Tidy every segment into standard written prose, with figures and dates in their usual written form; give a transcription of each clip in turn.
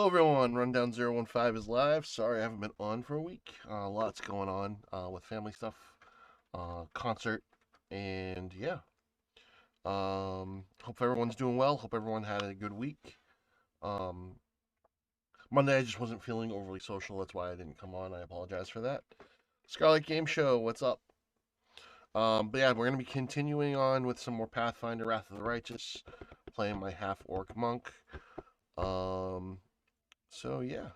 Hello everyone, Rundown 015 is live. Sorry I haven't been on for a week. Lots going on with family stuff, concert, and yeah. Hope everyone's doing well. Hope everyone had a good week. Um, Monday I just wasn't feeling overly social. That's why I didn't come on. I apologize for that. Scarlet Game Show, what's up? But yeah, we're gonna be continuing on with some more Pathfinder: Wrath of the Righteous, playing my half-orc monk. Um, so yeah.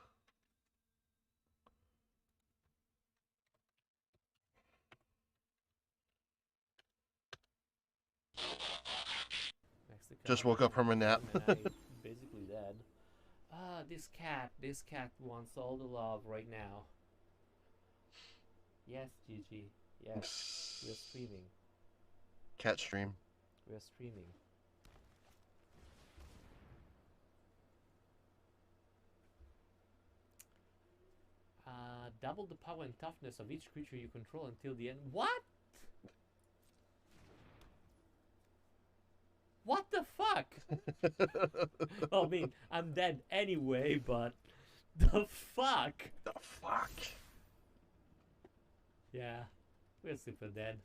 Mexico Just woke up from a nap. game and I basically dead. Ah, this cat wants all the love right now. Yes, Gigi. Yes, we're streaming. Cat stream. We're streaming. Double the power and toughness of each creature you control until the end. What? What the fuck? Well, I mean, I'm dead anyway, but the fuck? The fuck? Yeah, we're super dead.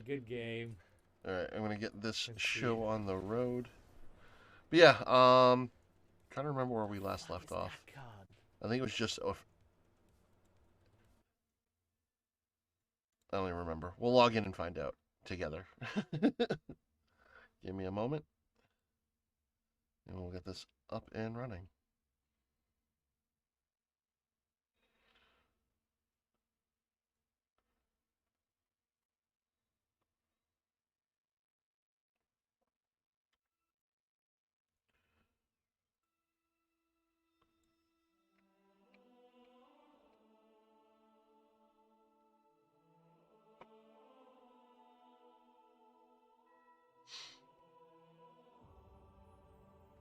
Good game. Alright, I'm gonna get this Concede. show on the road. But yeah, trying to remember where we last What left is off. that card? I think it was just. Oh, I don't even remember. We'll log in and find out together. Give me a moment, and we'll get this up and running.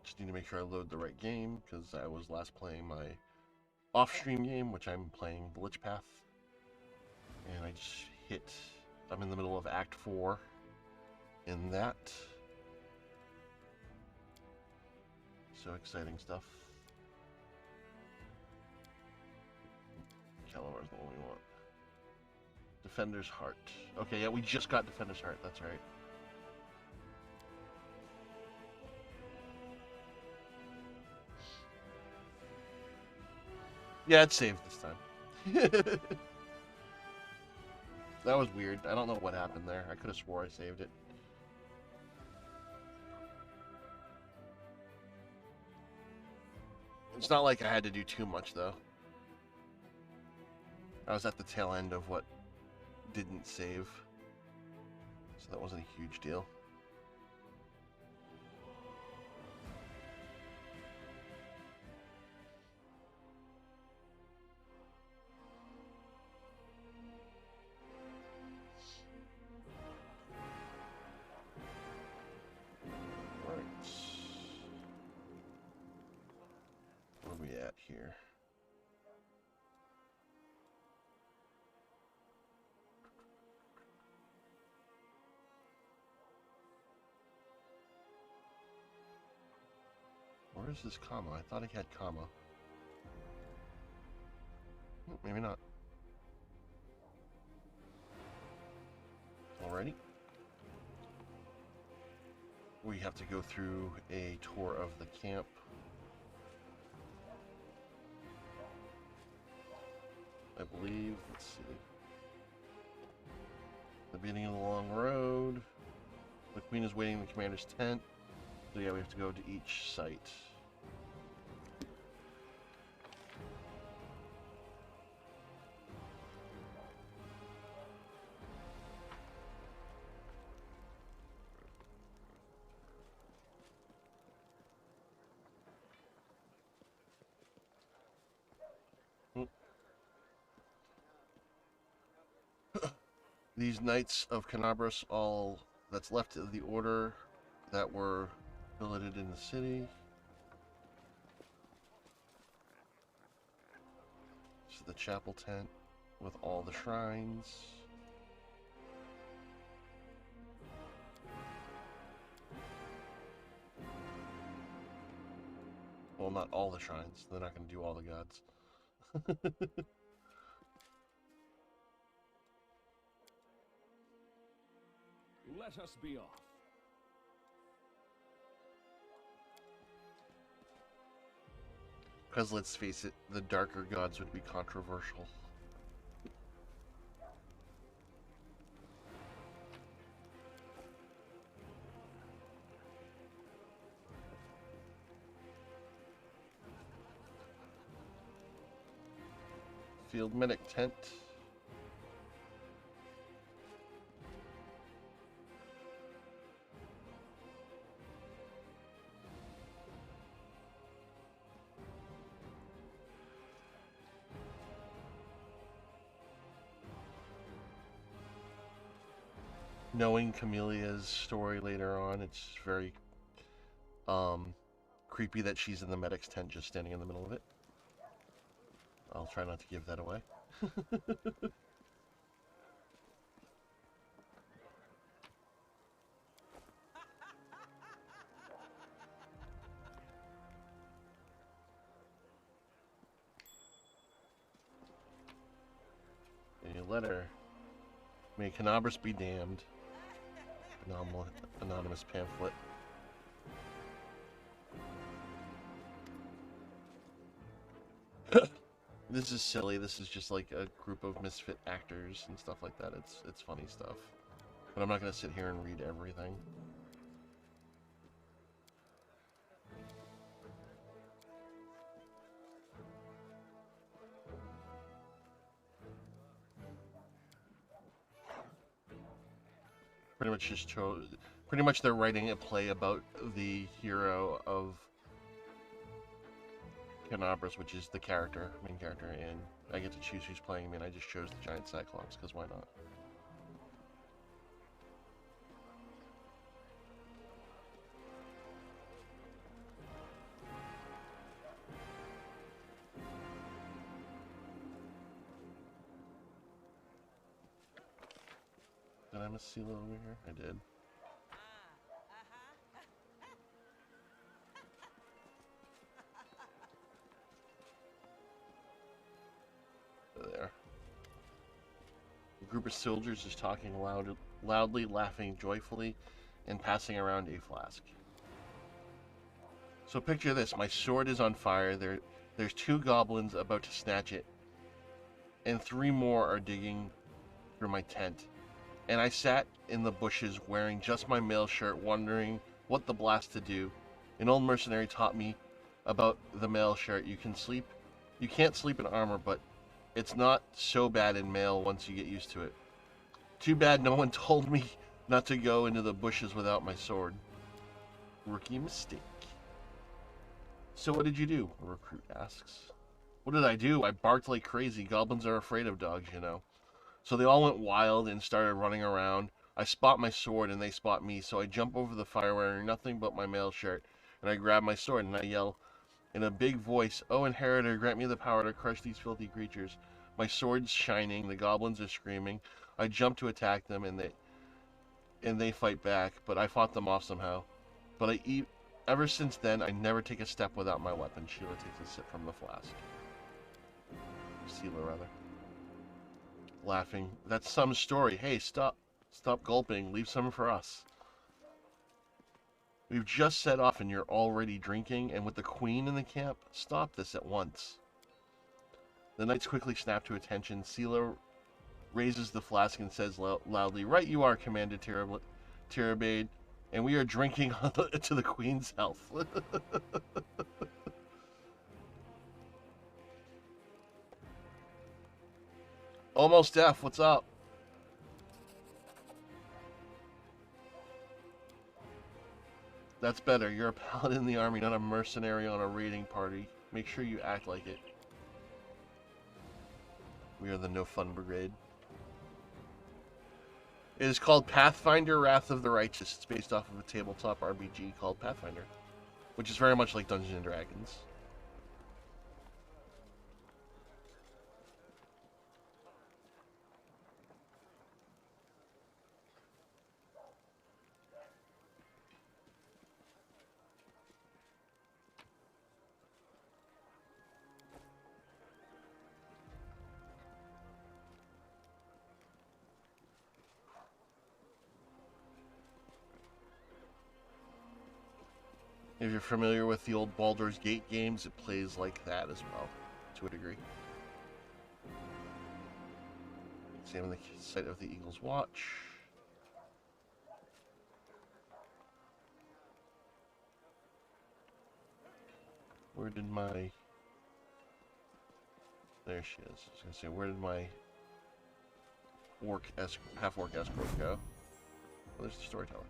Just need to make sure I load the right game because I was last playing my off-stream game, which I'm playing the Lich Path, and I just hit. I'm in the middle of Act 4 in that. So exciting stuff. Calamar's the one we want. Defender's Heart. Okay, yeah, we just got Defender's Heart. That's right. Yeah, it's saved this time. That was weird. I don't know what happened there. I could have swore I saved it. It's not like I had to do too much, though. I was at the tail end of what didn't save. So that wasn't a huge deal. Right. Where are we at here? Where is this comma? I thought I had comma. Maybe not. Alrighty. We have to go through a tour of the camp. I believe, let's see. The beginning of the long road. The queen is waiting in the commander's tent. So yeah, we have to go to each site. These knights of Canabras, all that's left of the order that were billeted in the city. This is the chapel tent with all the shrines. Well, not all the shrines. They're not going to do all the gods. Let us be off. Because let's face it, the darker gods would be controversial. Field medic tent. Knowing Camelia's story later on, it's very creepy that she's in the medic's tent just standing in the middle of it. I'll try not to give that away. A letter. May Canabras be damned. Anonymous pamphlet. This is silly. This is just like a group of misfit actors and stuff like that. It's funny stuff. But I'm not going to sit here and read everything. Pretty much they're writing a play about the hero of Canabras, which is the main character, and I get to choose who's playing me, and I just chose the giant Cyclops, because why not? Did I miss Sela over here? I did. There. A group of soldiers is talking loudly, laughing joyfully, and passing around a flask. So picture this, my sword is on fire, there's 2 goblins about to snatch it, and 3 more are digging through my tent. And I sat in the bushes wearing just my mail shirt, wondering what the blast to do. An old mercenary taught me about the mail shirt. You can't sleep in armor, but it's not so bad in mail once you get used to it. Too bad no one told me not to go into the bushes without my sword. Rookie mistake. So what did you do? A recruit asks. What did I do? I barked like crazy. Goblins are afraid of dogs, you know. So they all went wild and started running around. I spot my sword and they spot me, so I jump over the fire wearing nothing but my mail shirt, and I grab my sword and I yell in a big voice, "Oh, Inheritor, grant me the power to crush these filthy creatures." My sword's shining, the goblins are screaming. I jump to attack them and they fight back, but I fought them off somehow. But ever since then, I never take a step without my weapon. Sheila takes a sip from the flask. Sela, rather. Laughing. That's some story. Hey, stop gulping. Leave some for us. We've just set off and you're already drinking, and with the queen in the camp, stop this at once. The knights quickly snap to attention. Sela raises the flask and says loudly, "Right you are, Commander Tirabade, and we are drinking to the queen's health." Almost F, what's up? That's better. You're a paladin in the army, not a mercenary on a raiding party. Make sure you act like it. We are the No Fun Brigade. It is called Pathfinder Wrath of the Righteous. It's based off of a tabletop RPG called Pathfinder, which is very much like Dungeons & Dragons. If you're familiar with the old Baldur's Gate games, it plays like that as well, to a degree. Examine the site of the Eagle's Watch. Where did my There she is. I was gonna say, where did my half-orc escort go? Oh, there's the storyteller.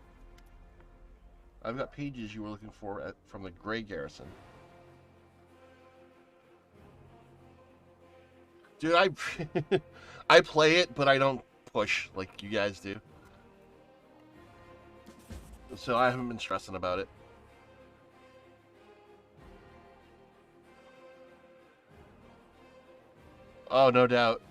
I've got pages you were looking for from the Grey Garrison. Dude, I play it, but I don't push like you guys do. So I haven't been stressing about it. Oh, no doubt.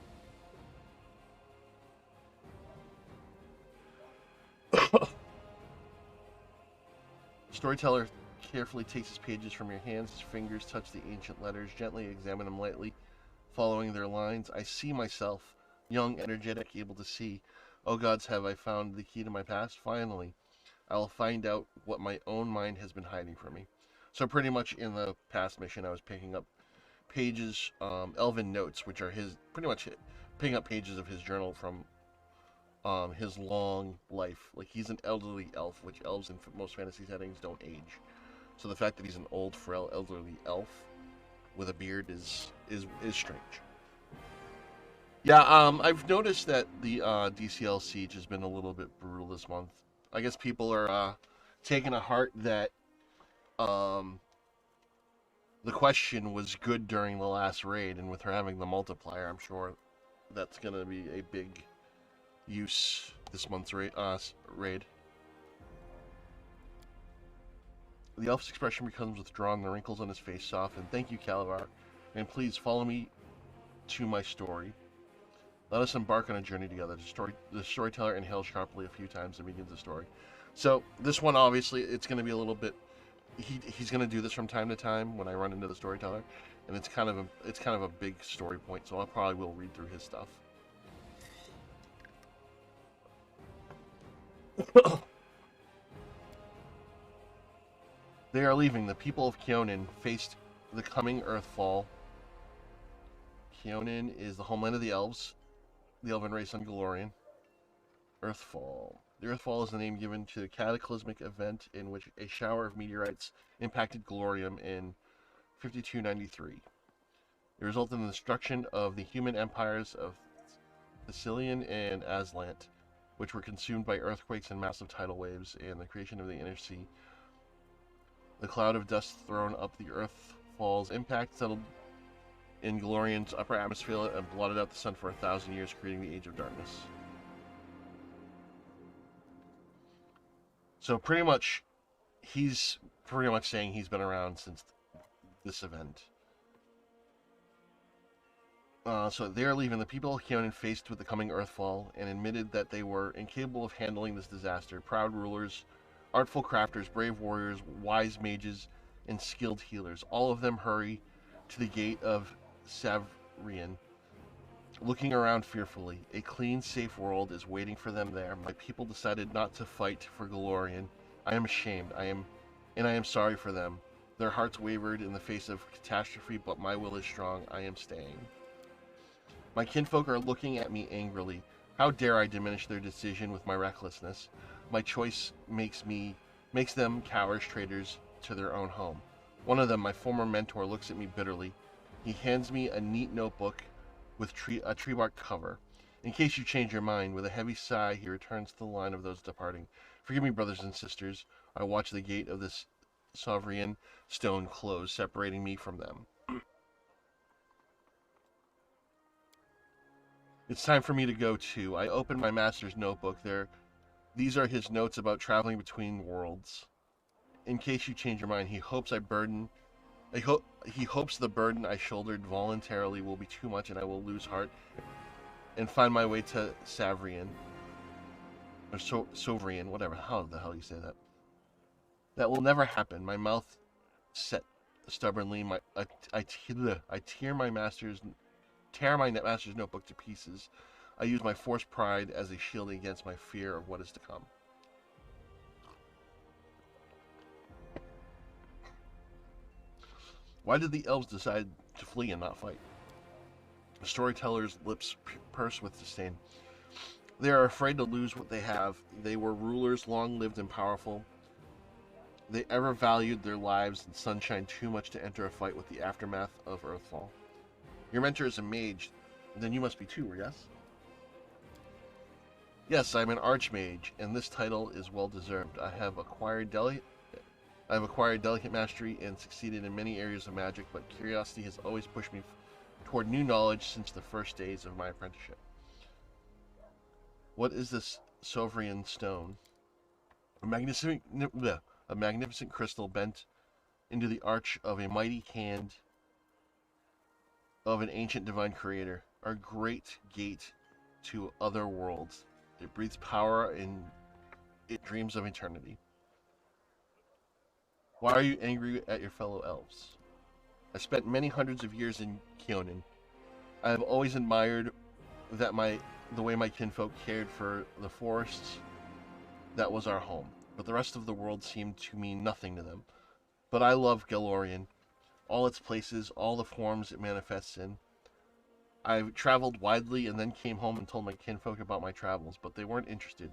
Storyteller carefully takes his pages from your hands. His fingers touch the ancient letters, gently examine them lightly, following their lines. I see myself, young, energetic, able to see. Oh gods, have I found the key to my past? Finally, I will find out what my own mind has been hiding from me. So pretty much in the past mission, I was picking up pages, elven notes, which are pretty much picking up pages of his journal from his long life. Like, he's an elderly elf, which elves in most fantasy settings don't age. So the fact that he's an old, frail, elderly elf with a beard is strange. Yeah, I've noticed that the DCL Siege has been a little bit brutal this month. I guess people are taking to heart that the question was good during the last raid, and with her having the multiplier, I'm sure that's going to be a big use this month's raid. The elf's expression becomes withdrawn, the wrinkles on his face soften. Thank you, Calabar, and please follow me to my story. Let us embark on a journey together. The storyteller inhales sharply a few times and begins the story. So this one, obviously, it's going to be a little bit. He's going to do this from time to time when I run into the storyteller, and it's kind of a big story point. So I probably will read through his stuff. They are leaving. The people of Keonan faced the coming Earthfall. Keonan is the homeland of the elves, the elven race on Golarion. Earthfall. The Earthfall is the name given to a cataclysmic event in which a shower of meteorites impacted Golarion in 5293. It resulted in the destruction of the human empires of Thessalian and Aslant, which were consumed by earthquakes and massive tidal waves, and the creation of the Inner Sea. The cloud of dust thrown up the Earthfall's impact settled in Golorion's upper atmosphere and blotted out the sun for 1,000 years, creating the Age of Darkness. So pretty much, he's pretty much saying he's been around since this event. So they're leaving. The people of Keonan faced with the coming Earthfall and admitted that they were incapable of handling this disaster. Proud rulers, artful crafters, brave warriors, wise mages, and skilled healers. All of them hurry to the gate of Savrian, looking around fearfully. A clean, safe world is waiting for them there. My people decided not to fight for Golarion. I am ashamed. I am sorry for them. Their hearts wavered in the face of catastrophe, but my will is strong. I am staying. My kinfolk are looking at me angrily. How dare I diminish their decision with my recklessness? My choice makes them cowards, traitors to their own home. One of them, my former mentor, looks at me bitterly. He hands me a neat notebook with a tree bark cover. In case you change your mind, with a heavy sigh, he returns to the line of those departing. Forgive me, brothers and sisters. I watch the gate of this Savrian stone close, separating me from them. It's time for me to go too. I open my master's notebook. These are his notes about traveling between worlds. In case you change your mind, he hopes the burden I shouldered voluntarily will be too much and I will lose heart and find my way to Savrian. Or Sovrian, whatever. How the hell you say that? That will never happen. My mouth set stubbornly. I tear my master's notebook to pieces. I use my forced pride as a shield against my fear of what is to come. Why did the elves decide to flee and not fight? The storyteller's lips purse with disdain. They are afraid to lose what they have. They were rulers, long-lived and powerful. They ever valued their lives and sunshine too much to enter a fight with the aftermath of Earthfall. Your mentor is a mage. Then you must be too, yes? Yes, I'm an archmage, and this title is well deserved. I have acquired delicate mastery and succeeded in many areas of magic, but curiosity has always pushed me toward new knowledge since the first days of my apprenticeship. What is this Sovereign stone? A magnificent crystal bent into the arch of a mighty hand of an ancient divine creator, our great gate to other worlds. It breathes power and it dreams of eternity. Why are you angry at your fellow elves? I spent many hundreds of years in Keonan. I have always admired the way my kinfolk cared for the forests that was our home, but the rest of the world seemed to mean nothing to them. But I love Galorian, all its places, all the forms it manifests in. I've traveled widely and then came home and told my kinfolk about my travels, but they weren't interested.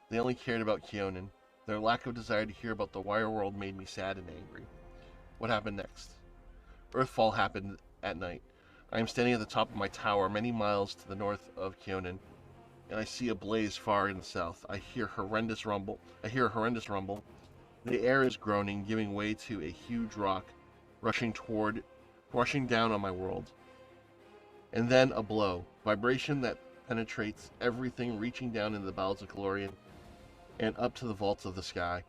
They only cared about Keonan. Their lack of desire to hear about the wider world made me sad and angry. What happened next? Earthfall happened at night. I am standing at the top of my tower, many miles to the north of Keonan, and I see a blaze far in the south. I hear a horrendous rumble. The air is groaning, giving way to a huge rock, rushing down on my world. And then a blow, vibration that penetrates everything, reaching down into the bowels of Galorian and up to the vaults of the sky.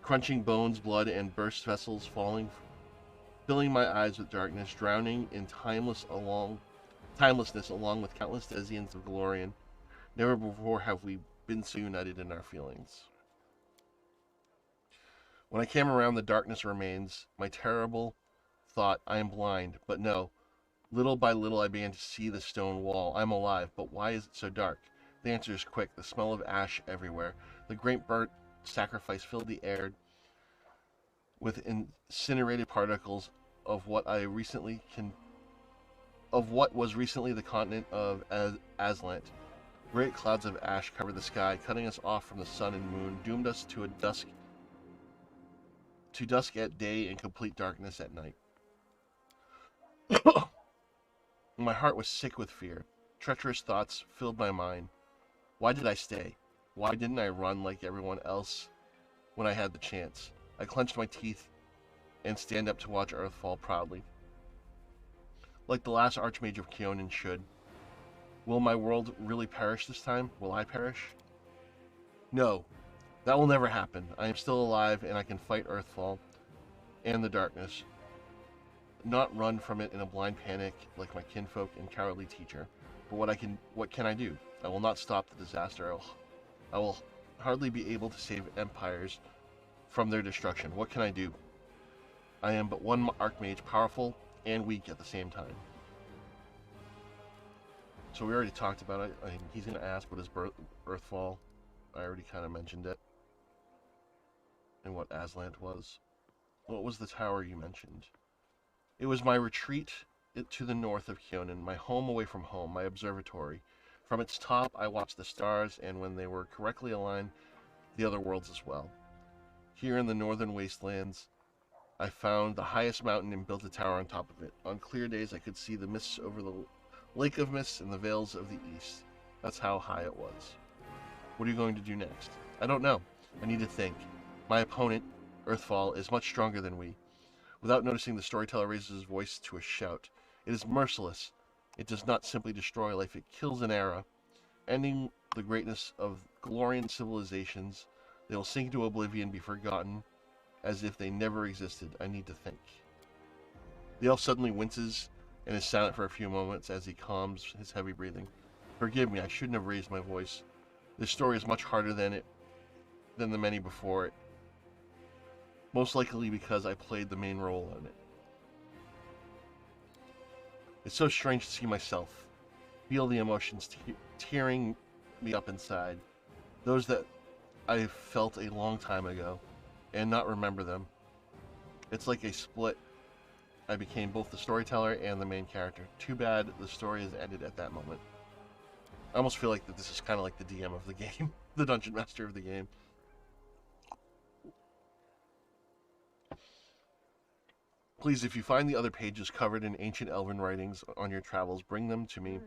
Crunching bones, blood, and burst vessels falling, filling my eyes with darkness, drowning in timelessness along with countless Desians of Galorian. Never before have we been so united in our feelings. When I came around, the darkness remains. My terrible thought, I am blind, but no. Little by little I began to see the stone wall. I'm alive, but why is it so dark? The answer is quick. The smell of ash everywhere. The great burnt sacrifice filled the air with incinerated particles of what was recently the continent of Aslant. Great clouds of ash covered the sky, cutting us off from the sun and moon, doomed us to dusk at day and complete darkness at night. My heart was sick with fear. Treacherous thoughts filled my mind. Why did I stay? Why didn't I run like everyone else when I had the chance? I clenched my teeth and stand up to watch Earth fall proudly. Like the last Archmage of Keonan should. Will my world really perish this time? Will I perish? No, that will never happen. I am still alive and I can fight Earthfall and the darkness. Not run from it in a blind panic like my kinfolk and cowardly teacher. But what can I do? I will not stop the disaster. I will hardly be able to save empires from their destruction. What can I do? I am but one Archmage, powerful and weak at the same time. So we already talked about it. He's going to ask what is Earthfall. I already kind of mentioned it. And what Aslant was. What was the tower you mentioned? It was my retreat to the north of Keonan, my home away from home, my observatory. From its top, I watched the stars, and when they were correctly aligned, the other worlds as well. Here in the northern wastelands, I found the highest mountain and built a tower on top of it. On clear days, I could see the mists over the lake of mists and the vales of the east. That's how high it was. What are you going to do next? I don't know. I need to think. My opponent, Earthfall, is much stronger than we. Without noticing, the storyteller raises his voice to a shout. It is merciless. It does not simply destroy life, it kills an era, ending the greatness of Galorian civilizations. They will sink into oblivion, be forgotten, as if they never existed. I need to think. The elf suddenly winces and is silent for a few moments as he calms his heavy breathing. Forgive me, I shouldn't have raised my voice. This story is much harder than the many before it. Most likely because I played the main role in it. It's so strange to see myself, feel the emotions tearing me up inside, those that I felt a long time ago, and not remember them. It's like a split. I became both the storyteller and the main character. Too bad the story has ended at that moment. I almost feel like that this is kind of like the DM of the game, the Dungeon Master of the game. Please, if you find the other pages covered in ancient elven writings on your travels, bring them to me.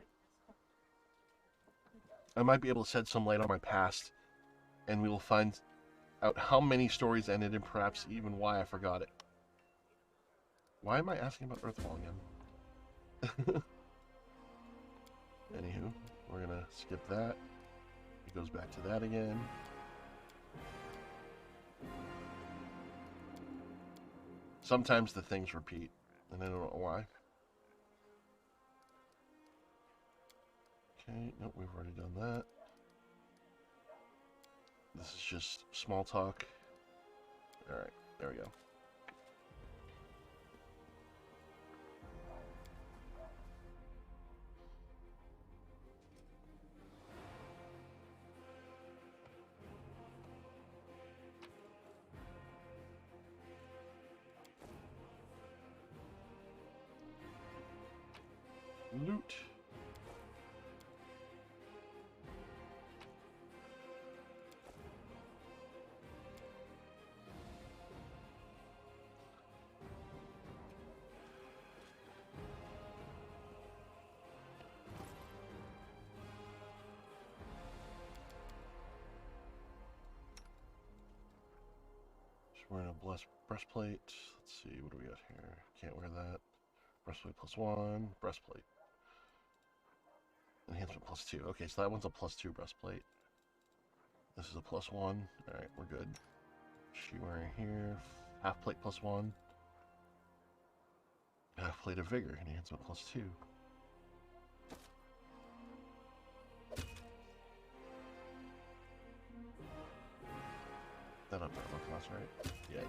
I might be able to shed some light on my past, and we will find out how many stories ended and perhaps even why I forgot it. Why am I asking about Earthfall again? Anywho, we're gonna skip that. It goes back to that again. Sometimes the things repeat, and I don't know why. Okay, nope, we've already done that. This is just small talk. Alright, there we go. Loot. Just wearing a breastplate. Let's see, what do we got here? Can't wear that. Breastplate +1. Breastplate. Enhancement +2. Okay, so that one's a +2 breastplate. This is a +1. Alright, we're good. She wearing here. Half plate +1. Half plate of vigor. Enhancement +2. That up armor class, right? Yeah.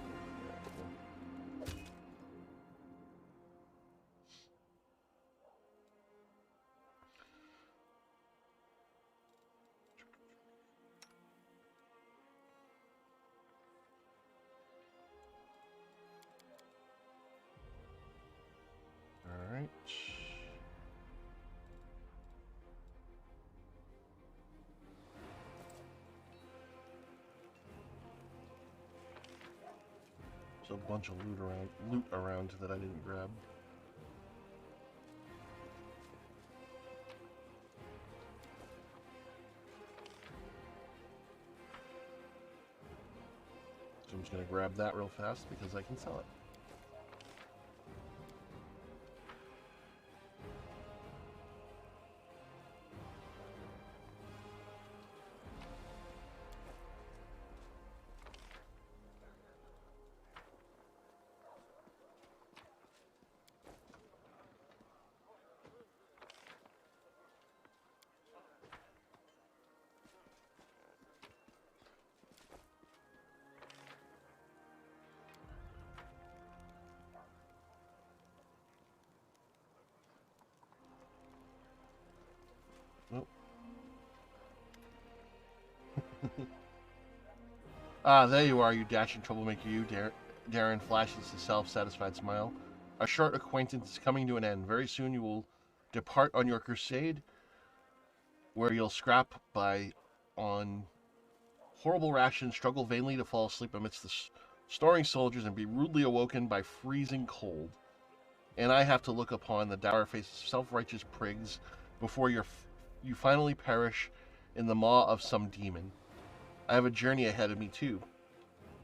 Alright. There's a bunch of loot around that I didn't grab. So I'm just gonna grab that real fast because I can sell it. Nope. Ah, there you are, you dashing troublemaker, you. Darren flashes a self-satisfied smile. Our short acquaintance is coming to an end. Very soon you will depart on your crusade, where you'll scrap by on horrible rations, struggle vainly to fall asleep amidst the snoring soldiers, and be rudely awoken by freezing cold. And I have to look upon the dour faces of self-righteous prigs before you finally perish in the maw of some demon. I have a journey ahead of me, too.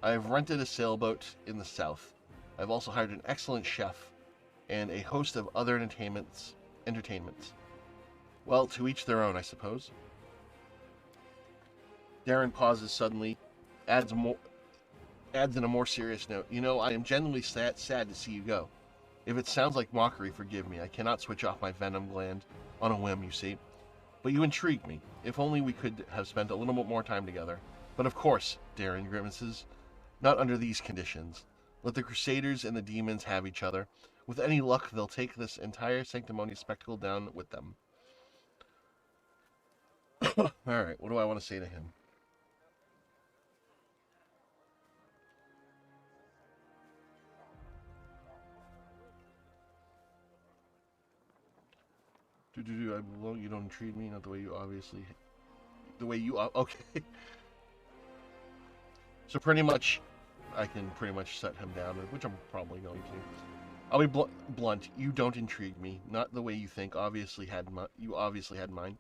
I have rented a sailboat in the south. I've also hired an excellent chef and a host of other entertainments. Well, to each their own, I suppose. Darren pauses suddenly, adds in a more serious note. You know, I am genuinely sad to see you go. If it sounds like mockery, forgive me. I cannot switch off my venom gland on a whim, you see. But you intrigue me. If only we could have spent a little bit more time together. But of course, Darren grimaces, not under these conditions. Let the Crusaders and the demons have each other. With any luck, they'll take this entire sanctimonious spectacle down with them. Alright, what do I want to say to him? I belong. You don't treat me, not the way you obviously. The way you. Okay. So pretty much, I can pretty much set him down, which I'm probably going to. I'll be blunt. You don't intrigue me. Not the way you think. You obviously had mine.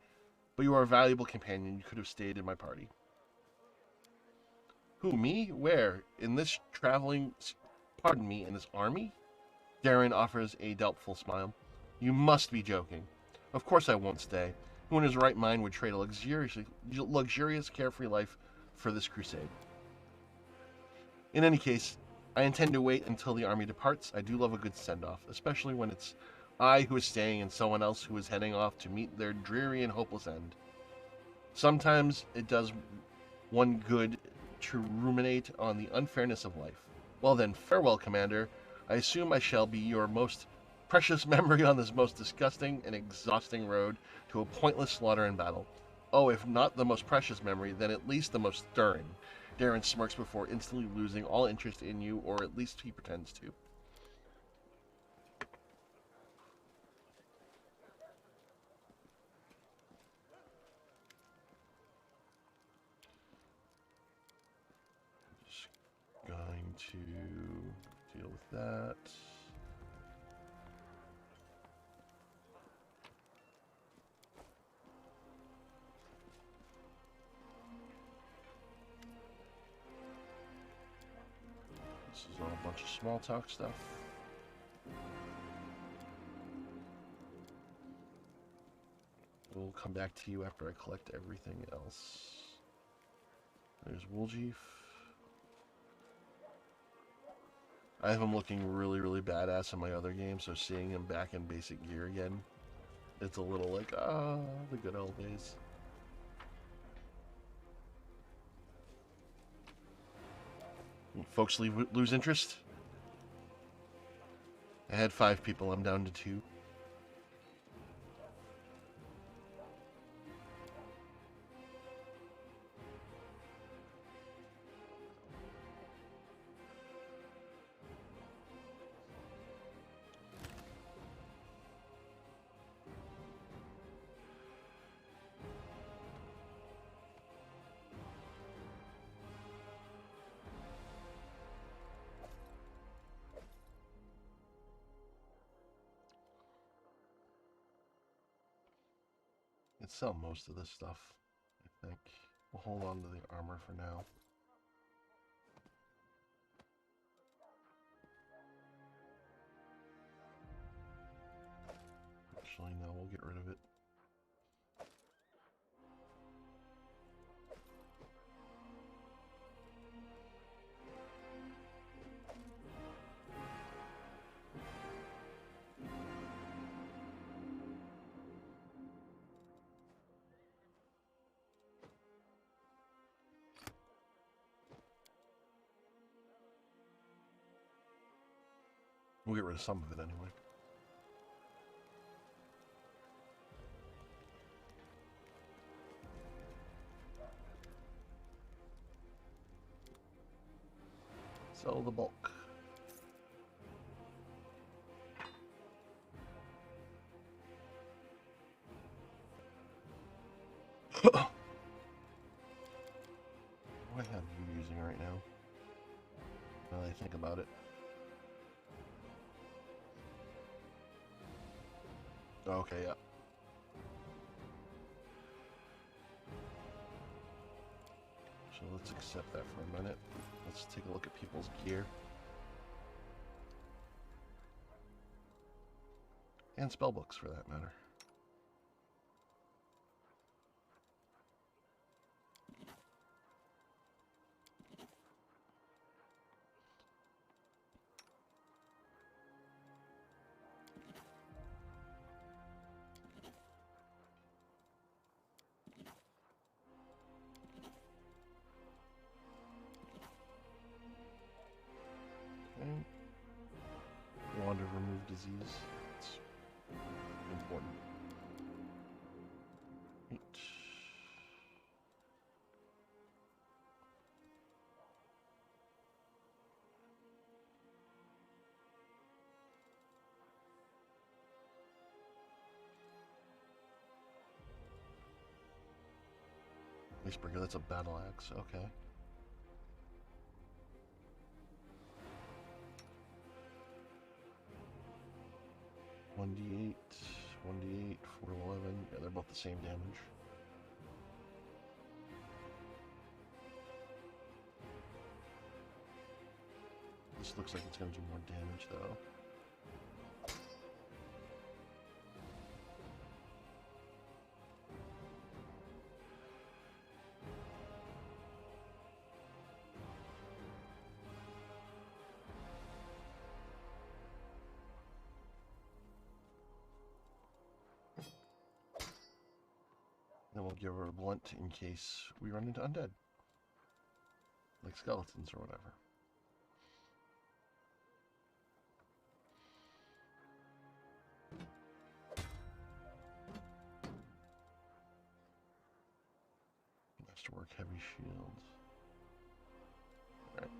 But you are a valuable companion. You could have stayed in my party. Who, me? Where? In this traveling... Pardon me, in this army? Darren offers a doubtful smile. You must be joking. Of course I won't stay. Who in his right mind would trade a luxurious, carefree life for this crusade? In any case, I intend to wait until the army departs. I do love a good send-off, especially when it's I who is staying and someone else who is heading off to meet their dreary and hopeless end. Sometimes it does one good to ruminate on the unfairness of life. Well then, farewell, Commander. I assume I shall be your most precious memory on this most disgusting and exhausting road to a pointless slaughter and battle. Oh, if not the most precious memory, then at least the most stirring. Darren smirks before instantly losing all interest in you, or at least he pretends to. Just going to deal with that. This is all a bunch of small talk stuff. We'll come back to you after I collect everything else. There's Wooljeef. I have him looking really, really badass in my other game, so seeing him back in basic gear again, it's a little like, the good old days. Folks lose interest? I had 5 people, I'm down to 2. I'd sell most of this stuff, I think. We'll hold on to the armor for now. Actually, no, we'll get rid of it. We'll get rid of some of it anyway. Sell the bulk. What do I have you using right now? Now that I think about it. Okay, yeah. So let's accept that for a minute. Let's take a look at people's gear. And spellbooks, for that matter. Okay. Wand of remove disease. It's important. Right. Icebreaker, that's a battle axe. Okay. 1d8, 1d8, 4 to 11. Yeah, they're both the same damage. This looks like it's going to do more damage, though. Then we'll give her a blunt in case we run into undead. Like skeletons or whatever. Masterwork heavy shields. Alright.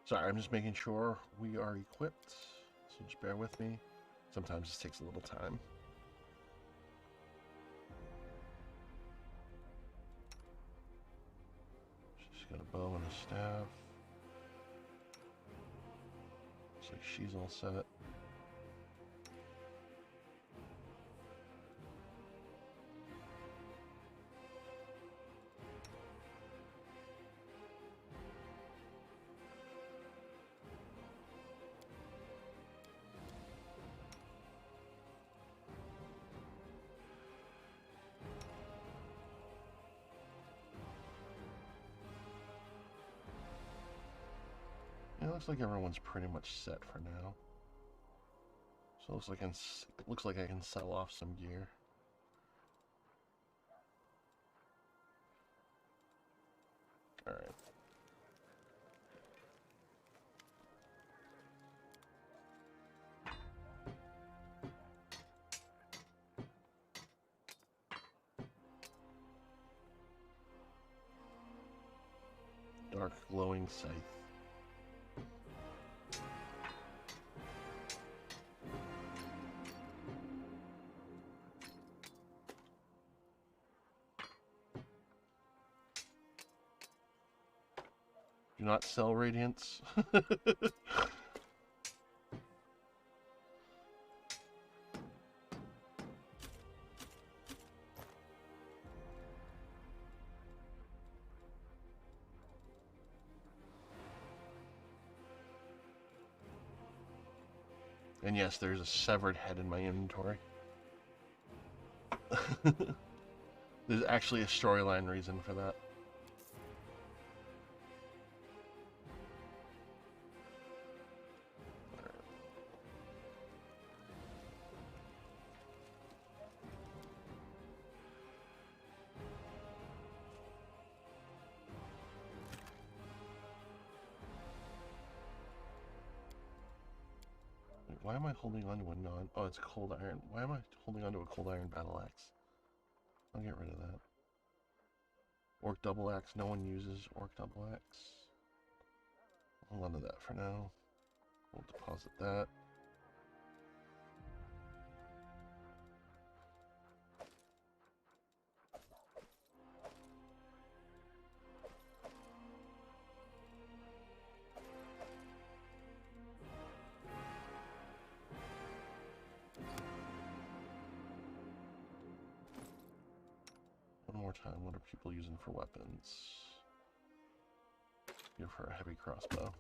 Sorry, I'm just making sure we are equipped, so just bear with me. Sometimes this takes a little time. She's got a bow and a staff. Looks like she's all set. It looks like everyone's pretty much set for now. So it looks like I can sell off some gear. All right. Dark glowing scythe. Do not sell radiance. And yes, there's a severed head in my inventory. There's actually a storyline reason for that. Why am I holding on to a non... Oh, it's a cold iron. Why am I holding on to a cold iron battle axe? I'll get rid of that. Orc double axe. No one uses orc double axe. Hold on to that for now. We'll deposit that. One more time. What are people using for weapons? Give her a heavy crossbow.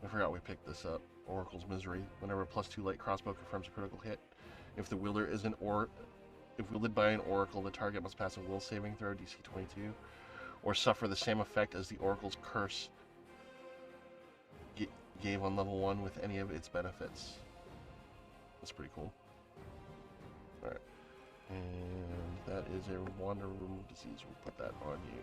I forgot we picked this up. Oracle's Misery. Whenever a +2 light crossbow confirms a critical hit, if the wielder isn't if wielded by an oracle, the target must pass a will saving throw, DC 22, or suffer the same effect as the oracle's curse gave on level 1 with any of its benefits. That's pretty cool. Alright. And that is a wander remove disease. We'll put that on you.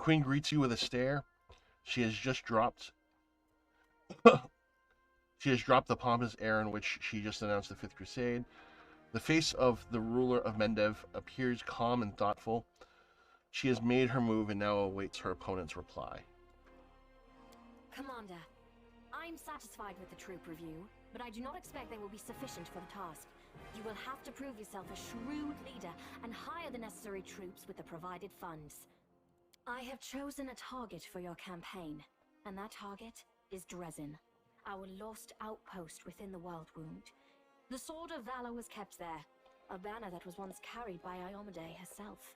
queen greets you with a stare. She has just dropped She has dropped the pompous air in which she just announced the Fifth Crusade. The face of the ruler of Mendev appears calm and thoughtful. She has made her move and now awaits her opponent's reply. Commander, I'm satisfied with the troop review, but I do not expect they will be sufficient for the task. You will have to prove yourself a shrewd leader and hire the necessary troops with the provided funds. I have chosen a target for your campaign, and that target is Dresden, our lost outpost within the World Wound. The Sword of Valor was kept there, a banner that was once carried by Iomade herself.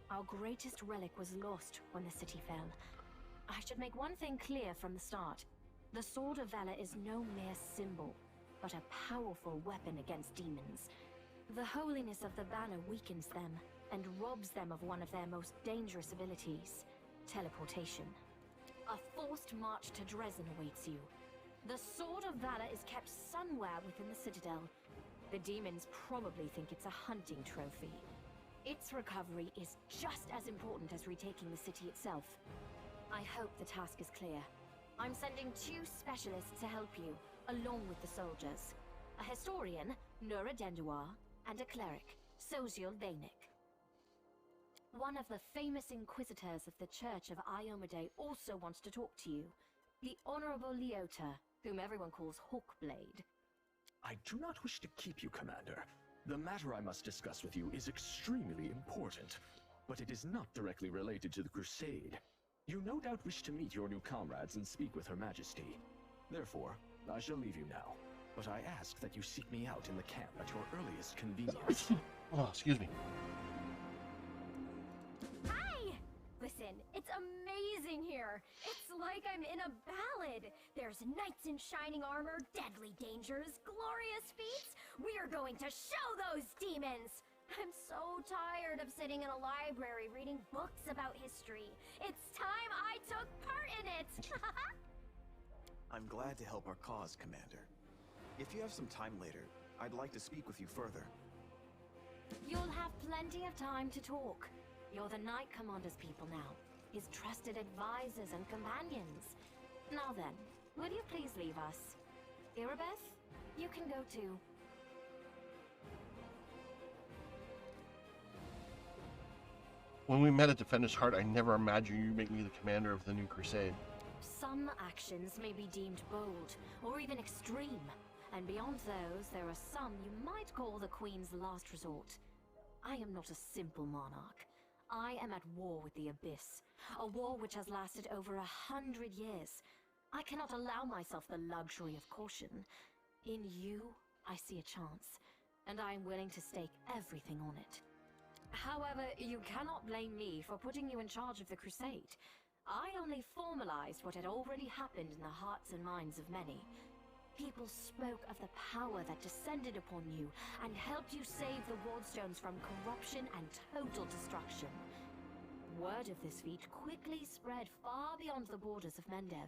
Our greatest relic was lost when the city fell. I should make one thing clear from the start. The Sword of Valor is no mere symbol, but a powerful weapon against demons. The holiness of the banner weakens them and robs them of one of their most dangerous abilities, teleportation. A forced march to Dresden awaits you. The Sword of Valor is kept somewhere within the Citadel. The demons probably think it's a hunting trophy. Its recovery is just as important as retaking the city itself. I hope the task is clear. I'm sending 2 specialists to help you, along with the soldiers. A historian, Nura Denduar, and a cleric, Soziel Dainik. One of the famous inquisitors of the Church of Iomade also wants to talk to you. The Honorable Leota, whom everyone calls Hawkblade. I do not wish to keep you, Commander. The matter I must discuss with you is extremely important, but it is not directly related to the Crusade. You no doubt wish to meet your new comrades and speak with Her Majesty. Therefore, I shall leave you now, but I ask that you seek me out in the camp at your earliest convenience. Oh, excuse me. Hi! Listen, it's amazing here. It's like I'm in a ballad. There's knights in shining armor, deadly dangers, glorious feats. We are going to show those demons! I'm so tired of sitting in a library reading books about history. It's time I took part in it! I'm glad to help our cause, Commander. If you have some time later, I'd like to speak with you further. You'll have plenty of time to talk. You're the Knight Commander's people now, his trusted advisors and companions. Now then, will you please leave us? Irabeth, you can go too. When we met at Defender's Heart, I never imagined you'd make me the commander of the new crusade. Some actions may be deemed bold, or even extreme, and beyond those, there are some you might call the Queen's last resort. I am not a simple monarch. I am at war with the Abyss, a war which has lasted over 100 years. I cannot allow myself the luxury of caution. In you, I see a chance, and I am willing to stake everything on it. However, you cannot blame me for putting you in charge of the Crusade. I only formalized what had already happened in the hearts and minds of many. People spoke of the power that descended upon you and helped you save the Wardstones from corruption and total destruction. Word of this feat quickly spread far beyond the borders of Mendev.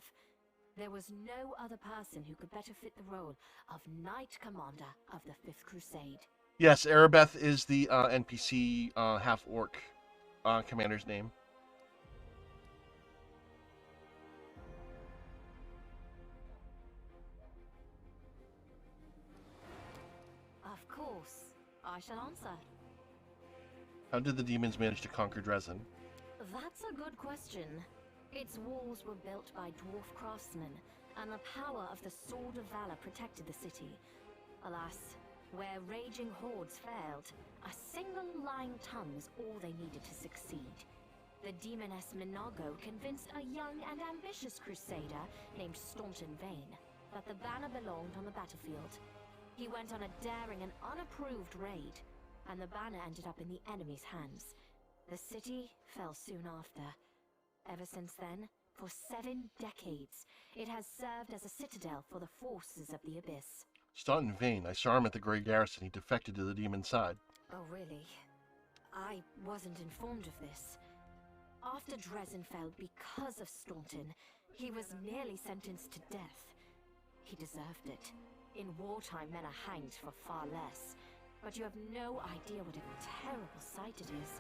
There was no other person who could better fit the role of Knight Commander of the Fifth Crusade. Yes, Arabeth is the NPC Half-Orc commander's name. Of course, I shall answer. How did the demons manage to conquer Dresden? That's a good question. Its walls were built by dwarf craftsmen, and the power of the Sword of Valor protected the city. Alas, where raging hordes failed, a single lying tongue was all they needed to succeed. The demoness Minago convinced a young and ambitious crusader named Staunton Vane that the banner belonged on the battlefield. He went on a daring and unapproved raid, and the banner ended up in the enemy's hands. The city fell soon after. Ever since then, for 7 decades, it has served as a citadel for the forces of the Abyss. Staunton Vane. I saw him at the Grey Garrison. He defected to the demon side. Oh, really? I wasn't informed of this. After Dresden fell because of Staunton, he was nearly sentenced to death. He deserved it. In wartime, men are hanged for far less. But you have no idea what a terrible sight it is.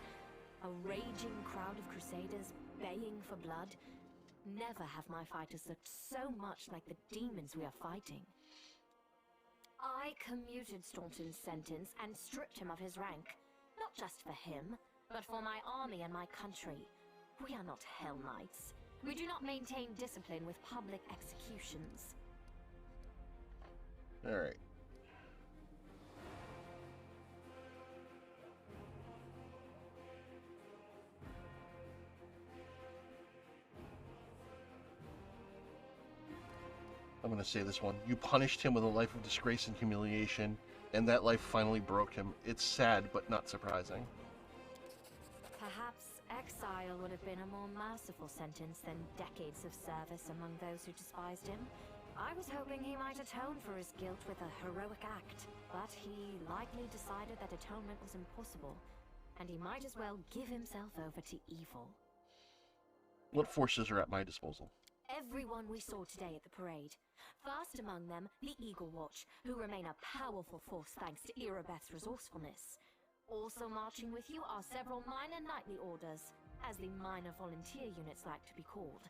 A raging crowd of crusaders baying for blood. Never have my fighters looked so much like the demons we are fighting. I commuted Staunton's sentence and stripped him of his rank. Not just for him, but for my army and my country. We are not Hell Knights. We do not maintain discipline with public executions. Alright. I'm going to say this one. You punished him with a life of disgrace and humiliation, and that life finally broke him. It's sad, but not surprising. Perhaps exile would have been a more merciful sentence than decades of service among those who despised him. I was hoping he might atone for his guilt with a heroic act, but he likely decided that atonement was impossible, and he might as well give himself over to evil. What forces are at my disposal? Everyone we saw today at the parade. First among them, the Eagle Watch, who remain a powerful force thanks to Erebeth's resourcefulness. Also marching with you are several minor knightly orders, as the minor volunteer units like to be called.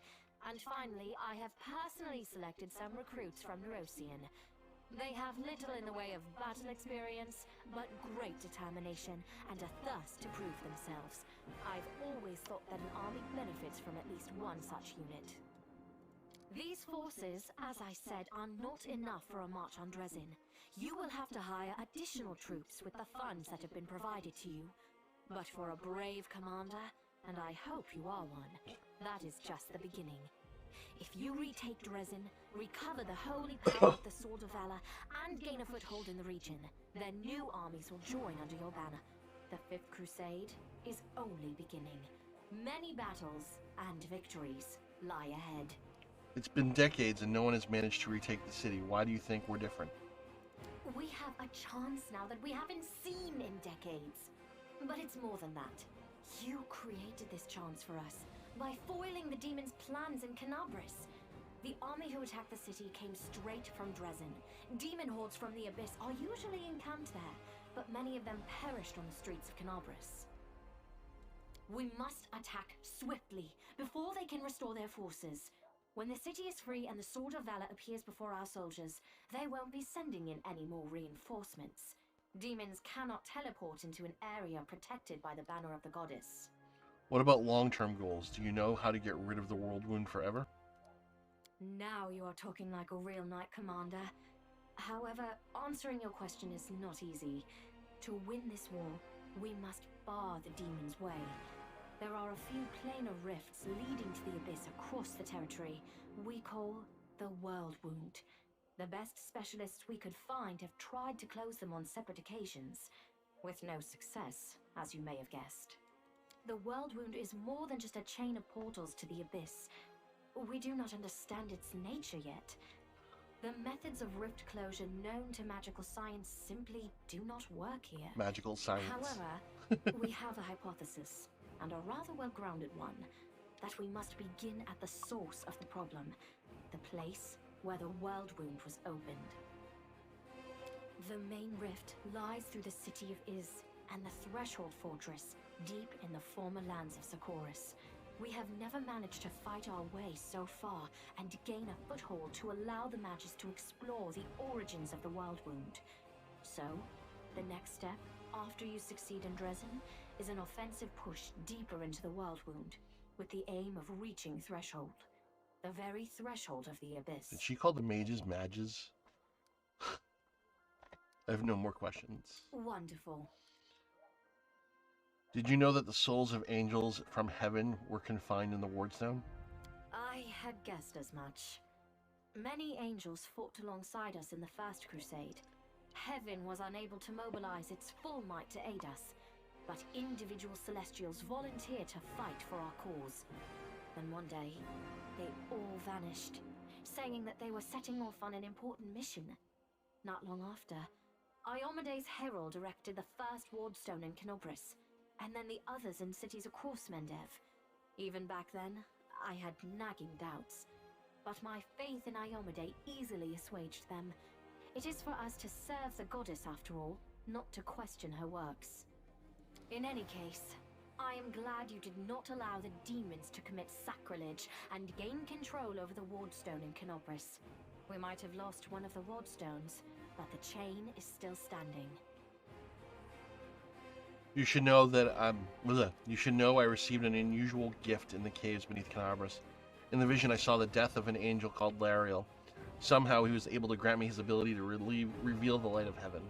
And finally, I have personally selected some recruits from Nerosian. They have little in the way of battle experience, but great determination and a thirst to prove themselves. I've always thought that an army benefits from at least one such unit. These forces, as I said, are not enough for a march on Dresden. You will have to hire additional troops with the funds that have been provided to you. But for a brave commander, and I hope you are one, that is just the beginning. If you retake Dresden, recover the holy power of the Sword of Valor, and gain a foothold in the region, then new armies will join under your banner. The Fifth Crusade is only beginning. Many battles and victories lie ahead. It's been decades and no one has managed to retake the city. Why do you think we're different? We have a chance now that we haven't seen in decades. But it's more than that. You created this chance for us by foiling the demons' plans in Canabris. The army who attacked the city came straight from Dresden. Demon hordes from the Abyss are usually encamped there, but many of them perished on the streets of Canabris. We must attack swiftly before they can restore their forces. When the city is free and the Sword of Valor appears before our soldiers, they won't be sending in any more reinforcements. Demons cannot teleport into an area protected by the banner of the goddess. What about long-term goals? Do you know how to get rid of the world wound forever? Now you are talking like a real knight commander. However, answering your question is not easy. To win this war, we must bar the demons' way. There are a few planar rifts leading to the Abyss across the territory we call the World Wound. The best specialists we could find have tried to close them on separate occasions, with no success, as you may have guessed. The World Wound is more than just a chain of portals to the Abyss. We do not understand its nature yet. The methods of rift closure known to magical science simply do not work here. Magical science. However, we have a hypothesis, and a rather well-grounded one, that we must begin at the source of the problem, the place where the World Wound was opened. The main rift lies through the city of Iz and the Threshold Fortress, deep in the former lands of Socorus. We have never managed to fight our way so far and gain a foothold to allow the mages to explore the origins of the World Wound. So, the next step, after you succeed in Dresden, is an offensive push deeper into the World Wound, with the aim of reaching Threshold. The very threshold of the Abyss. Did she call the mages mages? I have no more questions. Wonderful. Did you know that the souls of angels from heaven were confined in the Wardstone? I had guessed as much. Many angels fought alongside us in the First Crusade. Heaven was unable to mobilize its full might to aid us, but individual celestials volunteered to fight for our cause. Then one day, they all vanished, saying that they were setting off on an important mission. Not long after, Iomede's herald erected the first wardstone in Canobris, and then the others in cities across Mendev. Even back then, I had nagging doubts, but my faith in Iomede easily assuaged them. It is for us to serve the goddess after all, not to question her works. In any case, I am glad you did not allow the demons to commit sacrilege and gain control over the wardstone in Canopus. We might have lost one of the wardstones, but the chain is still standing. You should know that you should know I received an unusual gift in the caves beneath Canabras. In the vision, I saw the death of an angel called Lariel. Somehow, he was able to grant me his ability to reveal the light of heaven.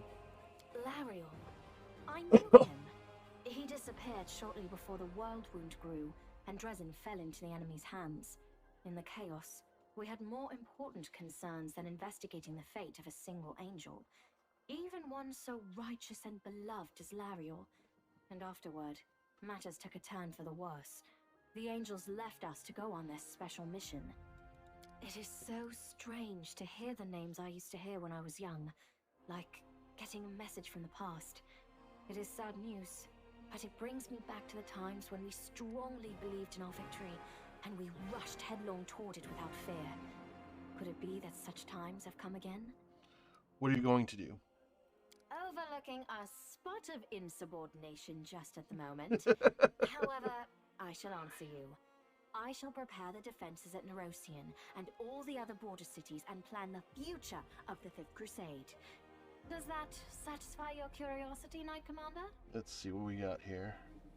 Lariel. I knew him. He disappeared shortly before the world wound grew, and Dresden fell into the enemy's hands. In the chaos, we had more important concerns than investigating the fate of a single angel. Even one so righteous and beloved as Lariel. And afterward, matters took a turn for the worse. The angels left us to go on this special mission. It is so strange to hear the names I used to hear when I was young, like getting a message from the past. It is sad news, but it brings me back to the times when we strongly believed in our victory, and we rushed headlong toward it without fear. Could it be that such times have come again? What are you going to do? Overlooking a spot of insubordination just at the moment. However, I shall answer you. I shall prepare the defenses at Nerosian and all the other border cities and plan the future of the Fifth Crusade. Does that satisfy your curiosity, Knight Commander? Let's see what we got here.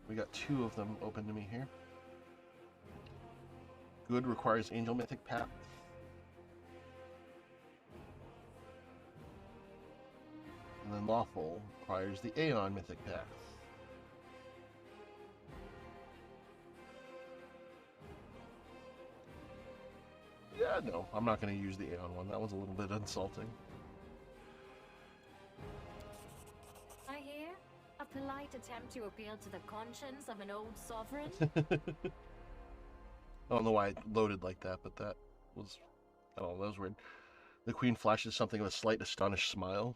We got 2 of them open to me here. Good requires Angel Mythic Path. And then Lawful requires the Aeon Mythic Path. Yeah, no, I'm not going to use the Aeon one. That was a little bit insulting. I hear a polite attempt to appeal to the conscience of an old sovereign. I don't know why it loaded like that, but that was, I don't know, that was weird. The Queen flashes something of a slight astonished smile.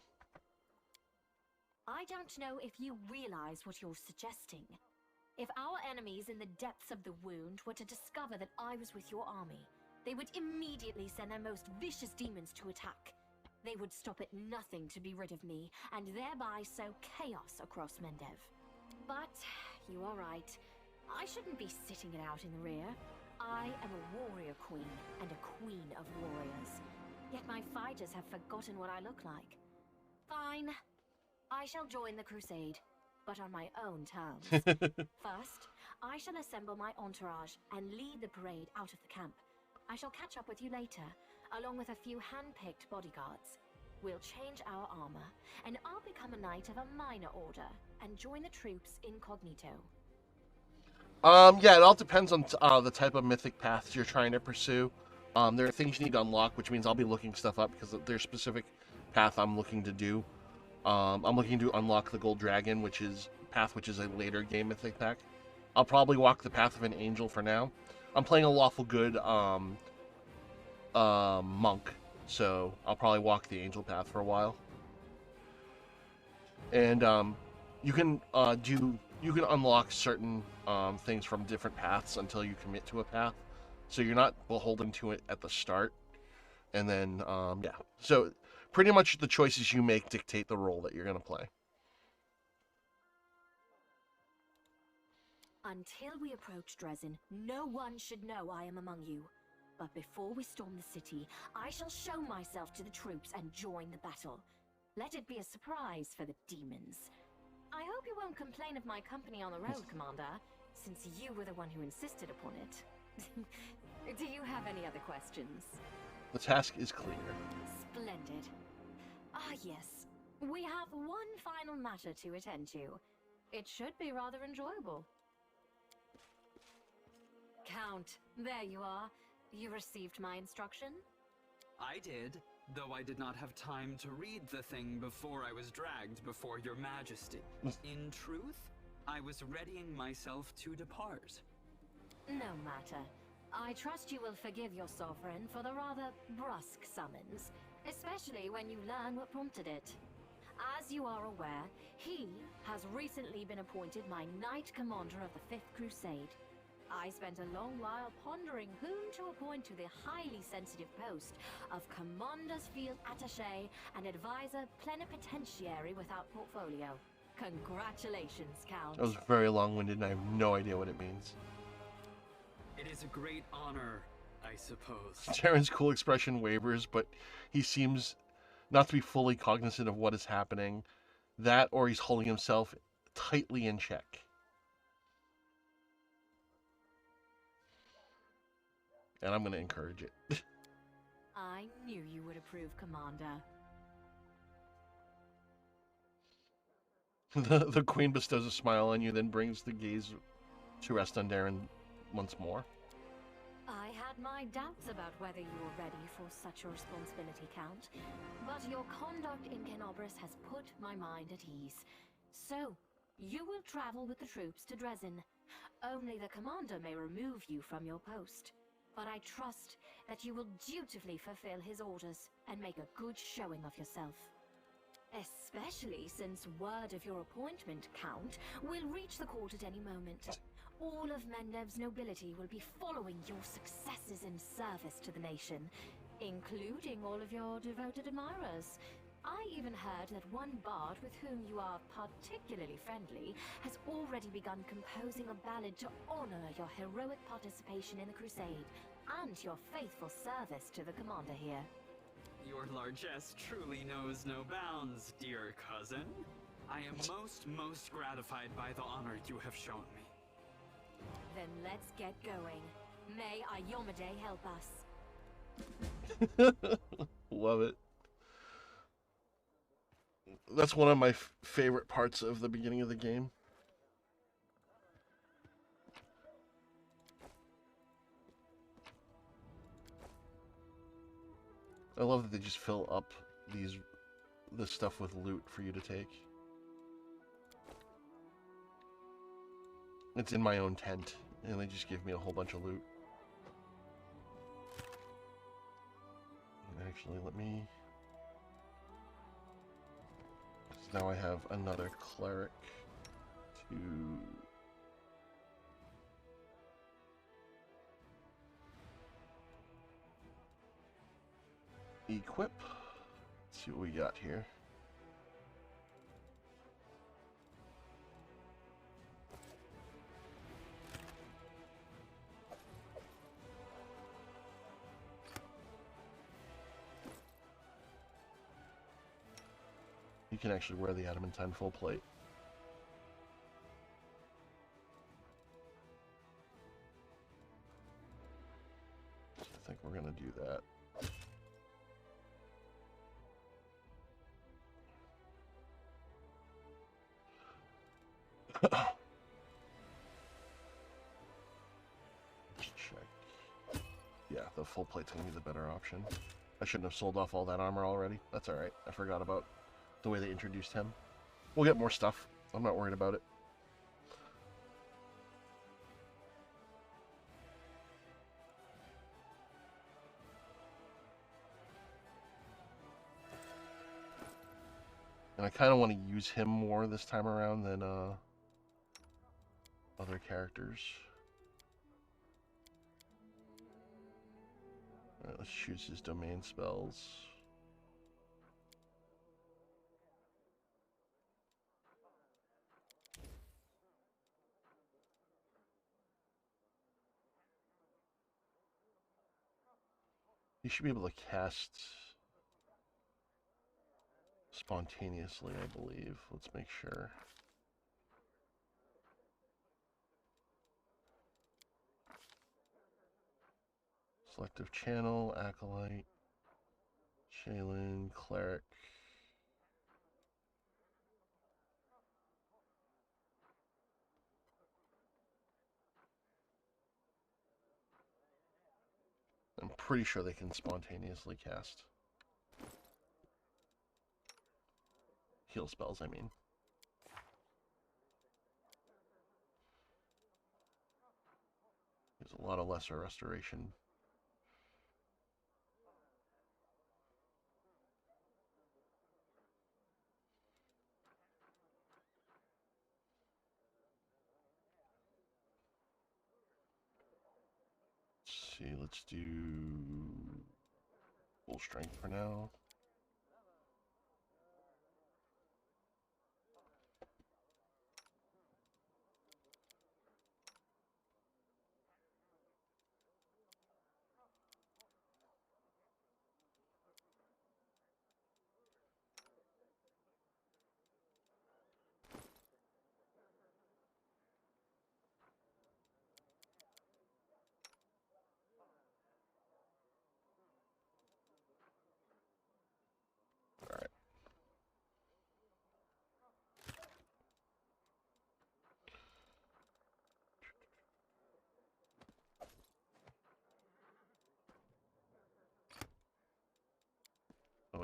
I don't know if you realize what you're suggesting. If our enemies in the depths of the wound were to discover that I was with your army, they would immediately send their most vicious demons to attack. They would stop at nothing to be rid of me, and thereby sow chaos across Mendev. But you are right. I shouldn't be sitting it out in the rear. I am a warrior queen, and a queen of warriors. Yet my fighters have forgotten what I look like. Fine. I shall join the crusade, but on my own terms. First, I shall assemble my entourage and lead the parade out of the camp. I shall catch up with you later, along with a few hand-picked bodyguards. We'll change our armor, and I'll become a knight of a minor order and join the troops incognito. Yeah, it all depends on the type of mythic paths you're trying to pursue. There are things you need to unlock, which means I'll be looking stuff up because there's a specific path I'm looking to do. I'm looking to unlock the Gold Dragon, which is a later game mythic pack. I'll probably walk the path of an angel for now. I'm playing a lawful good monk, so I'll probably walk the angel path for a while. And you can unlock certain things from different paths until you commit to a path, so you're not beholden to it at the start. And then yeah, so pretty much the choices you make dictate the role that you're going to play. Until we approach Dresden, no one should know I am among you. But before we storm the city, I shall show myself to the troops and join the battle. Let it be a surprise for the demons. I hope you won't complain of my company on the road, Commander, since you were the one who insisted upon it. Do you have any other questions? The task is clear. Splendid. Ah, yes. We have one final matter to attend to. It should be rather enjoyable. Count, there you are. You received my instruction? I did, though I did not have time to read the thing before I was dragged before your majesty. In truth, I was readying myself to depart. No matter. I trust you will forgive your sovereign for the rather brusque summons, especially when you learn what prompted it. As you are aware, he has recently been appointed my Knight Commander of the Fifth Crusade. I spent a long while pondering whom to appoint to the highly sensitive post of Commander's Field Attaché and Advisor Plenipotentiary without portfolio. Congratulations, Count. That was very long-winded and I have no idea what it means. It is a great honor, I suppose. Terran's cool expression wavers, but he seems not to be fully cognizant of what is happening. That or he's holding himself tightly in check. And I'm going to encourage it. I knew you would approve, Commander. The Queen bestows a smile on you, then brings the gaze to rest on Darren once more. I had my doubts about whether you were ready for such a responsibility, Count, but your conduct in Kenobris has put my mind at ease. So, you will travel with the troops to Dresden. Only the commander may remove you from your post, but I trust that you will dutifully fulfill his orders and make a good showing of yourself. Especially since word of your appointment, Count, will reach the court at any moment. All of Mendev's nobility will be following your successes in service to the nation, including all of your devoted admirers. I even heard that one bard with whom you are particularly friendly has already begun composing a ballad to honor your heroic participation in the crusade and your faithful service to the commander here. Your largesse truly knows no bounds, dear cousin. I am most gratified by the honor you have shown me. Then let's get going. May Ayomade help us. Love it. That's one of my favorite parts of the beginning of the game. I love that they just fill up this stuff with loot for you to take. It's in my own tent, and they just give me a whole bunch of loot. And actually, let me... now I have another cleric to... equip. Let's see what we got here. You can actually wear the adamantine full plate. So I think we're gonna do that. Check. Yeah, the full plate's gonna be the better option. I shouldn't have sold off all that armor already. That's alright. I forgot about the way they introduced him. We'll get more stuff. I'm not worried about it. And I kind of want to use him more this time around than other characters. Alright, let's choose his domain spells. You should be able to cast spontaneously, I believe. Let's make sure. Selective Channel, Acolyte, Shaylin, Cleric. I'm pretty sure they can spontaneously cast heal spells, I mean. There's a lot of lesser restoration. Let's see, let's do full strength for now.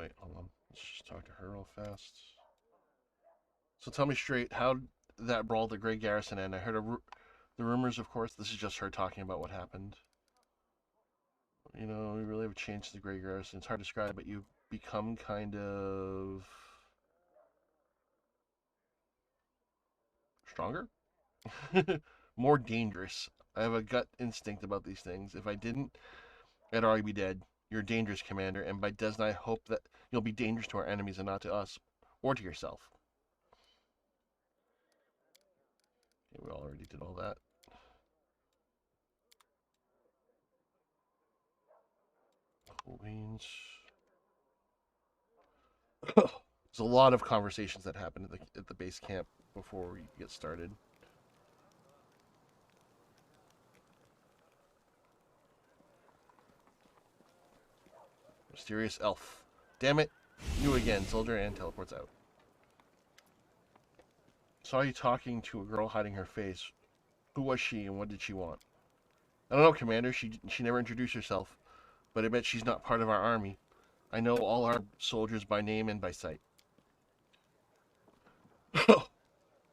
wait, hold on. Let's just talk to her real fast. So tell me straight, how that brawl at the Grey Garrison end? I heard the rumors, of course. This is just her talking about what happened. You know, we really have changed the Grey Garrison. It's hard to describe, but you've become kind of stronger? More dangerous. I have a gut instinct about these things. If I didn't, I'd already be dead. You're a dangerous commander, and by Desna, I hope that you'll be dangerous to our enemies and not to us, or to yourself. Okay, we already did all that. Cool beans. There's a lot of conversations that happen at the base camp before we get started. Mysterious elf. Damn it. You again, soldier, and teleports out. Saw you talking to a girl hiding her face. Who was she and what did she want? I don't know, Commander. She never introduced herself, but I bet she's not part of our army. I know all our soldiers by name and by sight.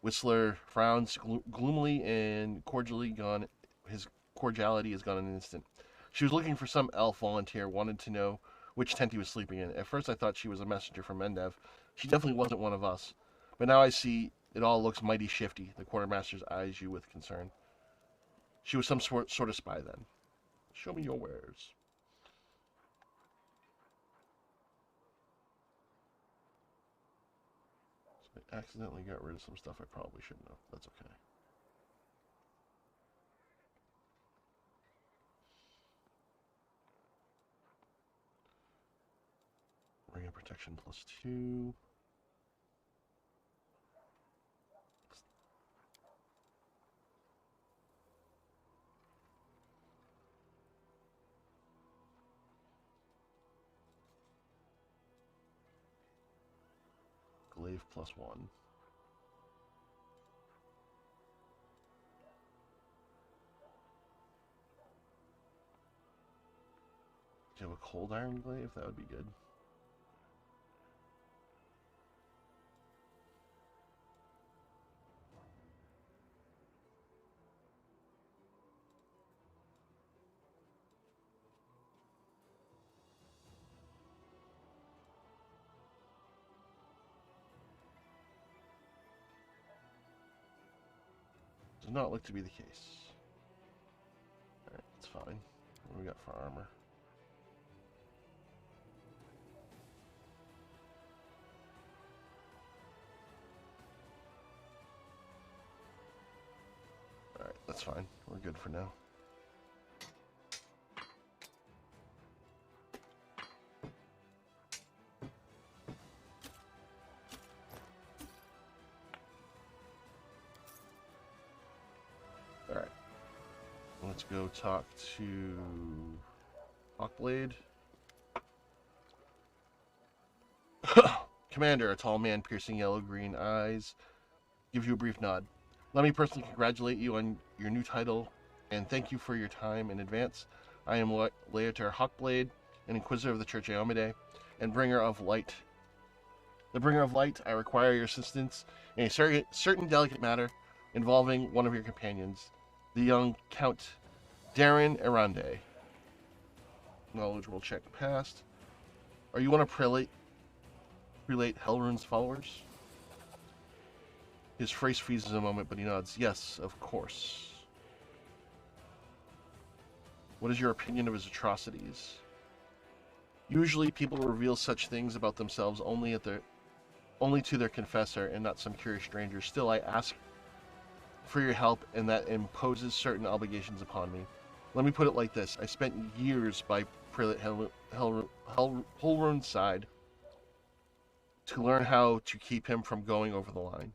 Whistler frowns gloomily and cordially gone. His cordiality is gone in an instant. She was looking for some elf volunteer, wanted to know which tent he was sleeping in. At first I thought she was a messenger from Mendev. She definitely wasn't one of us. But now I see it all looks mighty shifty. The quartermaster's eyes you with concern. She was some sort of spy then. Show me your wares. So I accidentally got rid of some stuff I probably shouldn't have. That's okay. Ring of protection +2. Glaive +1. Do you have a cold iron glaive? That would be good. Does not look to be the case. Alright, that's fine. What do we got for armor? Alright, that's fine. We're good for now. Alright. Let's go talk to Hawkblade. Commander, a tall man, piercing yellow-green eyes, gives you a brief nod. Let me personally congratulate you on your new title, and thank you for your time in advance. I am Leotar Hawkblade, an Inquisitor of the Church Aomide, and Bringer of Light. The Bringer of Light, I require your assistance in a certain delicate matter involving one of your companions, the young Count Darren Arande. Knowledge roll check passed. Are you one of Prelate Hellrune's followers? His face freezes a moment, but he nods. Yes, of course. What is your opinion of his atrocities? Usually people reveal such things about themselves only to their confessor and not some curious stranger. Still, I ask for your help, and that imposes certain obligations upon me. Let me put it like this. I spent years by Prelate Hellrune's side to learn how to keep him from going over the line.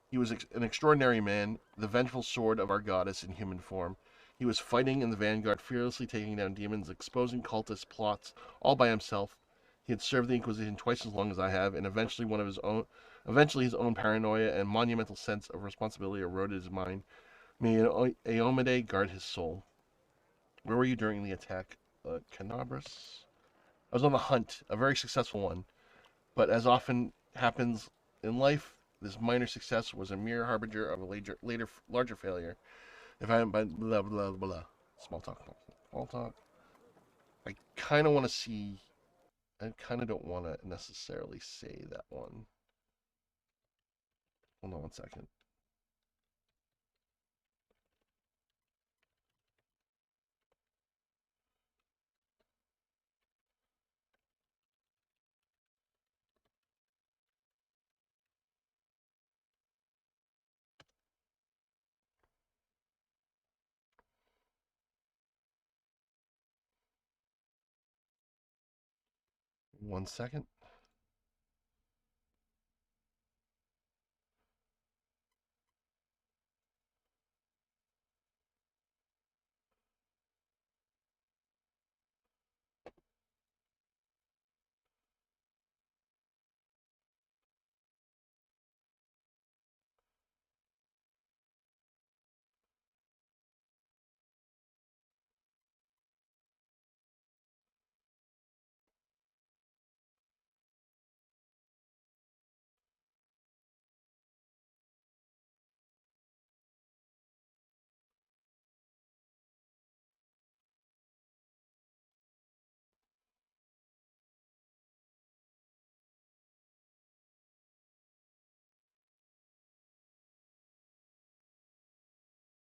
He was an extraordinary man, the vengeful sword of our goddess in human form. He was fighting in the vanguard, fearlessly taking down demons, exposing cultist plots, all by himself. He had served the Inquisition twice as long as I have, and eventually his own paranoia and monumental sense of responsibility eroded his mind. May Aomide guard his soul. Where were you during the attack? Canabras? I was on the hunt, a very successful one. But as often happens in life, this minor success was a mere harbinger of a later larger failure. If I hadn't been blah blah blah, small talk, small talk. I kind of want to see. I kind of don't want to necessarily say that one. Hold on 1 second. One second.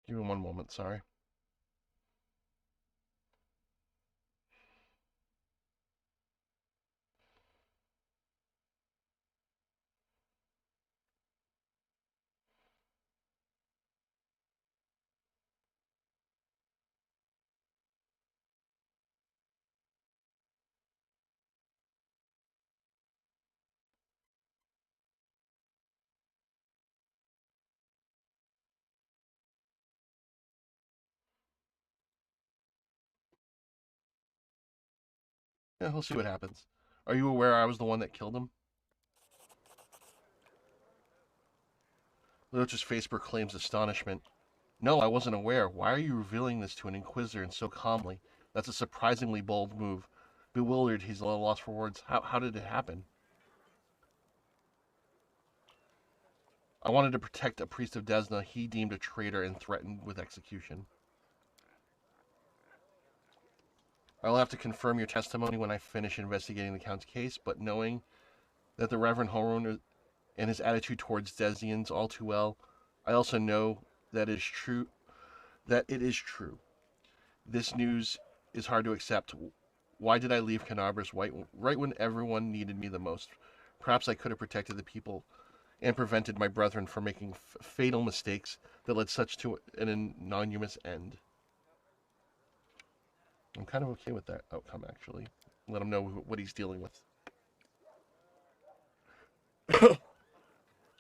Give me one moment. Sorry. Yeah, we'll see what happens. Are you aware I was the one that killed him? Little's face proclaims astonishment. No, I wasn't aware. Why are you revealing this to an Inquisitor and so calmly? That's a surprisingly bold move. Bewildered, he's at a loss for words. How did it happen? I wanted to protect a priest of Desna he deemed a traitor and threatened with execution. I'll have to confirm your testimony when I finish investigating the Count's case, but knowing that the Reverend Horon and his attitude towards Desians all too well, I also know that it is true. This news is hard to accept. Why did I leave Canabras right when everyone needed me the most? Perhaps I could have protected the people and prevented my brethren from making fatal mistakes that led such to an ignominious end. I'm kind of okay with that outcome, actually. Let him know what he's dealing with.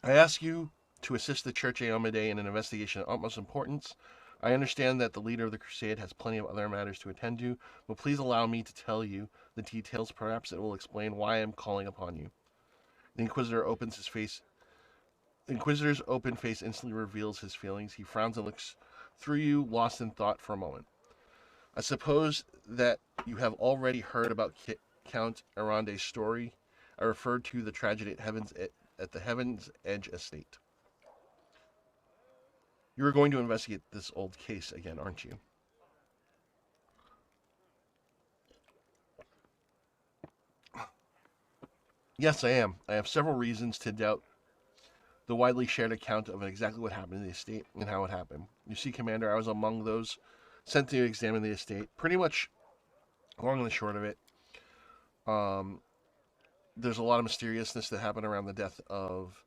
I ask you to assist the Church Aomade in an investigation of utmost importance. I understand that the leader of the crusade has plenty of other matters to attend to, but please allow me to tell you the details. Perhaps it will explain why I am calling upon you. The Inquisitor's open face instantly reveals his feelings. He frowns and looks through you, lost in thought for a moment. I suppose that you have already heard about Count Arande's story. I referred to the tragedy at the Heaven's Edge estate. You are going to investigate this old case again, aren't you? Yes, I am. I have several reasons to doubt the widely shared account of exactly what happened to the estate and how it happened. You see, Commander, I was among those sent to examine the estate. Pretty much, long and the short of it, there's a lot of mysteriousness that happened around the death of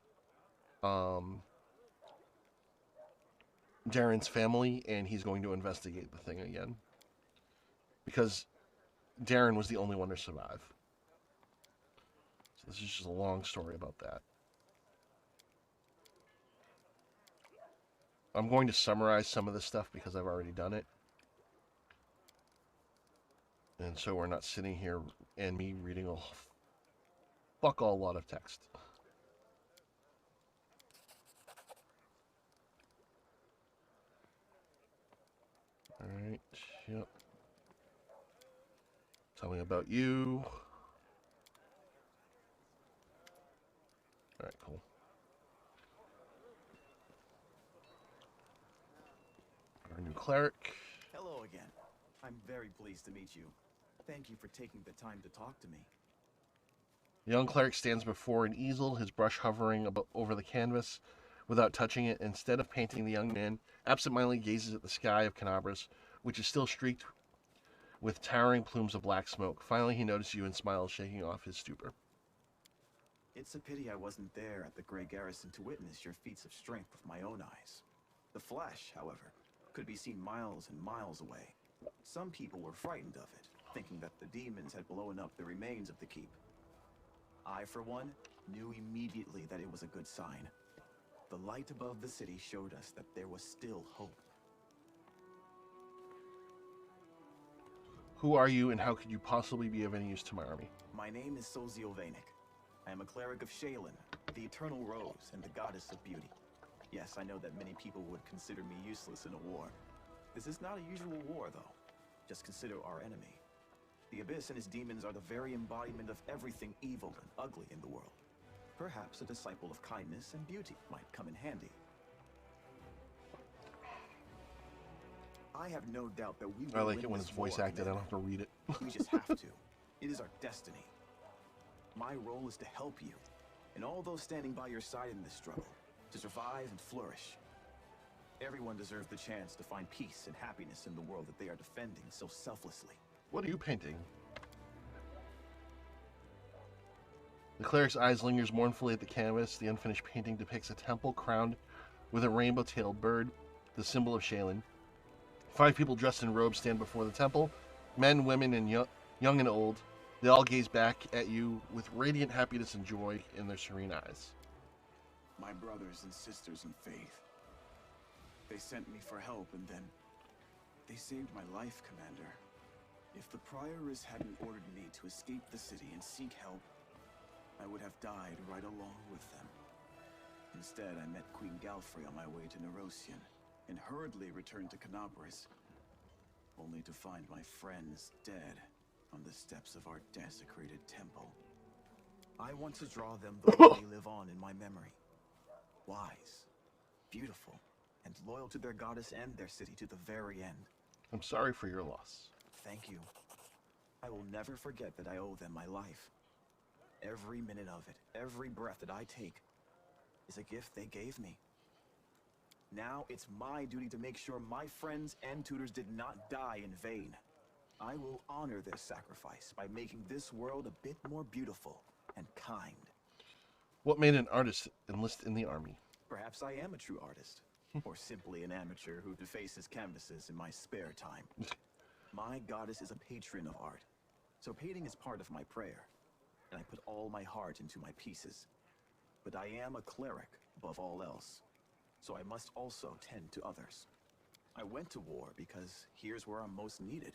Darren's family, and he's going to investigate the thing again. Because Darren was the only one to survive. So this is just a long story about that. I'm going to summarize some of this stuff because I've already done it. And so we're not sitting here and me reading a fuck all lot of text. Alright, yep. Tell me about you. Alright, cool. Our new cleric. Hello again. I'm very pleased to meet you. Thank you for taking the time to talk to me. The young cleric stands before an easel, his brush hovering over the canvas without touching it. Instead of painting, the young man absentmindedly gazes at the sky of Canabras, which is still streaked with towering plumes of black smoke. Finally, he notices you and smiles, shaking off his stupor. It's a pity I wasn't there at the Grey Garrison to witness your feats of strength with my own eyes. The flash, however, could be seen miles and miles away. Some people were frightened of it, thinking that the demons had blown up the remains of the keep. I, for one, knew immediately that it was a good sign. The light above the city showed us that there was still hope. Who are you, and how could you possibly be of any use to my army? My name is Sozio Vanek. I am a cleric of Shaylin, the Eternal Rose and the Goddess of Beauty. Yes, I know that many people would consider me useless in a war. This is not a usual war, though. Just consider our enemy. The Abyss and his demons are the very embodiment of everything evil and ugly in the world. Perhaps a disciple of kindness and beauty might come in handy. I have no doubt that we will I like win it when this it's voice war, acted. I don't Commander. have to read it. We just have to. It is our destiny. My role is to help you, and all those standing by your side in this struggle, to survive and flourish. Everyone deserves the chance to find peace and happiness in the world that they are defending so selflessly. What are you painting? The cleric's eyes lingers mournfully at the canvas. The unfinished painting depicts a temple crowned with a rainbow-tailed bird, the symbol of Shaylin. 5 people dressed in robes stand before the temple, men, women, and young and old. They all gaze back at you with radiant happiness and joy in their serene eyes. My brothers and sisters in faith. They sent me for help, and then they saved my life, Commander. If the Prioress hadn't ordered me to escape the city and seek help, I would have died right along with them. Instead, I met Queen Galfrey on my way to Nerosian, and hurriedly returned to Canabras, only to find my friends dead on the steps of our desecrated temple. I want to draw them the way they live on in my memory. Wise, beautiful, and loyal to their goddess and their city to the very end. I'm sorry for your loss. Thank you. I will never forget that I owe them my life. Every minute of it, every breath that I take, is a gift they gave me. Now it's my duty to make sure my friends and tutors did not die in vain. I will honor their sacrifice by making this world a bit more beautiful and kind. What made an artist enlist in the army? Perhaps I am a true artist, or simply an amateur who defaces canvases in my spare time. My goddess is a patron of art, so painting is part of my prayer, and I put all my heart into my pieces. But I am a cleric above all else, so I must also tend to others. I went to war because here's where I'm most needed.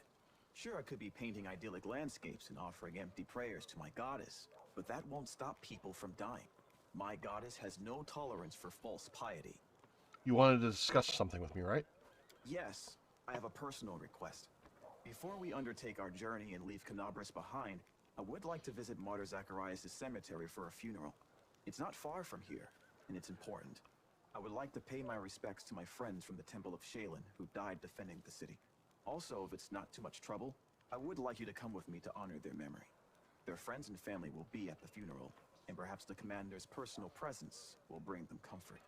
Sure, I could be painting idyllic landscapes and offering empty prayers to my goddess, but that won't stop people from dying. My goddess has no tolerance for false piety. You wanted to discuss something with me, right? Yes, I have a personal request. Before we undertake our journey and leave Canabras behind, I would like to visit Martyr Zacharias' cemetery for a funeral. It's not far from here, and it's important. I would like to pay my respects to my friends from the Temple of Shaylin who died defending the city. Also, if it's not too much trouble, I would like you to come with me to honor their memory. Their friends and family will be at the funeral, and perhaps the commander's personal presence will bring them comfort.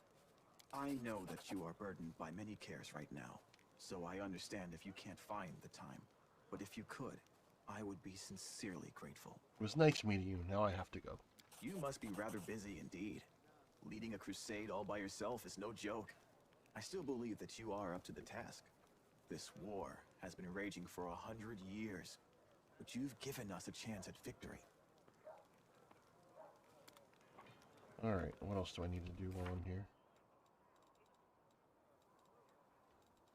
I know that you are burdened by many cares right now, so I understand if you can't find the time. But if you could, I would be sincerely grateful. It was nice meeting you. Now I have to go. You must be rather busy indeed. Leading a crusade all by yourself is no joke. I still believe that you are up to the task. This war has been raging for 100 years, but you've given us a chance at victory. Alright, what else do I need to do while I'm here?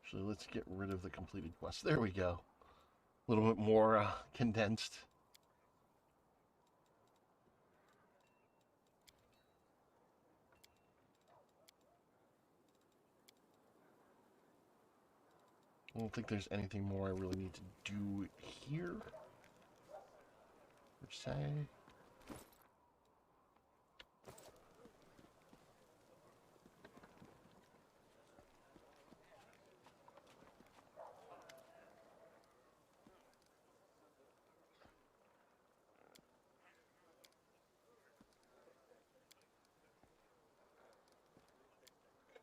Actually, let's get rid of the completed quest. There we go. A little bit more condensed. I don't think there's anything more I really need to do here. say.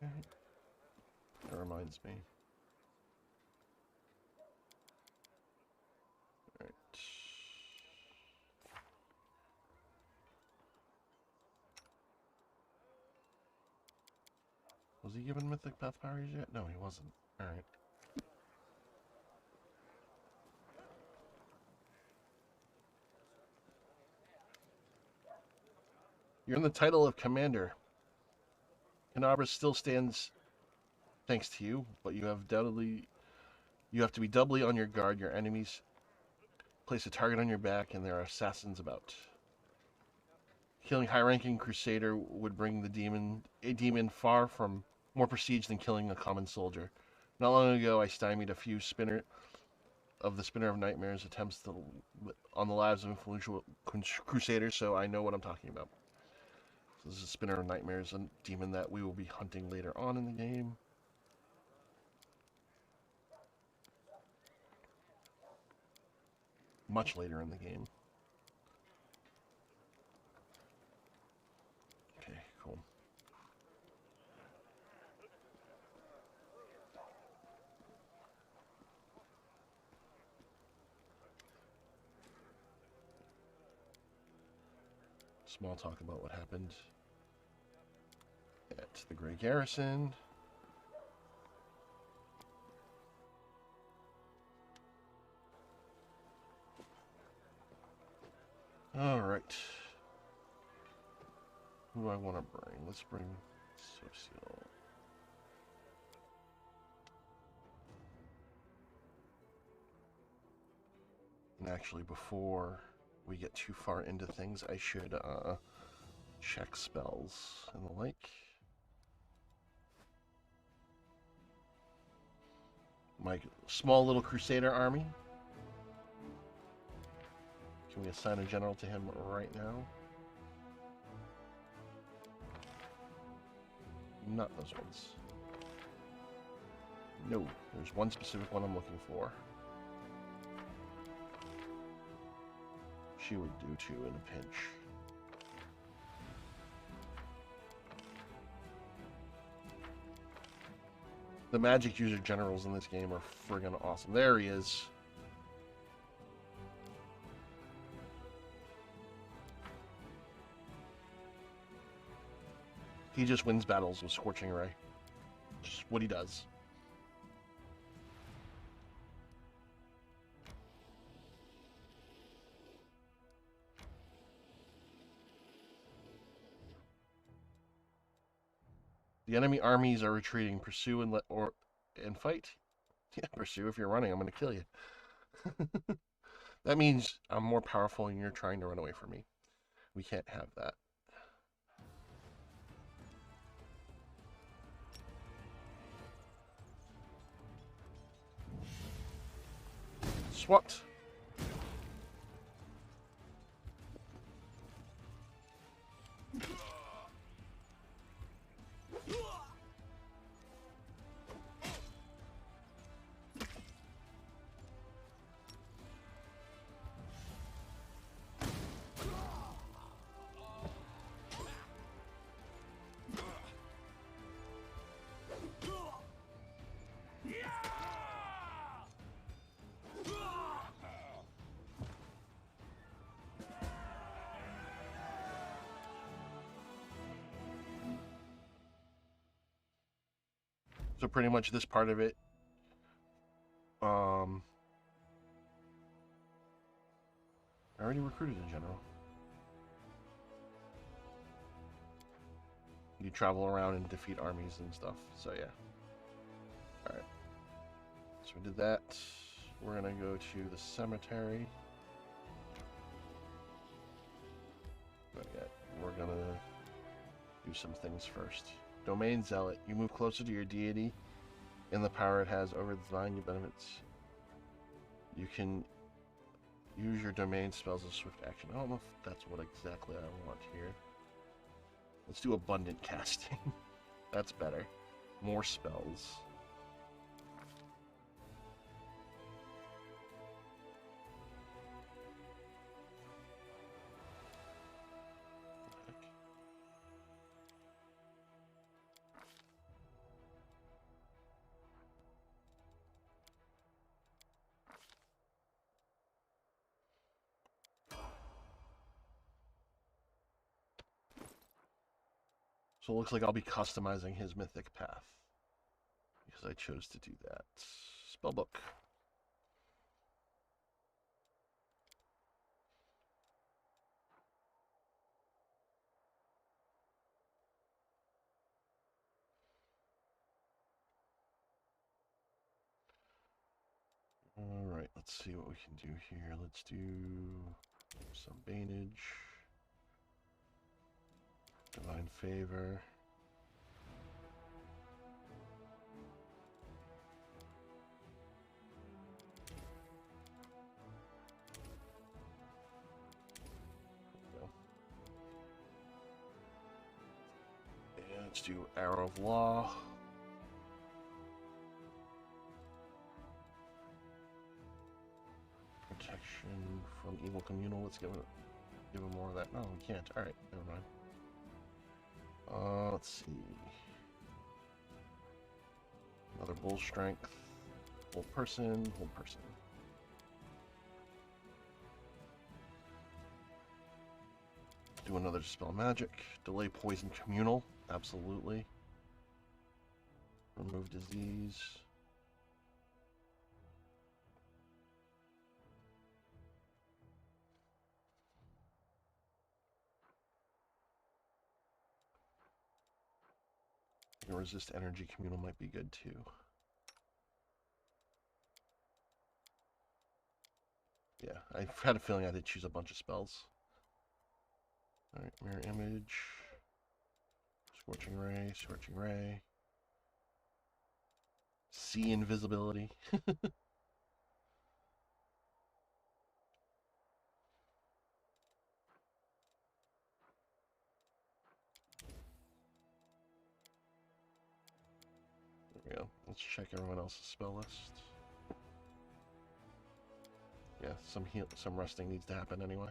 Okay. That reminds me. Alright. Was he given Mythic Path powers yet? No, he wasn't. Alright. You're in the title of Commander. Canabra still stands thanks to you, but you have to be doubly on your guard. Your enemies place a target on your back, and there are assassins about. Killing high-ranking Crusader would bring a demon far from more prestige than killing a common soldier. Not long ago, I stymied a few Spinner of Nightmares attempts on the lives of influential Crusaders, so I know what I'm talking about. So this is Spinner of Nightmares, a demon that we will be hunting later on in the game. Much later in the game. Okay, cool. Small talk about what happened at the Grey Garrison. Alright. Who do I want to bring? Let's bring Social. And actually, before we get too far into things, I should check spells and the like. My small little Crusader army. Can we assign a general to him right now? Not those ones. No, there's one specific one I'm looking for. She would do too in a pinch. The magic user generals in this game are friggin' awesome. There he is. He just wins battles with Scorching Ray. Just what he does. The enemy armies are retreating. Pursue and fight. Yeah, pursue. If you're running, I'm going to kill you. That means I'm more powerful and you're trying to run away from me. We can't have that. SWAT. So pretty much this part of it, I already recruited a general. You travel around and defeat armies and stuff, so yeah. Alright. So we did that. We're gonna go to the cemetery. Not yet. We're gonna do some things first. Domain Zealot. You move closer to your deity and the power it has over the divine benefits. You can Use your domain spells as swift action. I don't know if that's what exactly I want here. Let's do abundant casting. That's better. More spells. So it looks like I'll be customizing his mythic path because I chose to do that. Spellbook. Alright, let's see what we can do here. Let's do some Banage. Divine Favor. And let's do Arrow of Law. Protection from Evil Communal. Let's give him more of that. No, we can't. Alright, never mind. Let's see. Another Bull Strength. Hold person, hold person. Do another Dispel Magic. Delay Poison Communal. Absolutely. Remove Disease. Resist Energy Communal might be good too. Yeah, I had a feeling I did choose a bunch of spells. Alright, Mirror Image. Scorching Ray, Scorching Ray. See Invisibility. There we go. Let's check everyone else's spell list. Yeah, some resting needs to happen anyway.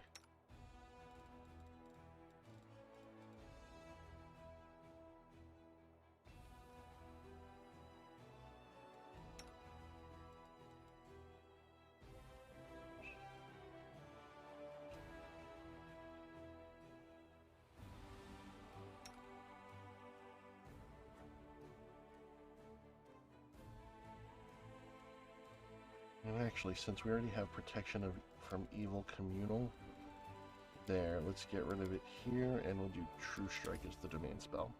And actually, since we already have protection from Evil Communal, there, let's get rid of it here, and we'll do True Strike as the domain spell.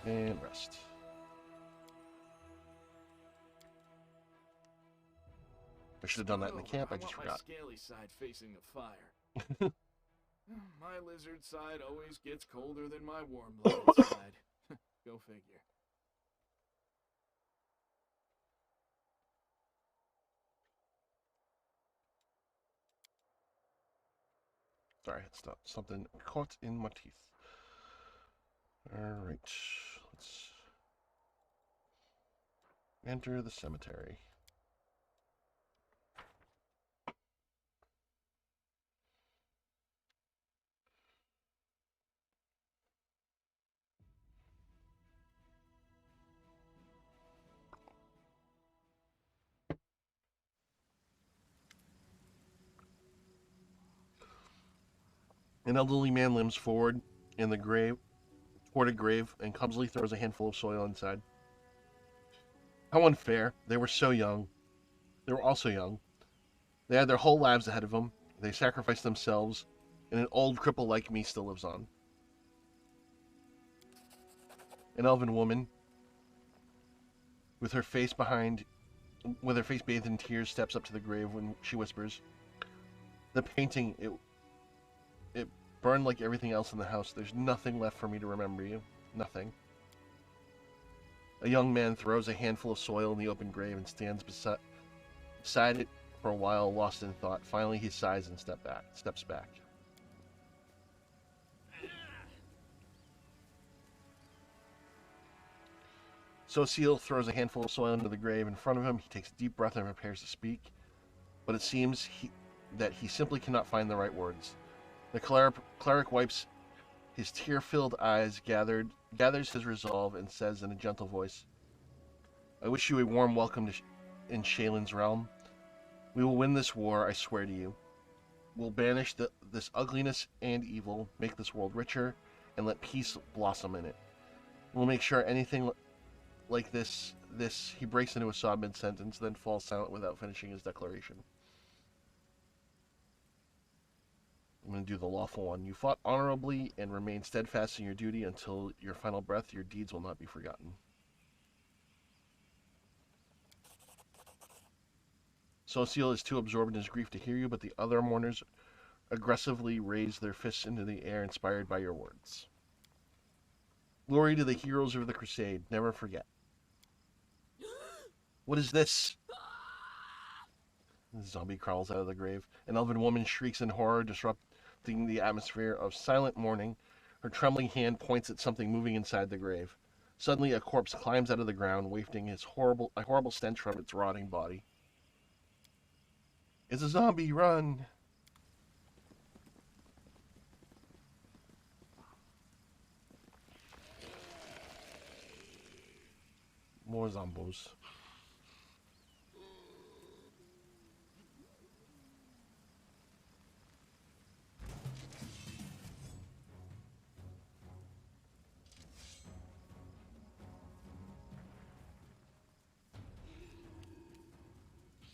And rest. I should have done that in the camp, I just forgot. My scaly side facing the fire. My lizard side always gets colder than my warm-blooded side. Go figure. Sorry, it's not something caught in my teeth. Alright, let's enter the cemetery. An elderly man limps forward in the grave, toward a grave, and clumsily throws a handful of soil inside. How unfair. They were so young. They were also young. They had their whole lives ahead of them. They sacrificed themselves, and an old cripple like me still lives on. An elven woman, with her face bathed in tears, steps up to the grave when she whispers, "The painting, it burned like everything else in the house. There's nothing left for me to remember you. Nothing." A young man throws a handful of soil in the open grave and stands beside it for a while, lost in thought. Finally, he sighs and steps back. Sociel throws a handful of soil into the grave in front of him. He takes a deep breath and prepares to speak, but it seems that he simply cannot find the right words. The cleric wipes his tear-filled eyes, gathers his resolve, and says in a gentle voice, "I wish you a warm welcome in Shaylin's realm. We will win this war, I swear to you. We'll banish this ugliness and evil, make this world richer, and let peace blossom in it. We'll make sure anything like this, he breaks into a sob mid-sentence, then falls silent without finishing his declaration. I'm going to do the lawful one. You fought honorably and remain steadfast in your duty until your final breath. Your deeds will not be forgotten." Sociel is too absorbed in his grief to hear you, but the other mourners aggressively raise their fists into the air, inspired by your words. "Glory to the heroes of the Crusade. Never forget." What is this? The zombie crawls out of the grave. An elven woman shrieks in horror, disrupting the atmosphere of silent mourning. Her trembling hand points at something moving inside the grave. Suddenly, a corpse climbs out of the ground, wafting a horrible stench from its rotting body. "It's a zombie! Run!" More zombos.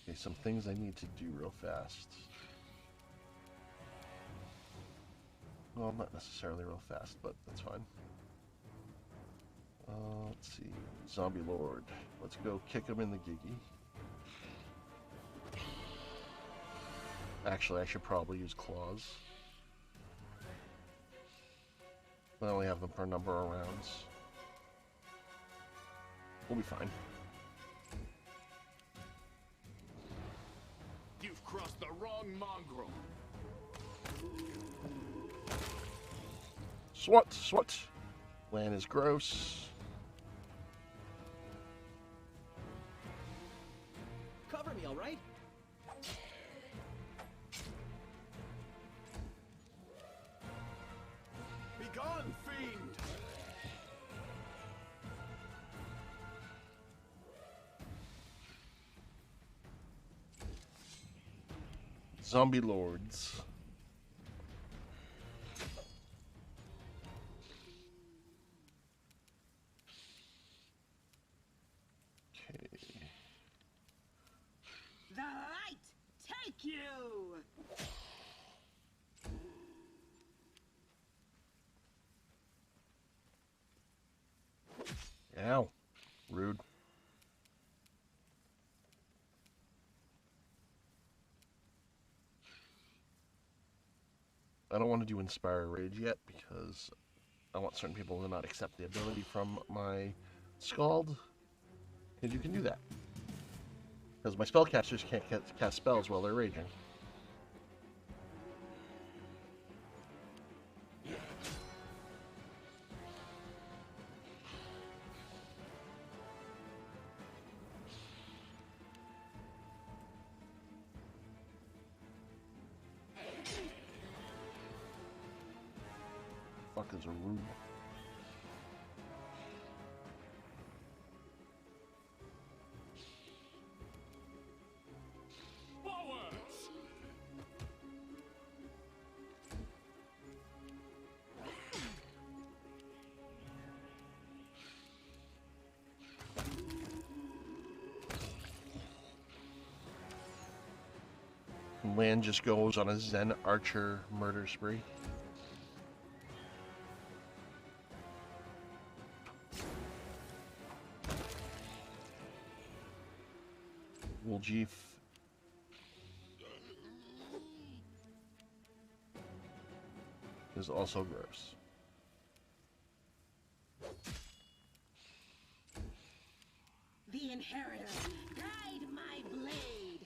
Okay, some things I need to do real fast. Well, not necessarily real fast, but that's fine. Let's see. Zombie Lord. Let's go kick him in the giggy. Actually, I should probably use claws. I only have them for a number of rounds. We'll be fine. You've crossed the wrong mongrel. Swat! Swat! Land is gross. Cover me, all right? Be gone, fiend! Zombie lords. Okay. The light take you! Ow. Rude. I don't want to do Inspire Rage yet because I want certain people to not accept the ability from my Scald. Because you can do that. Because my spellcasters can't cast spells while they're raging. Fuck is a room? Land just goes on a Zen Archer murder spree. Wooljeef is also gross. the inheritor. Guide my blade.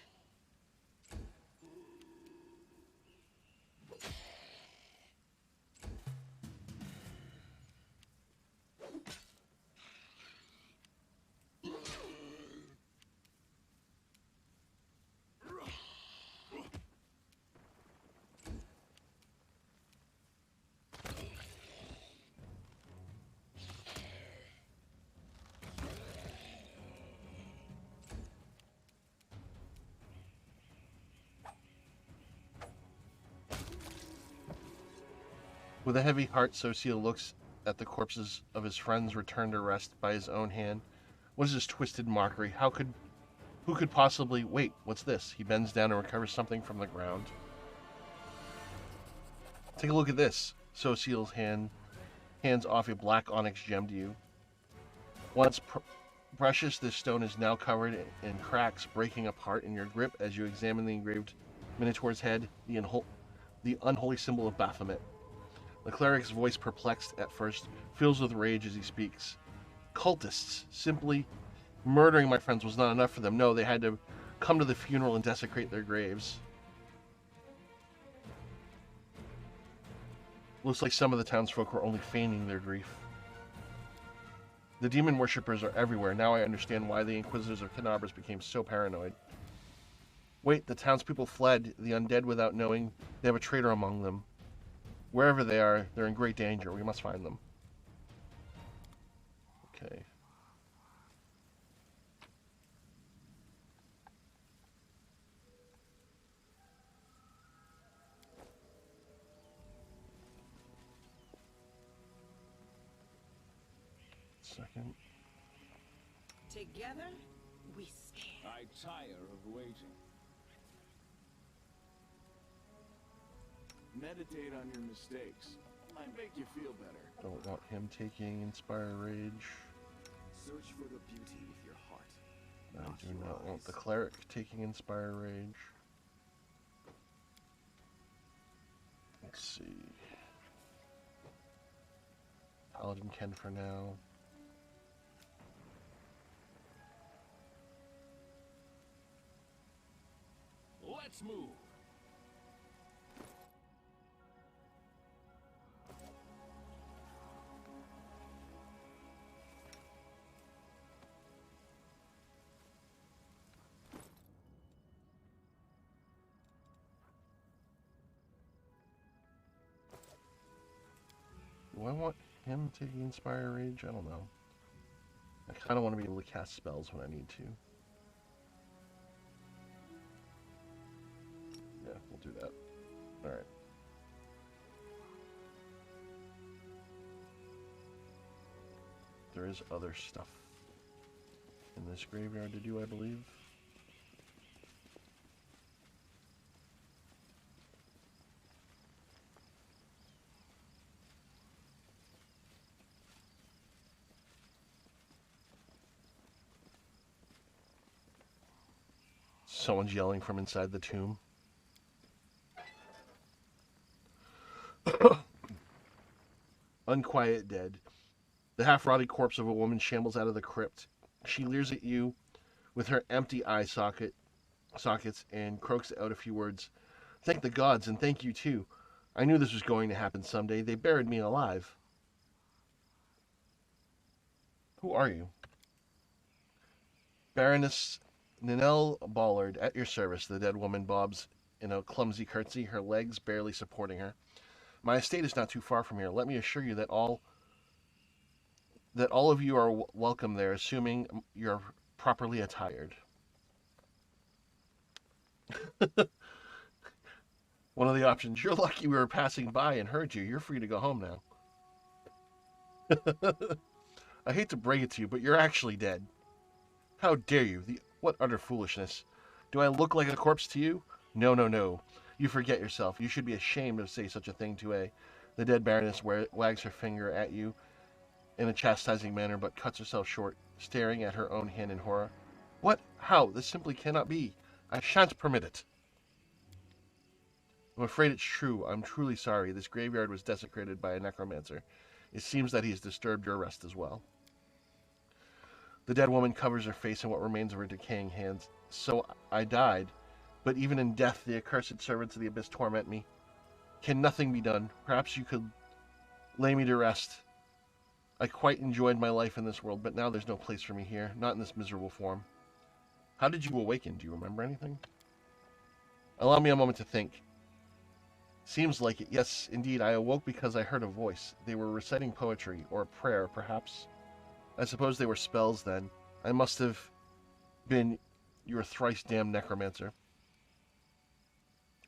With a heavy heart, Socio looks at the corpses of his friends returned to rest by his own hand. What is this twisted mockery? Who could possibly... Wait, what's this? He bends down and recovers something from the ground. Take a look at this. Social's hands off a black onyx gem to you. Once precious, this stone is now covered in cracks, breaking apart in your grip as you examine the engraved Minotaur's head, the unholy symbol of Baphomet. The cleric's voice, perplexed at first, fills with rage as he speaks. Cultists. Simply murdering my friends was not enough for them. No, they had to come to the funeral and desecrate their graves. Looks like some of the townsfolk were only feigning their grief. The demon worshippers are everywhere. Now I understand why the Inquisitors of Canabras became so paranoid. Wait, the townspeople fled, the undead without knowing they have a traitor among them. Wherever they are, they're in great danger. We must find them. Okay. Second. Together, we stand. I tire of waiting. Meditate on your mistakes. Might make you feel better. Don't want him taking Inspire Rage. Search for the beauty with your heart. I do not want the Cleric taking Inspire Rage. Let's see. Paladin can for now. Let's move. Do I want him taking Inspire Rage? I don't know. I kind of want to be able to cast spells when I need to. Yeah, we'll do that. Alright. There is other stuff in this graveyard to do, I believe. Someone's yelling from inside the tomb. Unquiet dead. The half-rotted corpse of a woman shambles out of the crypt. She leers at you with her empty eye sockets and croaks out a few words. Thank the gods, and thank you too. I knew this was going to happen someday. They buried me alive. Who are you? Baroness Ninel Ballard, at your service. The dead woman bobs in a clumsy curtsy, her legs barely supporting her. My estate is not too far from here. Let me assure you that all of you are welcome there, assuming you're properly attired. One of the options. You're lucky we were passing by and heard you. You're free to go home now. I hate to break it to you, but you're actually dead. How dare you? What utter foolishness. Do I look like a corpse to you? No, no, no. You forget yourself. You should be ashamed to say such a thing to a... The dead Baroness wags her finger at you in a chastising manner, but cuts herself short, staring at her own hand in horror. What? How? This simply cannot be. I shan't permit it. I'm afraid it's true. I'm truly sorry. This graveyard was desecrated by a necromancer. It seems that he has disturbed your rest as well. The dead woman covers her face in what remains of her decaying hands. So I died, but even in death the accursed servants of the abyss torment me. Can nothing be done? Perhaps you could lay me to rest. I quite enjoyed my life in this world, but now there's no place for me here, not in this miserable form. How did you awaken? Do you remember anything? Allow me a moment to think. Seems like it. Yes, indeed, I awoke because I heard a voice. They were reciting poetry, or a prayer, perhaps. I suppose they were spells, then. I must have been your thrice-damned necromancer.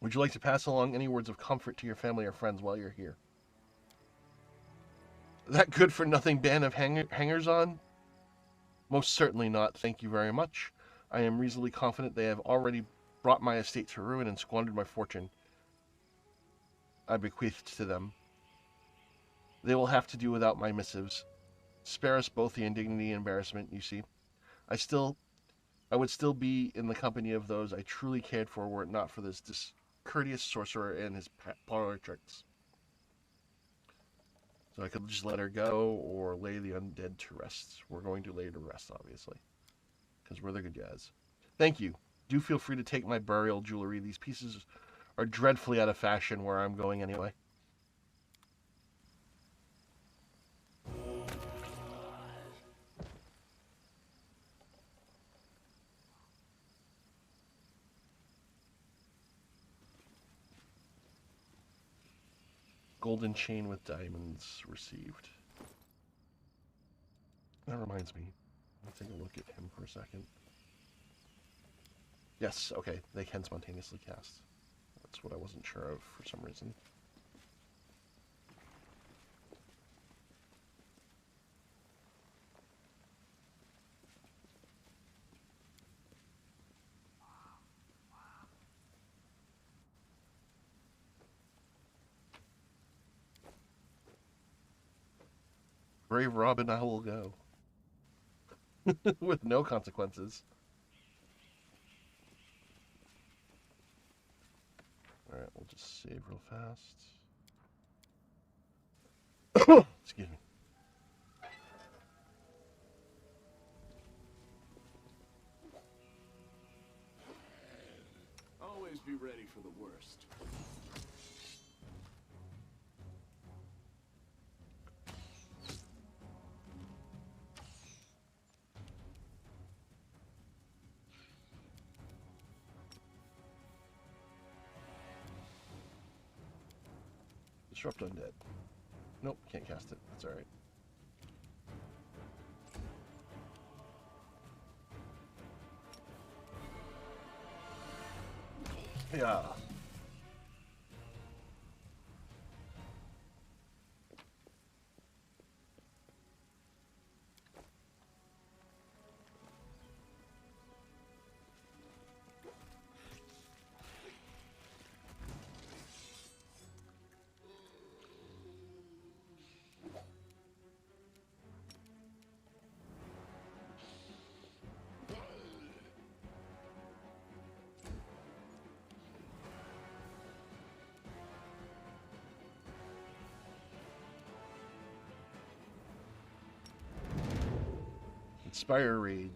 Would you like to pass along any words of comfort to your family or friends while you're here? That good-for-nothing band of hangers-on? Most certainly not, thank you very much. I am reasonably confident they have already brought my estate to ruin and squandered my fortune I bequeathed to them. They will have to do without my missives. Spare us both the indignity and embarrassment, you see. I would still be in the company of those I truly cared for were it not for this discourteous sorcerer and his parlor tricks. So I could just let her go or lay the undead to rest. We're going to lay her to rest, obviously, because we're the good guys. Thank you. Do feel free to take my burial jewelry. These pieces are dreadfully out of fashion where I'm going anyway. Golden chain with diamonds received. That reminds me. Let me take a look at him for a second. Yes, okay, they can spontaneously cast. That's what I wasn't sure of for some reason. Brave Robin, I will go. With no consequences. Alright, we'll just save real fast. Excuse me. Always be ready for the worst. Disrupt undead. Nope, can't cast it. That's alright. Yeah. Inspire Rage.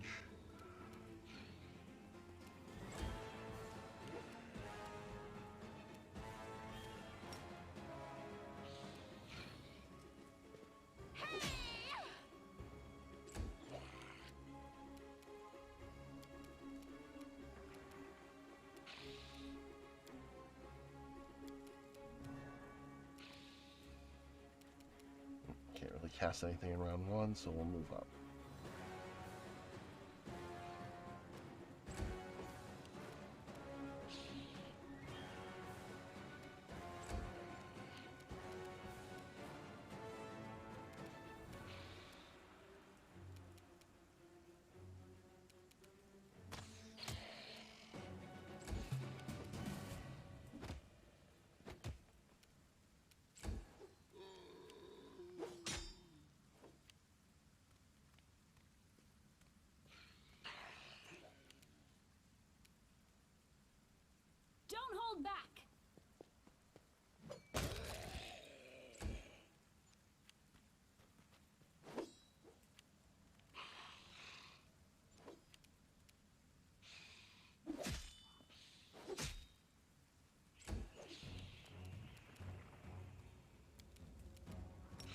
Can't really cast anything in round one, so we'll move up.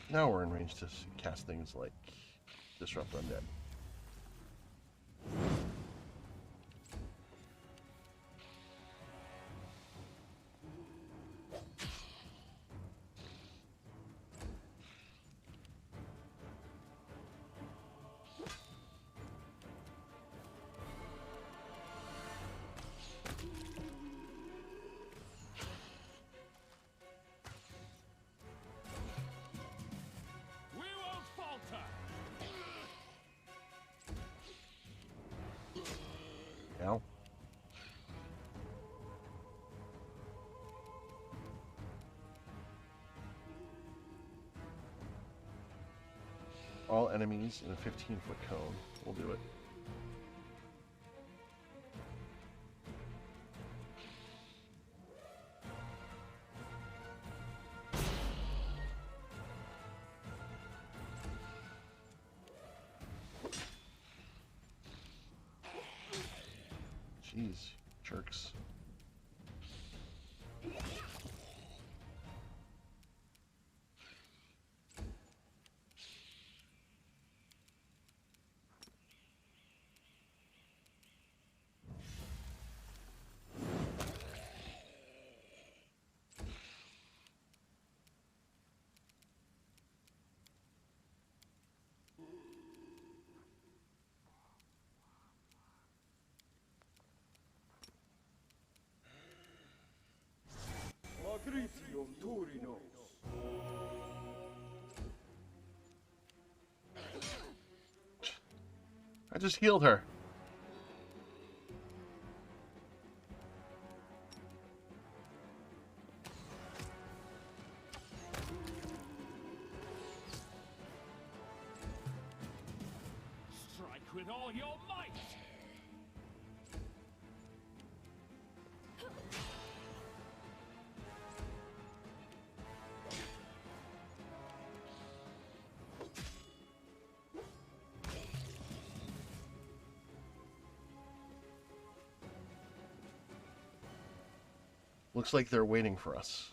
Now we're in range to cast things like Disrupt Undead. Ow. All enemies in a 15-foot cone. We'll do it. Jeez, jerks. I just healed her. Strike with all your might! Looks like they're waiting for us.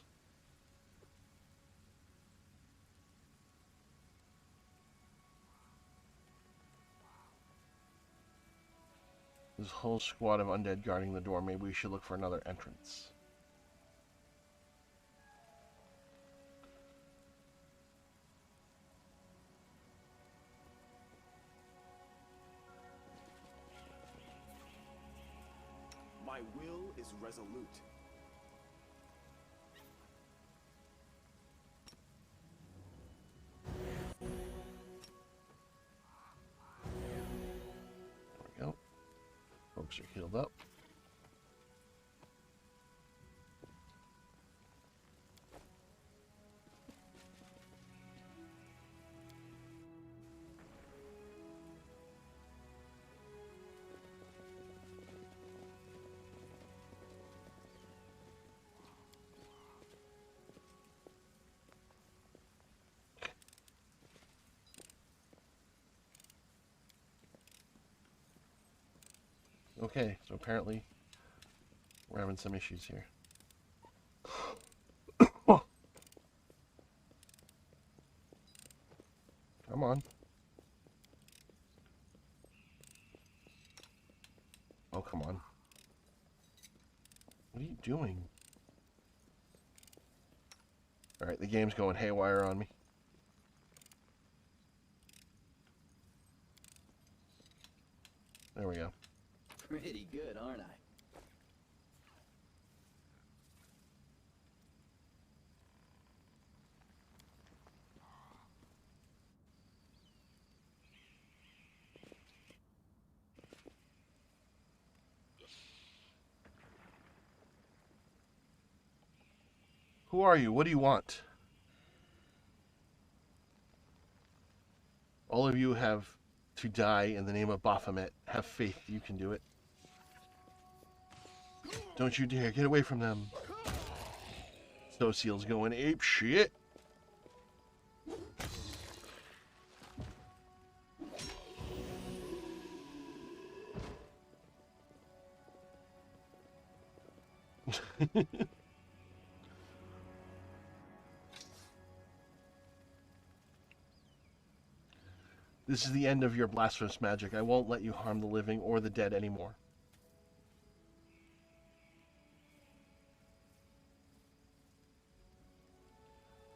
There's a whole squad of undead guarding the door. Maybe we should look for another entrance. My will is resolute. There we go. Folks are healed up. Okay, so apparently we're having some issues here. Come on. Oh, come on. What are you doing? Alright, the game's going haywire on me. There we go. Pretty good, aren't I? Who are you? What do you want? All of you have to die in the name of Baphomet. Have faith you can do it. Don't you dare get away from them. Social's going ape shit. This is the end of your blasphemous magic. I won't let you harm the living or the dead anymore.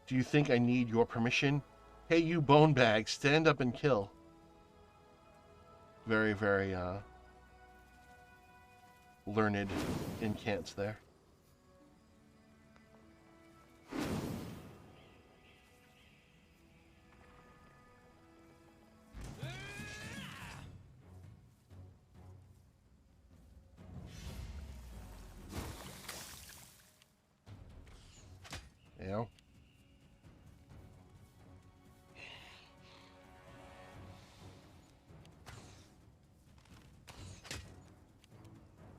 Do you think I need your permission? Hey, you bone bag, stand up and kill. Very, very, learned incants there. You know?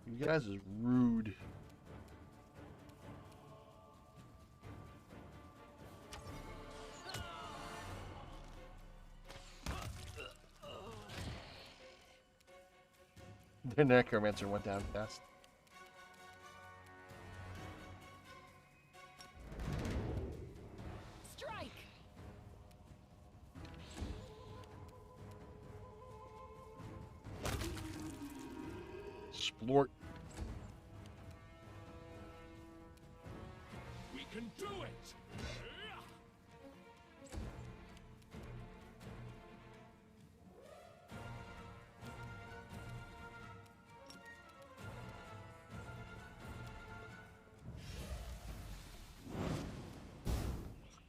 You guys is rude. The necromancer went down fast. Strike! Splort. We can do it!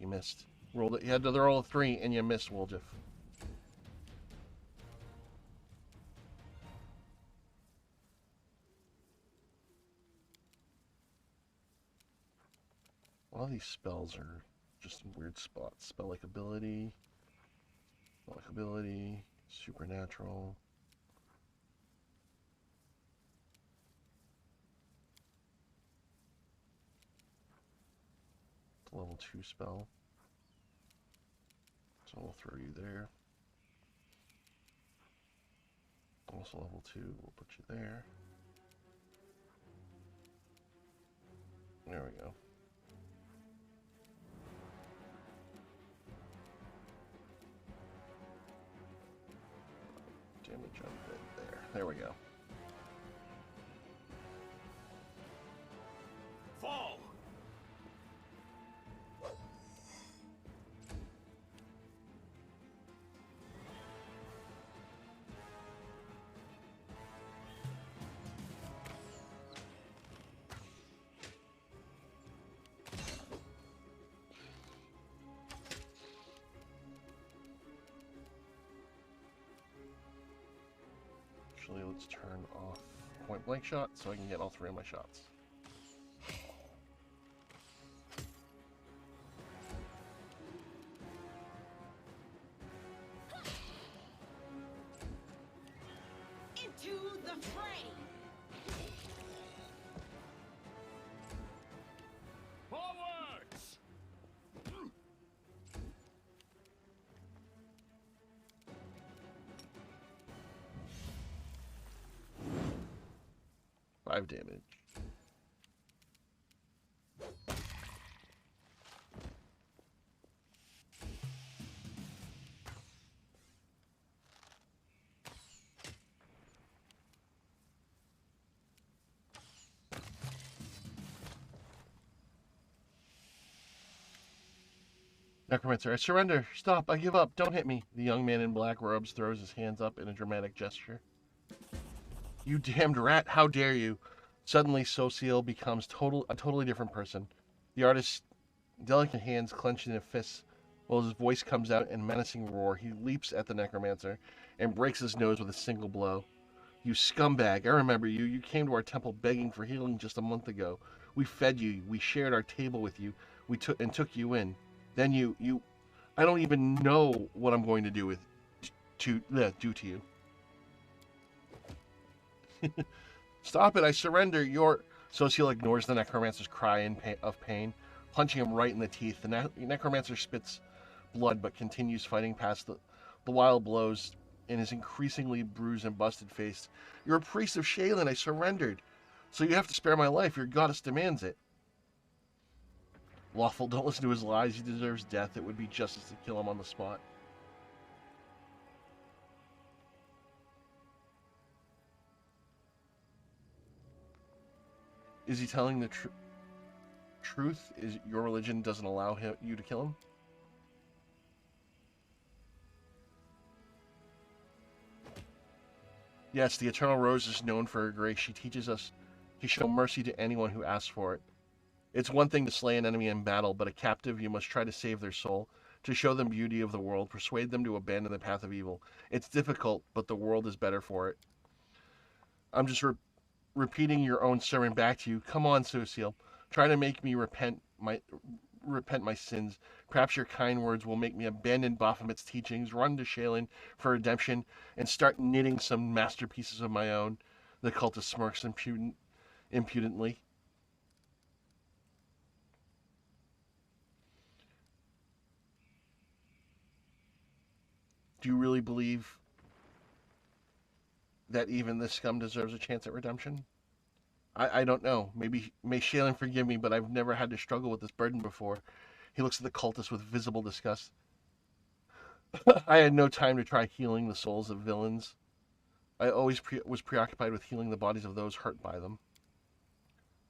You missed. Rolled it. You had to roll a 3 and you missed, Woljif. All these spells are just in weird spots. Spell-like ability, supernatural. It's a level 2 spell. So we'll throw you there. Also level 2, we'll put you there. There we go. Damage on there. There we go. Fall! Actually, let's turn off point blank shot so I can get all 3 of my shots. Into the fray! Forwards! 5 damage. Necromancer, I surrender. Stop, I give up. Don't hit me. The young man in black robes throws his hands up in a dramatic gesture. You damned rat, how dare you? Suddenly, Sociel becomes a totally different person. The artist's delicate hands clenched in a fist, while his voice comes out in a menacing roar. He leaps at the necromancer and breaks his nose with a single blow. You scumbag, I remember you. You came to our temple begging for healing just a month ago. We fed you. We shared our table with you. We took you in. Then I don't even know what I'm going to do to you. Stop it, I surrender. Sociel ignores the necromancer's cry of pain, punching him right in the teeth. The necromancer spits blood but continues fighting past the wild blows in his increasingly bruised and busted face. You're a priest of Shaylin. I surrendered. So you have to spare my life. Your goddess demands it. Lawful, don't listen to his lies. He deserves death. It would be justice to kill him on the spot. Is he telling the truth? Is your religion doesn't allow you to kill him? Yes, the Eternal Rose is known for her grace. She teaches us to show mercy to anyone who asks for it. It's one thing to slay an enemy in battle, but a captive you must try to save their soul, to show them beauty of the world, persuade them to abandon the path of evil. It's difficult, but the world is better for it. I'm just repeating your own sermon back to you. Come on, Sociel. Try to make me repent my sins. Perhaps your kind words will make me abandon Baphomet's teachings, run to Shaylin for redemption, and start knitting some masterpieces of my own. The cultist smirks impudently. Do you really believe that even this scum deserves a chance at redemption? I don't know. Maybe may Shaylin forgive me, but I've never had to struggle with this burden before. He looks at the cultist with visible disgust. I had no time to try healing the souls of villains. I always was preoccupied with healing the bodies of those hurt by them.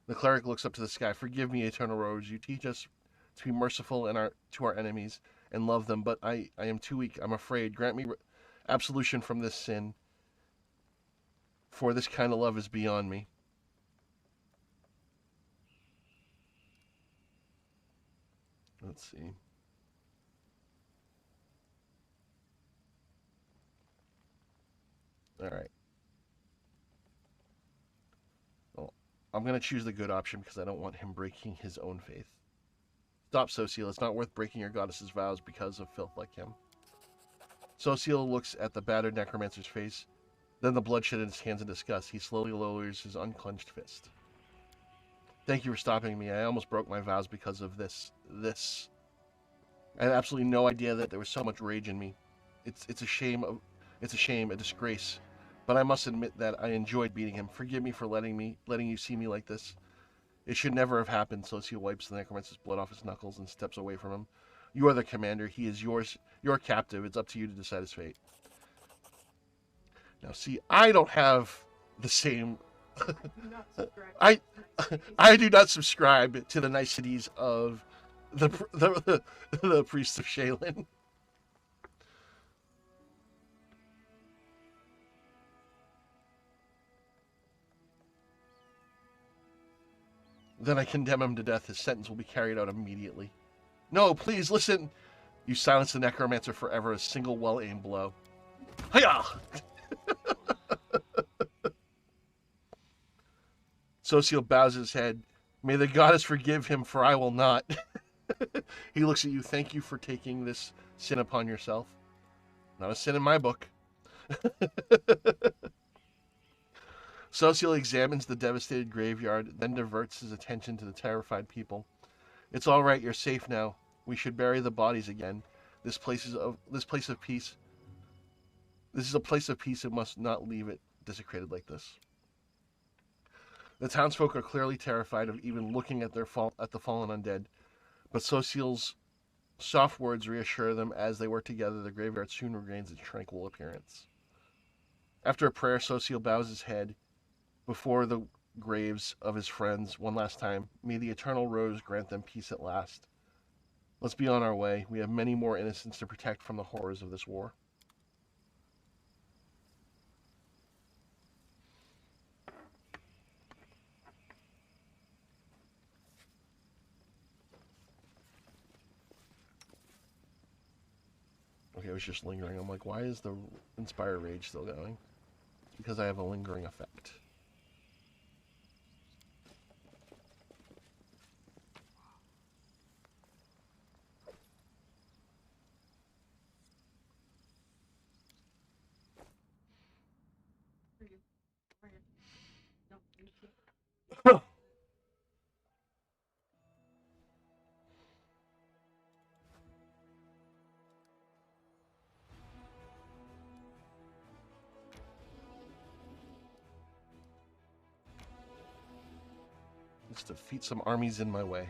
The cleric looks up to the sky. Forgive me, Eternal Rose. You teach us to be merciful to our enemies and love them, but I am too weak. I'm afraid. Grant me absolution from this sin, for this kind of love is beyond me. Let's see. All right. Well, I'm going to choose the good option because I don't want him breaking his own faith. Stop, Sociel. It's not worth breaking your goddess's vows because of filth like him. Sociel looks at the battered necromancer's face, then the bloodshed in his hands in disgust. He slowly lowers his unclenched fist. Thank you for stopping me. I almost broke my vows because of this. I had absolutely no idea that there was so much rage in me. It's a shame, a disgrace. But I must admit that I enjoyed beating him. Forgive me for letting you see me like this. It should never have happened. Sociel wipes the necromancer's blood off his knuckles and steps away from him. You are the commander. He is yours. Your captive. It's up to you to decide his fate. Now, see, I don't have the same. I do not subscribe to the niceties of the priest of Shaylin. Then I condemn him to death. His sentence will be carried out immediately. No, please listen. You silence the necromancer forever. A single well-aimed blow. Hiya! Sociel bows his head. May the goddess forgive him, for I will not. He looks at you. Thank you for taking this sin upon yourself. Not a sin in my book. Sociel examines the devastated graveyard, then diverts his attention to the terrified people. It's all right. You're safe now. We should bury the bodies again. This place is a place of peace. This is a place of peace and must not leave it desecrated like this. The townsfolk are clearly terrified of even looking at the fallen undead, but Sociel's soft words reassure them. As they work together, the graveyard soon regains its tranquil appearance. After a prayer, Sociel bows his head before the graves of his friends one last time. May the Eternal Rose grant them peace at last. Let's be on our way. We have many more innocents to protect from the horrors of this war. Okay, I was just lingering. I'm like, why is the Inspire Rage still going? It's because I have a lingering effect. Let's defeat some armies in my way.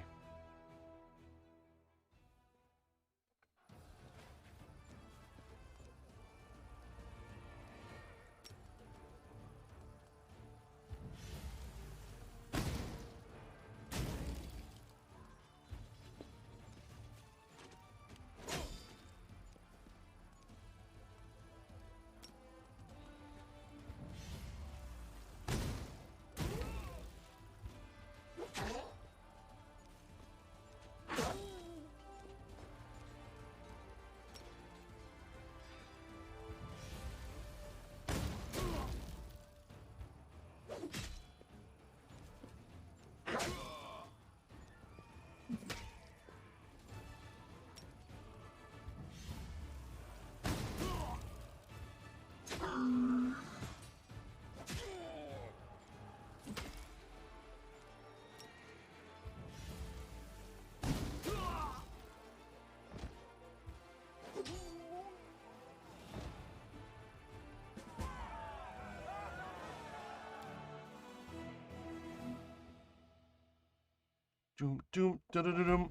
Doom, doom, dum, dum, dum, dum.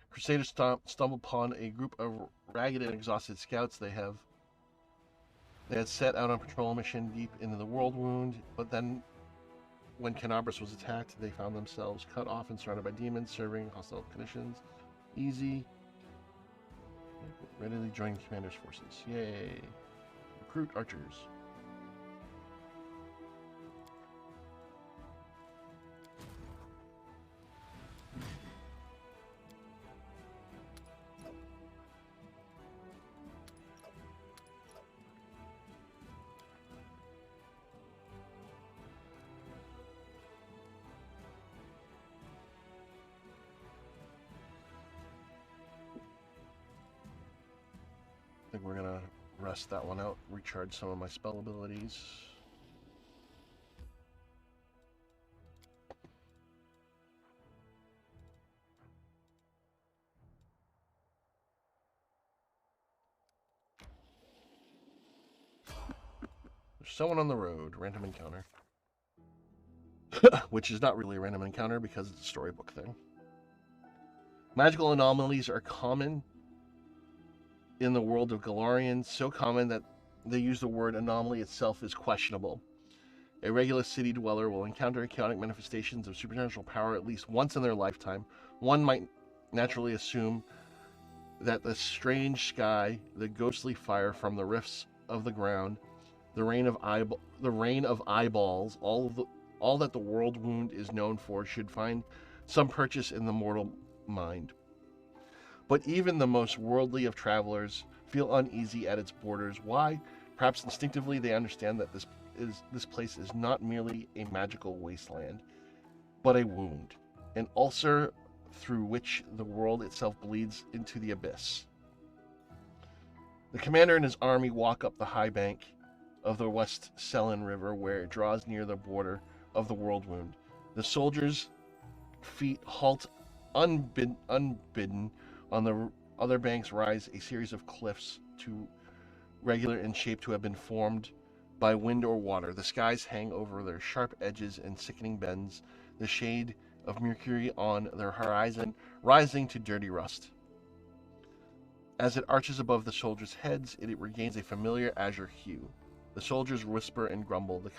Crusaders stumble upon a group of ragged and exhausted scouts. They had set out on patrol mission deep into the world wound, but then when Canabras was attacked, they found themselves cut off and surrounded by demons, serving hostile conditions. Easy. Readily join commander's forces. Yay. Recruit archers. I think we're gonna rest that one out, recharge some of my spell abilities. There's someone on the road, random encounter. Which is not really a random encounter because it's a storybook thing. Magical anomalies are common in the world of Galarian, so common that they use the word anomaly itself is questionable. A regular city dweller will encounter chaotic manifestations of supernatural power at least once in their lifetime. One might naturally assume that the strange sky, the ghostly fire from the rifts of the ground, the rain of eyeballs, all that the world wound is known for should find some purchase in the mortal mind. But even the most worldly of travelers feel uneasy at its borders. Why? Perhaps instinctively they understand that this place is not merely a magical wasteland, but a wound, an ulcer through which the world itself bleeds into the abyss. The commander and his army walk up the high bank of the West Selen River, where it draws near the border of the world wound. The soldiers' feet halt unbidden. On the other banks rise a series of cliffs, too regular in shape to have been formed by wind or water. The skies hang over their sharp edges and sickening bends, the shade of mercury on their horizon rising to dirty rust. As it arches above the soldiers' heads, it regains a familiar azure hue. The soldiers whisper and grumble. The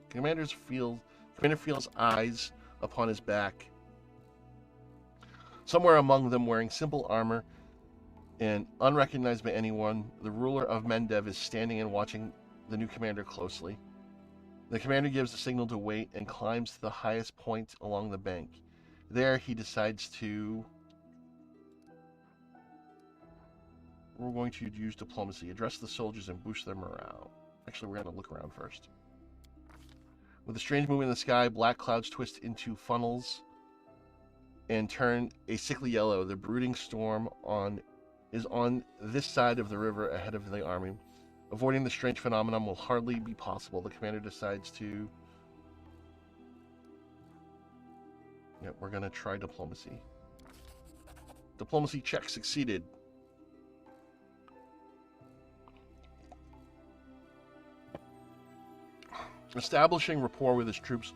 commander feels eyes upon his back. Somewhere among them, wearing simple armor and unrecognized by anyone, the ruler of Mendev is standing and watching the new commander closely. The commander gives the signal to wait and climbs to the highest point along the bank. There, he decides to... We're going to use diplomacy, address the soldiers, and boost their morale. Actually, we're going to look around first. With a strange movement in the sky, black clouds twist into funnels and turn a sickly yellow. The brooding storm is on this side of the river ahead of the army. Avoiding the strange phenomenon will hardly be possible. The commander decides to... Yeah, we're going to try diplomacy. Diplomacy check succeeded. Establishing rapport with his troops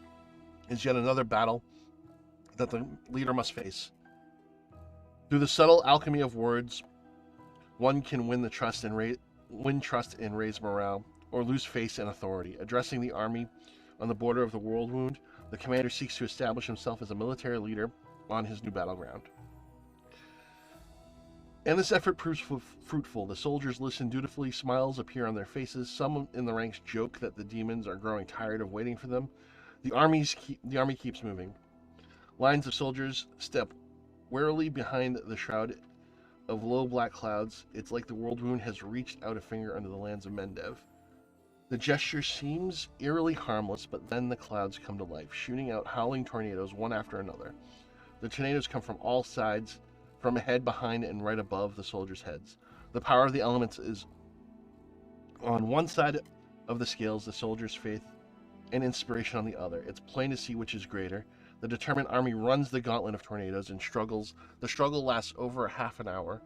is yet another battle that the leader must face. Through the subtle alchemy of words, one can win trust and raise morale, or lose faith and authority. Addressing the army on the border of the world wound, the commander seeks to establish himself as a military leader on his new battleground. And this effort proves fruitful. The soldiers listen dutifully, smiles appear on their faces. Some in the ranks joke that the demons are growing tired of waiting for them. The army keeps moving. Lines of soldiers step warily behind the shroud of low black clouds. It's like the world wound has reached out a finger under the lands of Mendev. The gesture seems eerily harmless, but then the clouds come to life, shooting out howling tornadoes one after another. The tornadoes come from all sides, from ahead, behind, and right above the soldiers' heads. The power of the elements is on one side of the scales, the soldiers' faith and inspiration on the other. It's plain to see which is greater. The determined army runs the gauntlet of tornadoes and struggles. The struggle lasts over half an hour,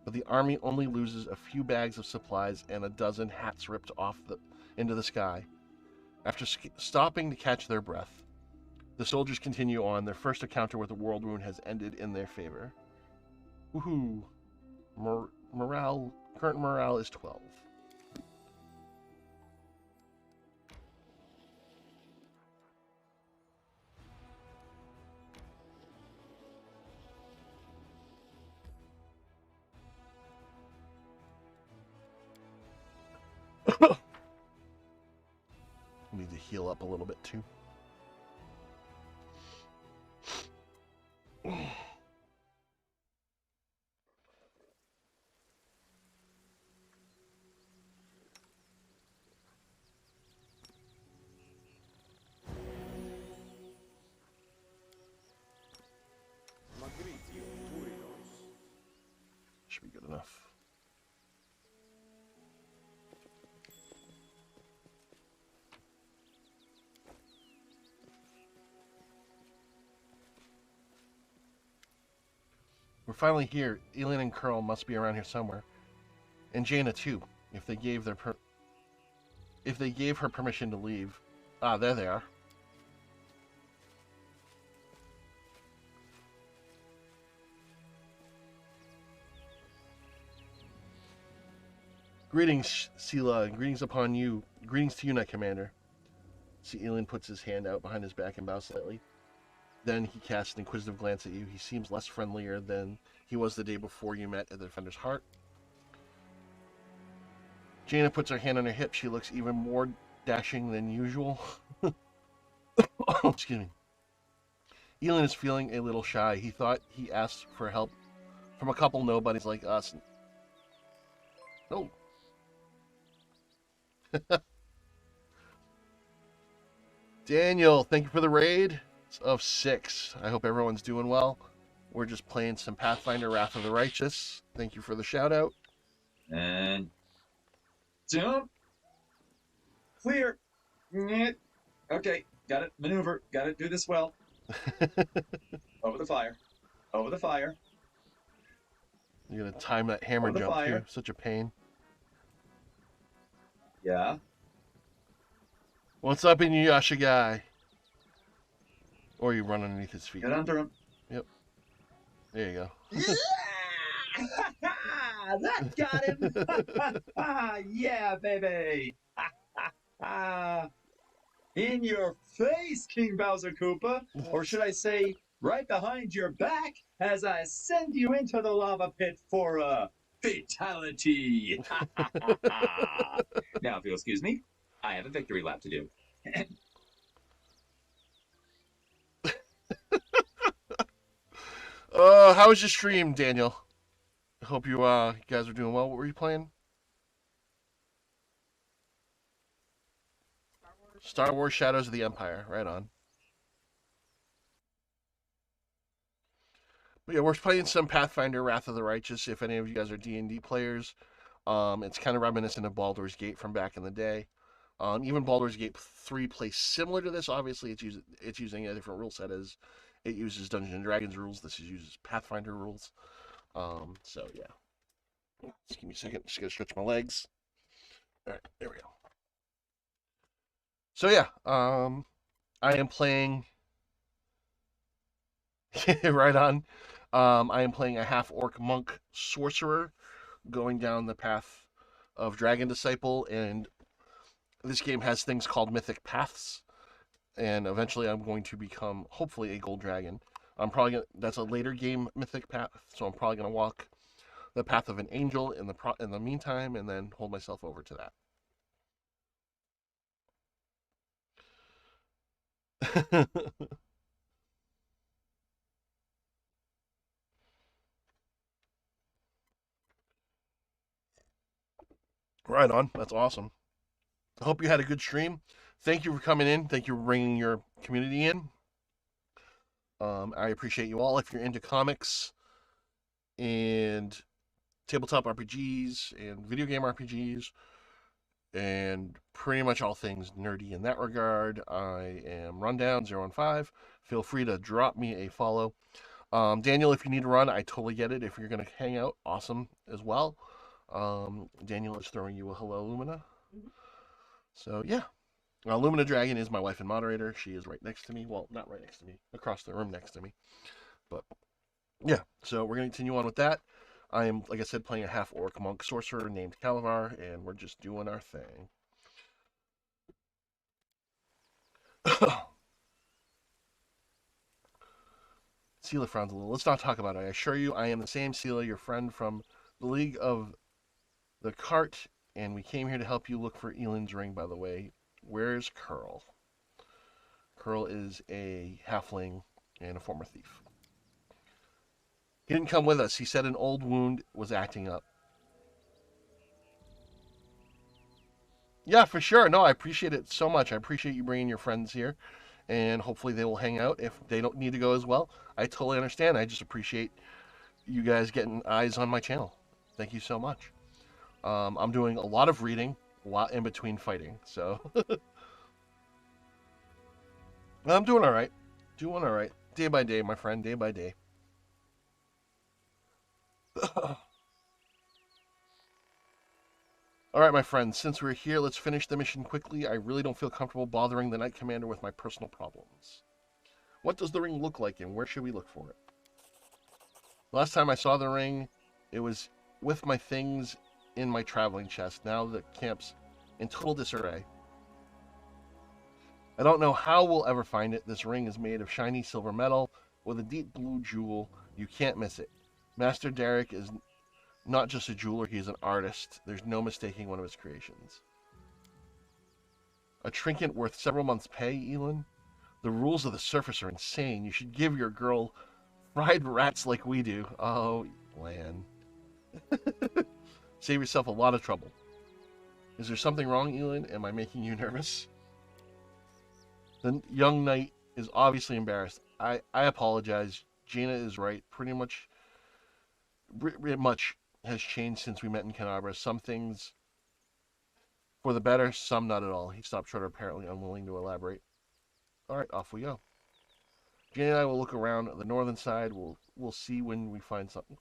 but the army only loses a few bags of supplies and a dozen hats ripped off into the sky. After stopping to catch their breath, The soldiers continue on. Their first encounter with the world wound has ended in their favor. Woohoo! Current morale is 12. Need to heal up a little bit too. Should be good enough. We're finally here. Elin and Curl must be around here somewhere. And Jaina too, if they gave her permission to leave. Ah, there they are. Greetings, Sela. Greetings upon you. Greetings to you, Knight Commander. See, Elin puts his hand out behind his back and bows slightly. Then he casts an inquisitive glance at you. He seems less friendlier than he was the day before you met at the Defender's Heart. Jaina puts her hand on her hip. She looks even more dashing than usual. Excuse me. Elin is feeling a little shy. He thought he asked for help from a couple nobodies like us. No. Daniel, thank you for the raid of 6. I hope everyone's doing well. We're just playing some Pathfinder Wrath of the Righteous. Thank you for the shout out. And jump. Clear. Okay, got it. Maneuver. Got it. Do this well. Over the fire. Over the fire. You're gonna time that hammer jump too. Such a pain. Yeah. What's up, Inuyasha guy? Or you run underneath his feet. Get under him. Yep. There you go. Yeah! That got him! Yeah, baby! In your face, King Bowser Koopa! Or should I say, right behind your back as I send you into the lava pit for a fatality! Now, if you'll excuse me, I have a victory lap to do. How was your stream, Daniel? I hope you guys are doing well. What were you playing? Star Wars Shadows of the Empire. Right on. But yeah, we're playing some Pathfinder Wrath of the Righteous. If any of you guys are D&D players, it's kind of reminiscent of Baldur's Gate from back in the day. Even Baldur's Gate 3 plays similar to this. Obviously, it's using a different rule set as it uses Dungeons and Dragons rules. This uses Pathfinder rules. So yeah. Just give me a second. Just gotta stretch my legs. All right, there we go. So yeah, I am playing. Right on. I am playing a half-orc monk sorcerer, going down the path of Dragon Disciple, and this game has things called mythic paths, and eventually I'm going to become, hopefully, a gold dragon. I'm probably gonna, that's a later game mythic path, so I'm probably gonna walk the path of an angel in the meantime, and then hold myself over to that. Right on. That's awesome. I hope you had a good stream. Thank you for coming in. Thank you for bringing your community in. I appreciate you all. If you're into comics and tabletop RPGs and video game RPGs and pretty much all things nerdy in that regard, I am Rundown015. Feel free to drop me a follow. Daniel, if you need to run, I totally get it. If you're going to hang out, awesome as well. Daniel is throwing you a hello, Lumina. So, yeah. Lumina Dragon is my wife and moderator. She is right next to me. Well, not right next to me, across the room next to me. But yeah, so we're going to continue on with that. I am, like I said, playing a half-orc monk sorcerer named Calavar, and we're just doing our thing. Sela frowns a little. Let's not talk about it. I assure you, I am the same Sela, your friend from the League of the Cart, and we came here to help you look for Elin's ring, by the way. Where's Curl? Curl is a halfling and a former thief. He didn't come with us. He said an old wound was acting up. Yeah, for sure. No, I appreciate it so much. I appreciate you bringing your friends here, and hopefully they will hang out if they don't need to go as well. I totally understand. I just appreciate you guys getting eyes on my channel. Thank you so much. I'm doing a lot of reading, a lot in between fighting, so I'm doing all right. Doing all right. Day by day, my friend, day by day. All right, my friends, since we're here, let's finish the mission quickly. I really don't feel comfortable bothering the Knight Commander with my personal problems. What does the ring look like, and where should we look for it? Last time I saw the ring, it was with my things in my traveling chest. Now the camp's in total disarray. I don't know how we'll ever find it. This ring is made of shiny silver metal with a deep blue jewel. You can't miss it. Master Derek is not just a jeweler, he is an artist. There's no mistaking one of his creations. A trinket worth several months' pay, Elin? The rules of the surface are insane. You should give your girl fried rats like we do. Oh, Lan. Save yourself a lot of trouble. Is there something wrong, Elin? Am I making you nervous? The young knight is obviously embarrassed. I apologize. Jaina is right. Pretty much has changed since we met in Canabra. Some things for the better, some not at all. He stopped short, apparently unwilling to elaborate. All right, off we go. Jaina and I will look around the northern side. We'll see when we find something.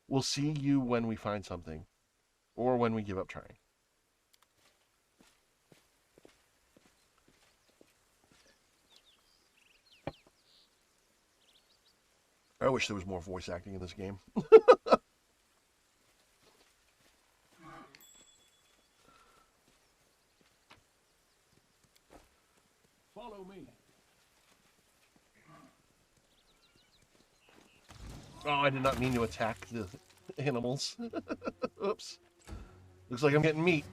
We'll see you when we find something, or when we give up trying. I wish there was more voice acting in this game. Follow me. Oh, I did not mean to attack the animals. Oops. Looks like I'm getting meat.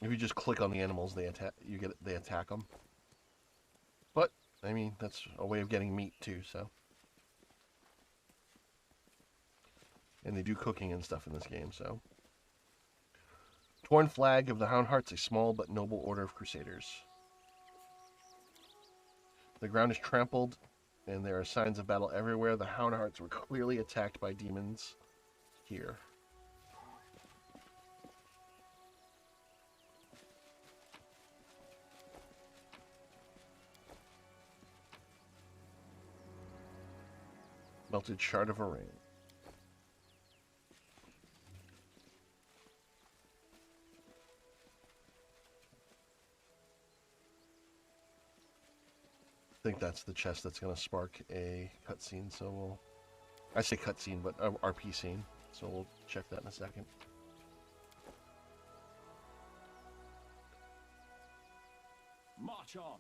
If you just click on the animals, they attack them. But I mean, that's a way of getting meat too, so. And they do cooking and stuff in this game, so. Torn flag of the Houndhearts, a small but noble order of crusaders. The ground is trampled, and there are signs of battle everywhere. The Houndhearts were clearly attacked by demons here. Melted shard of a ring. I think that's the chest that's going to spark a cutscene, so we'll... I say cutscene, but RP scene, so we'll check that in a second. March on.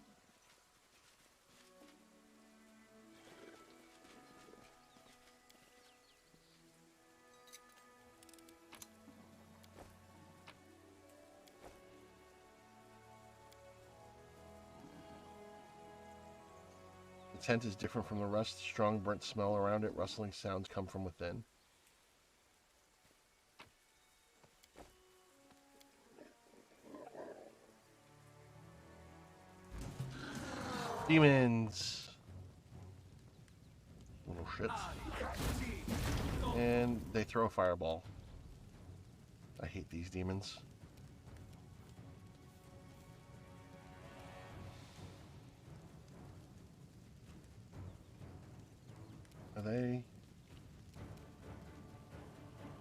The tent is different from the rest. Strong burnt smell around it. Rustling sounds come from within. Demons! Little shits. And they throw a fireball. I hate these demons. Are they?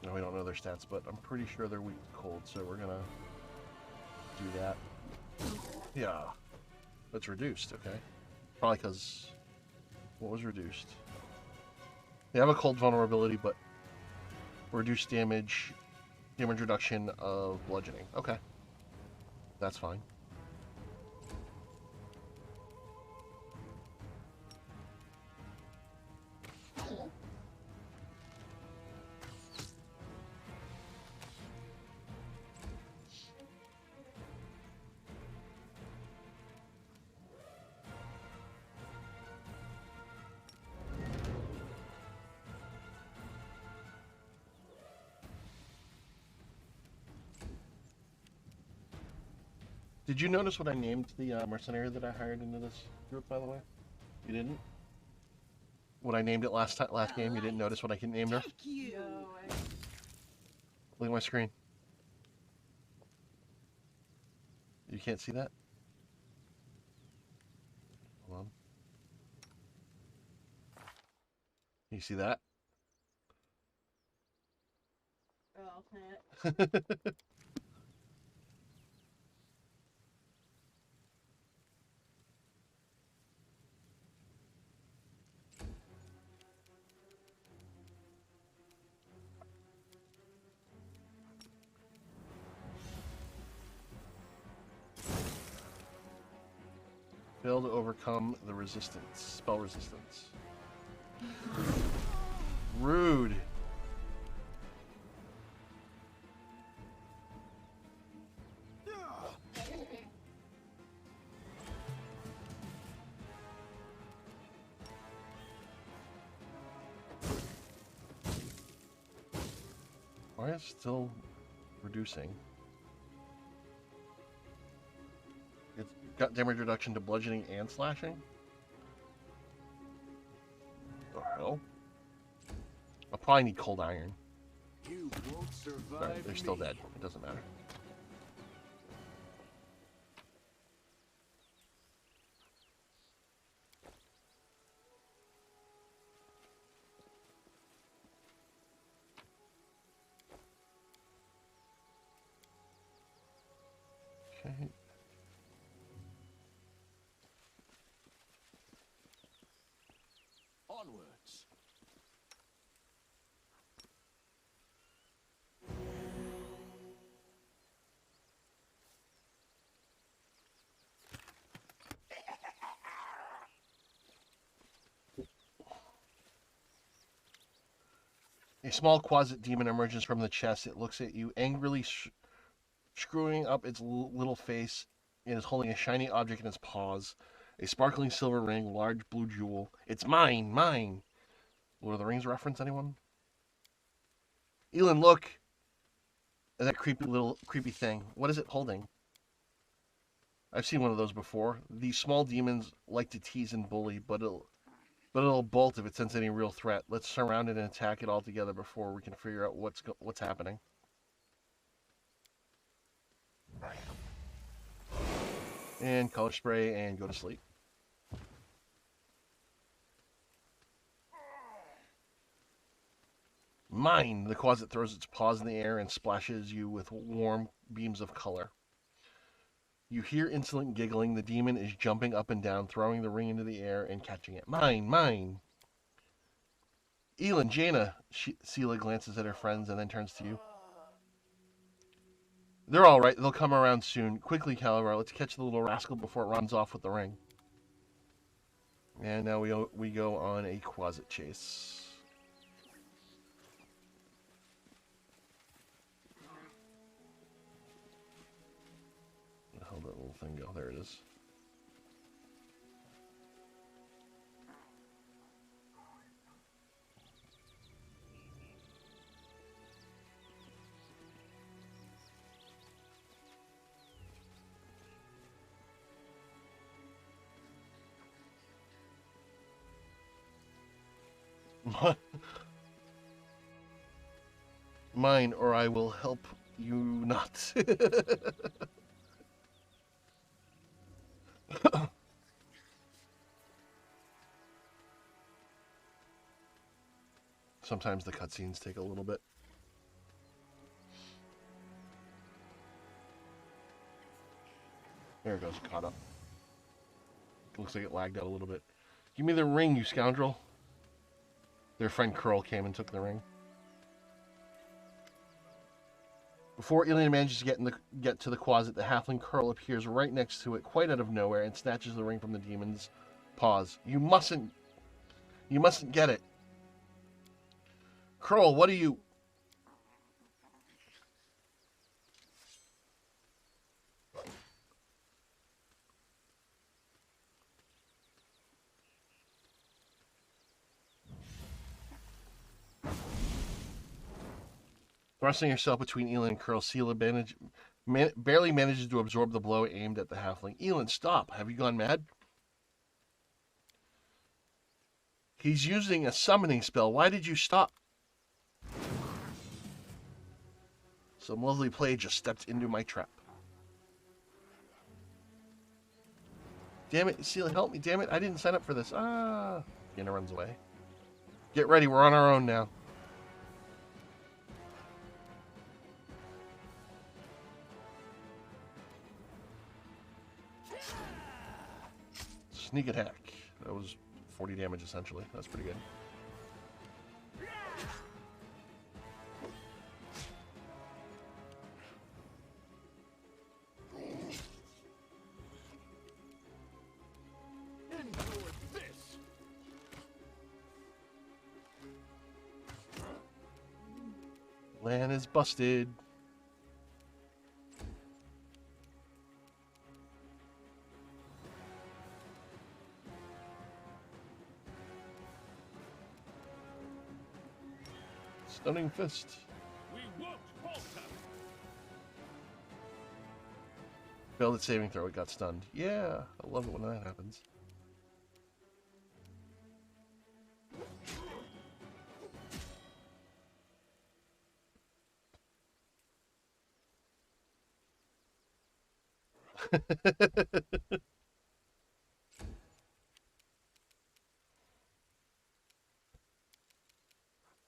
Oh, other stats, but I'm pretty sure they're weak to cold, so we're gonna do that. Yeah. That's reduced, okay. Probably because... What was reduced? They have a cold vulnerability, but reduced damage reduction of bludgeoning. Okay. That's fine. Did you notice what I named the mercenary that I hired into this group, by the way? You didn't? What I named it last game? You didn't notice what I named her? Look at my screen. You can't see that? Hold on. You see that? Oh, Fail to overcome the resistance. Spell resistance. Rude. Why is it still reducing? It's got damage reduction to bludgeoning and slashing? Oh, hell. I'll probably need cold iron. You won't survive. Sorry, they're still dead. It doesn't matter. Okay. Onwards. A small quasit demon emerges from the chest. It looks at you, angrily screwing up its little face, and is holding a shiny object in its paws. A sparkling silver ring, large blue jewel. It's mine, mine. Lord of the Rings reference, anyone? Elin, look! At that creepy thing. What is it holding? I've seen one of those before. These small demons like to tease and bully, but it'll bolt if it senses any real threat. Let's surround it and attack it all together before we can figure out what's happening. And color spray and go to sleep. Mine! The quasit throws its paws in the air and splashes you with warm beams of color. You hear insolent giggling. The demon is jumping up and down, throwing the ring into the air and catching it. Mine! Mine! Elin, Jaina! Sela glances at her friends and then turns to you. They're all right. They'll come around soon. Quickly, Calabar, let's catch the little rascal before it runs off with the ring. And now we go on a quasit chase. Where the hell did that little thing go? There it is. Mine, or I will help you not. Sometimes the cutscenes take a little bit. There it goes, caught up. Looks like it lagged out a little bit. Give me the ring, you scoundrel. Their friend Curl came and took the ring. Before Ilian manages to get to the closet, the halfling Curl appears right next to it, quite out of nowhere, and snatches the ring from the demon's paws. You mustn't get it. Curl, what are you... Thrusting herself between Elin and Curl, Sela barely manages to absorb the blow aimed at the halfling. Elin, stop! Have you gone mad? He's using a summoning spell. Why did you stop? Some lovely play just stepped into my trap. Damn it, Sela, help me. Damn it, I didn't sign up for this. Ah. Yana runs away. Get ready, we're on our own now. Sneak attack. That was 40 damage essentially. That's pretty good. Lan is busted. Stunning fist. We won't falter. Failed its saving throw, it got stunned. Yeah, I love it when that happens.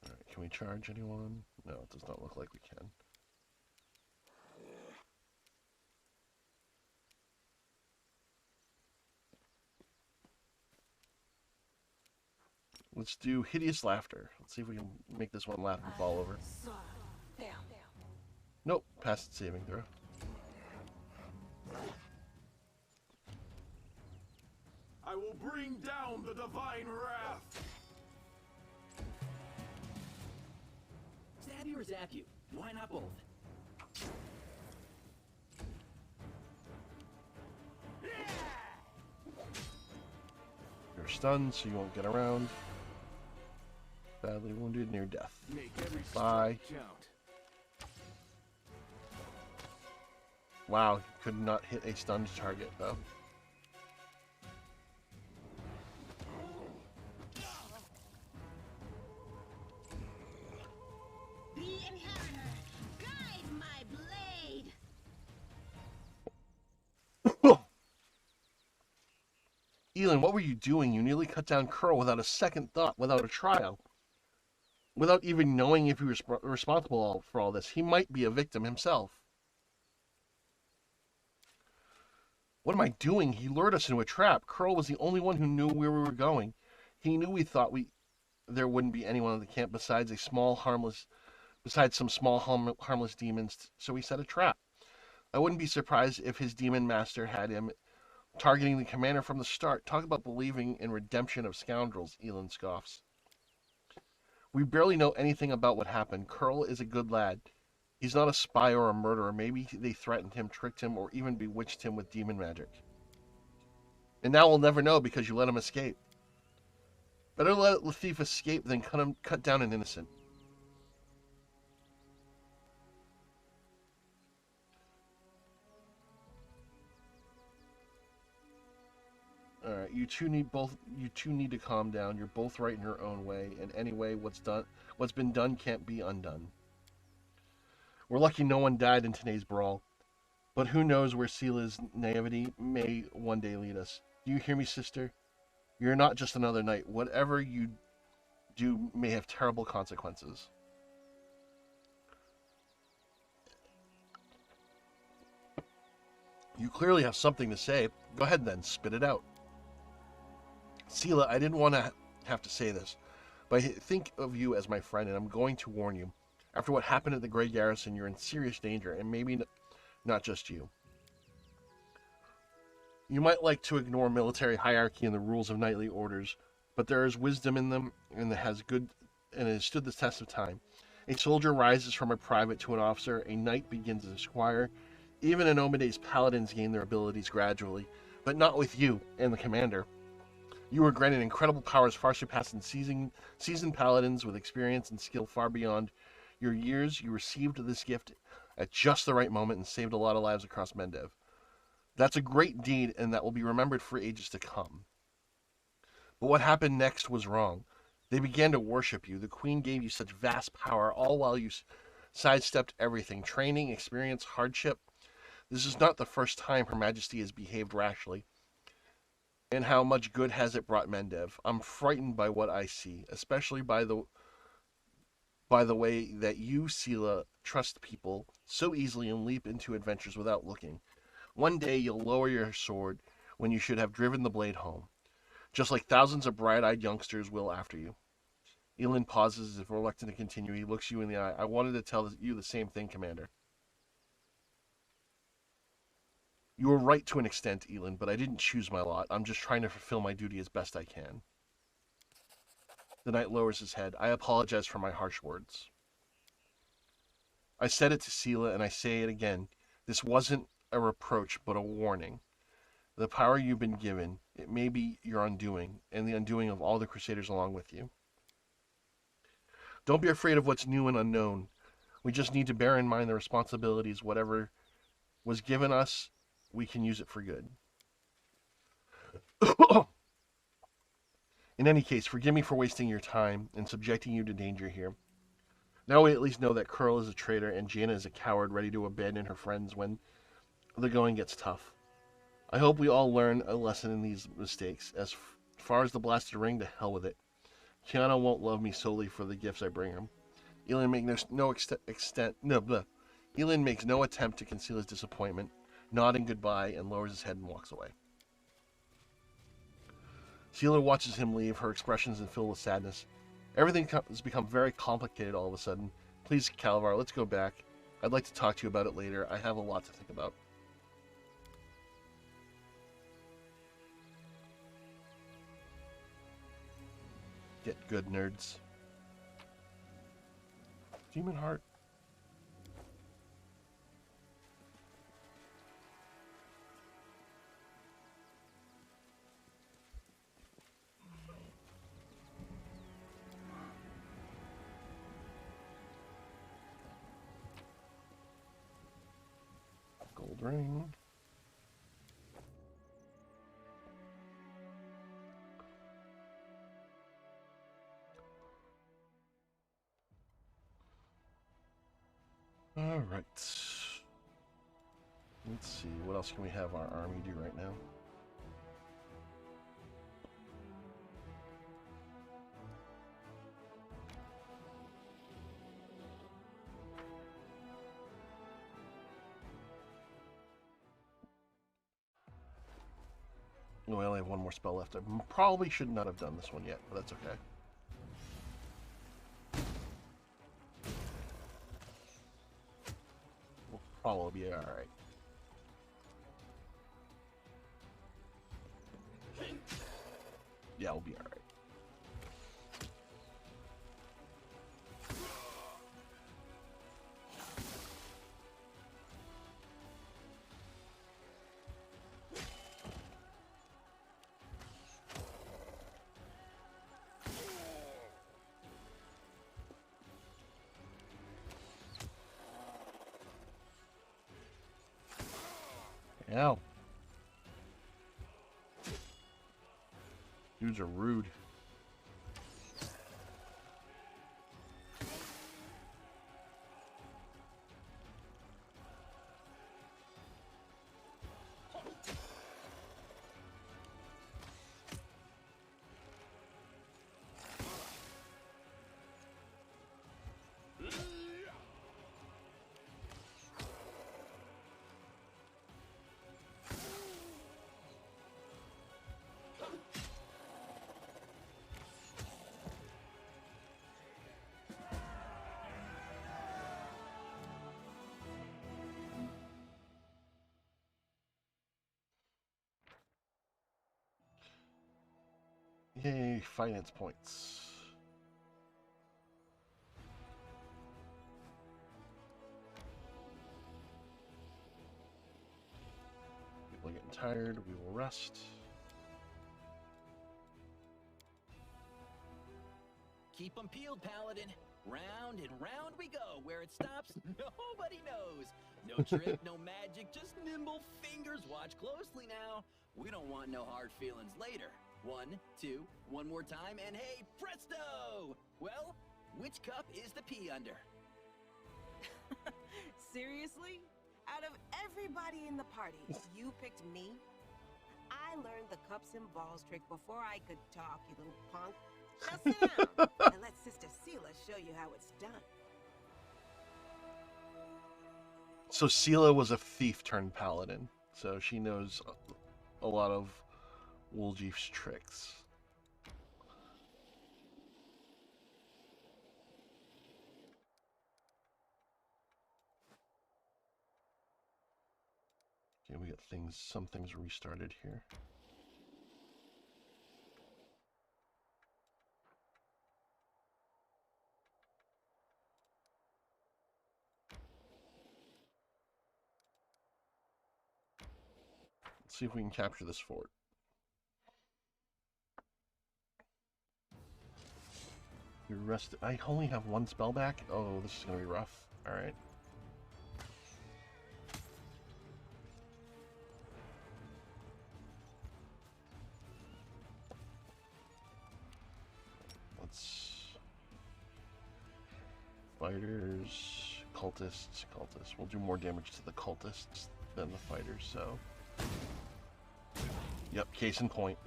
Alright, can we charge anyone? No, it does not look like we can. Let's do Hideous Laughter. Let's see if we can make this one laugh and fall over. Nope, passed its saving throw. I will bring down the divine wrath. Stab you or zap you? Why not both? You're stunned, so you won't get around. Badly wounded, near death. Bye. Wow, could not hit a stunned target though. The Inheritor, guide my blade. Elin, what were you doing? You nearly cut down Curl without a second thought, without a trial. Without even knowing if he was responsible for all this. He might be a victim himself. What am I doing? He lured us into a trap. Curl was the only one who knew where we were going. He knew we thought there wouldn't be anyone in the camp besides some small harmless demons, so he set a trap. I wouldn't be surprised if his demon master had him targeting the commander from the start. Talk about believing in redemption of scoundrels, Elin scoffs. We barely know anything about what happened. Curl is a good lad. He's not a spy or a murderer. Maybe they threatened him, tricked him, or even bewitched him with demon magic. And now we'll never know because you let him escape. Better let the thief escape than cut down an innocent. Alright, you two need to calm down. You're both right in your own way, and anyway, what's been done can't be undone. We're lucky no one died in today's brawl, but who knows where Sela's naivety may one day lead us. Do you hear me, sister? You're not just another knight. Whatever you do may have terrible consequences. You clearly have something to say. Go ahead then, spit it out. Sela, I didn't want to have to say this, but I think of you as my friend, and I'm going to warn you. After what happened at the Grey Garrison, you're in serious danger, and maybe not just you. You might like to ignore military hierarchy and the rules of knightly orders, but there is wisdom in them, and it has stood the test of time. A soldier rises from a private to an officer, a knight begins as a squire. Even in Omede's paladins gain their abilities gradually, but not with you and the commander. You were granted incredible powers far surpassing seasoned paladins with experience and skill far beyond your years. You received this gift at just the right moment and saved a lot of lives across Mendev. That's a great deed, and that will be remembered for ages to come. But what happened next was wrong. They began to worship you. The Queen gave you such vast power, all while you sidestepped everything. Training, experience, hardship. This is not the first time Her Majesty has behaved rashly. And how much good has it brought Mendev? I'm frightened by what I see, especially by the way that you, Sela, trust people so easily and leap into adventures without looking. One day you'll lower your sword when you should have driven the blade home, just like thousands of bright-eyed youngsters will after you. Elin pauses as if reluctant to continue. He looks you in the eye. I wanted to tell you the same thing, Commander. You were right to an extent, Elin, but I didn't choose my lot. I'm just trying to fulfill my duty as best I can. The knight lowers his head. I apologize for my harsh words. I said it to Sela, and I say it again. This wasn't a reproach, but a warning. The power you've been given, it may be your undoing, and the undoing of all the Crusaders along with you. Don't be afraid of what's new and unknown. We just need to bear in mind the responsibilities. Whatever was given us, we can use it for good. In any case, forgive me for wasting your time and subjecting you to danger here. Now we at least know that Curl is a traitor and Jaina is a coward ready to abandon her friends when the going gets tough. I hope we all learn a lesson in these mistakes. As far as the blasted ring, to hell with it. Kiana won't love me solely for the gifts I bring him. Elin makes no attempt to conceal his disappointment, nodding goodbye, and lowers his head and walks away. Sela watches him leave, her expressions filled with sadness. Everything has become very complicated all of a sudden. Please, Calvar, let's go back. I'd like to talk to you about it later. I have a lot to think about. Get good, nerds. Demon Heart. Gold ring. All right. Let's see, what else can we have our army do right now? Oh, I only have one more spell left. I probably should not have done this one yet, but that's okay. We'll probably be alright. Yeah, we'll be alright. Ow. Dudes are rude. Yay, finance points. People are getting tired. We will rest. Keep 'em peeled, Paladin. Round and round we go. Where it stops, nobody knows. No trick, no magic, just nimble fingers. Watch closely now. We don't want no hard feelings later. 1, 2, one more time, and hey, presto! Well, which cup is the pea under? Seriously? Out of everybody in the party, you picked me? I learned the cups and balls trick before I could talk, you little punk. Now sit down and let Sister Sela show you how it's done. So Sela was a thief turned paladin, so she knows a lot of Woljeef's tricks. Okay, we got some things restarted here. Let's see if we can capture this fort. You're rested. I only have one spell back? Oh, this is gonna be rough. Alright. Fighters, cultists. We'll do more damage to the cultists than the fighters, so. Yep, case in point.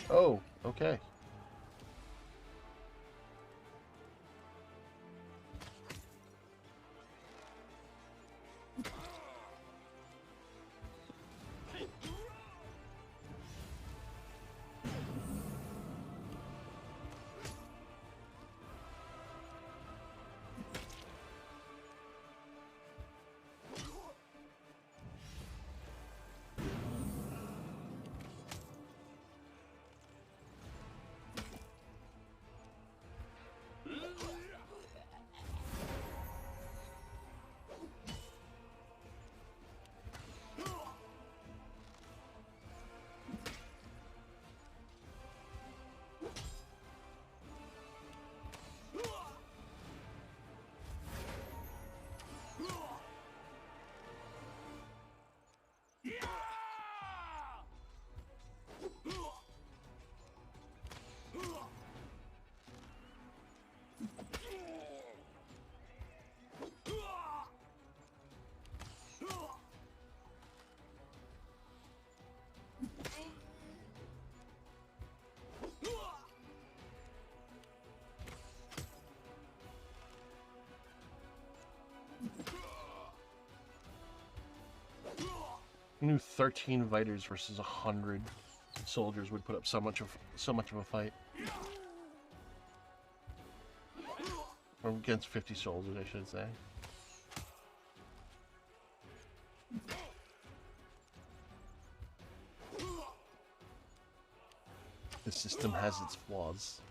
Oh, okay. I knew 13 fighters versus 100 soldiers would put up so much of a fight. Or against 50 soldiers, I should say. The system has its flaws.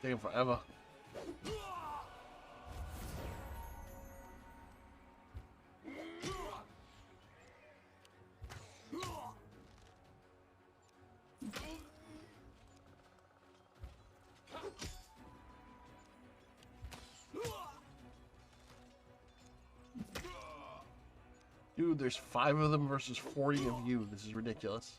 Taking forever. Dude, there's 5 of them versus 40 of you. This is ridiculous.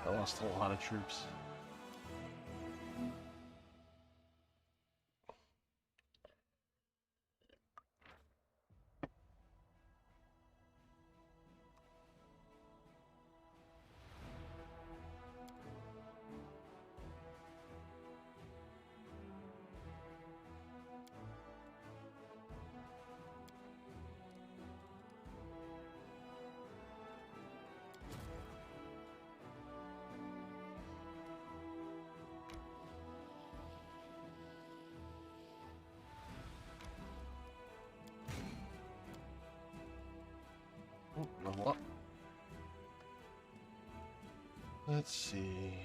I lost a lot of troops. Oh, level up. Let's see.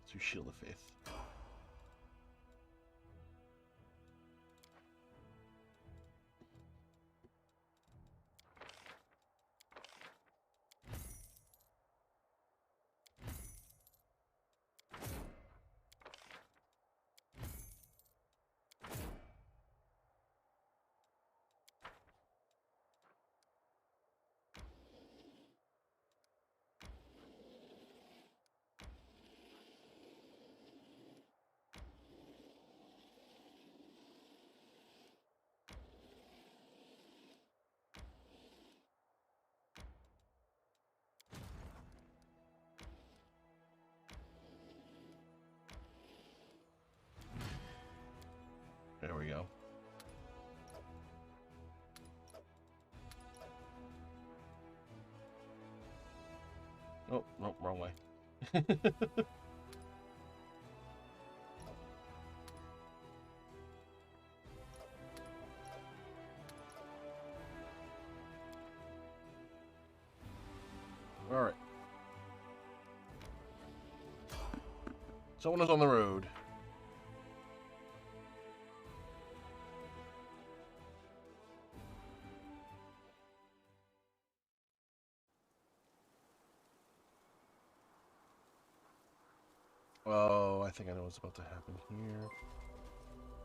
Let's do Shield of Faith. There we go. Oh, no, wrong way. All right. Someone is on the road. Oh, I think I know what's about to happen here.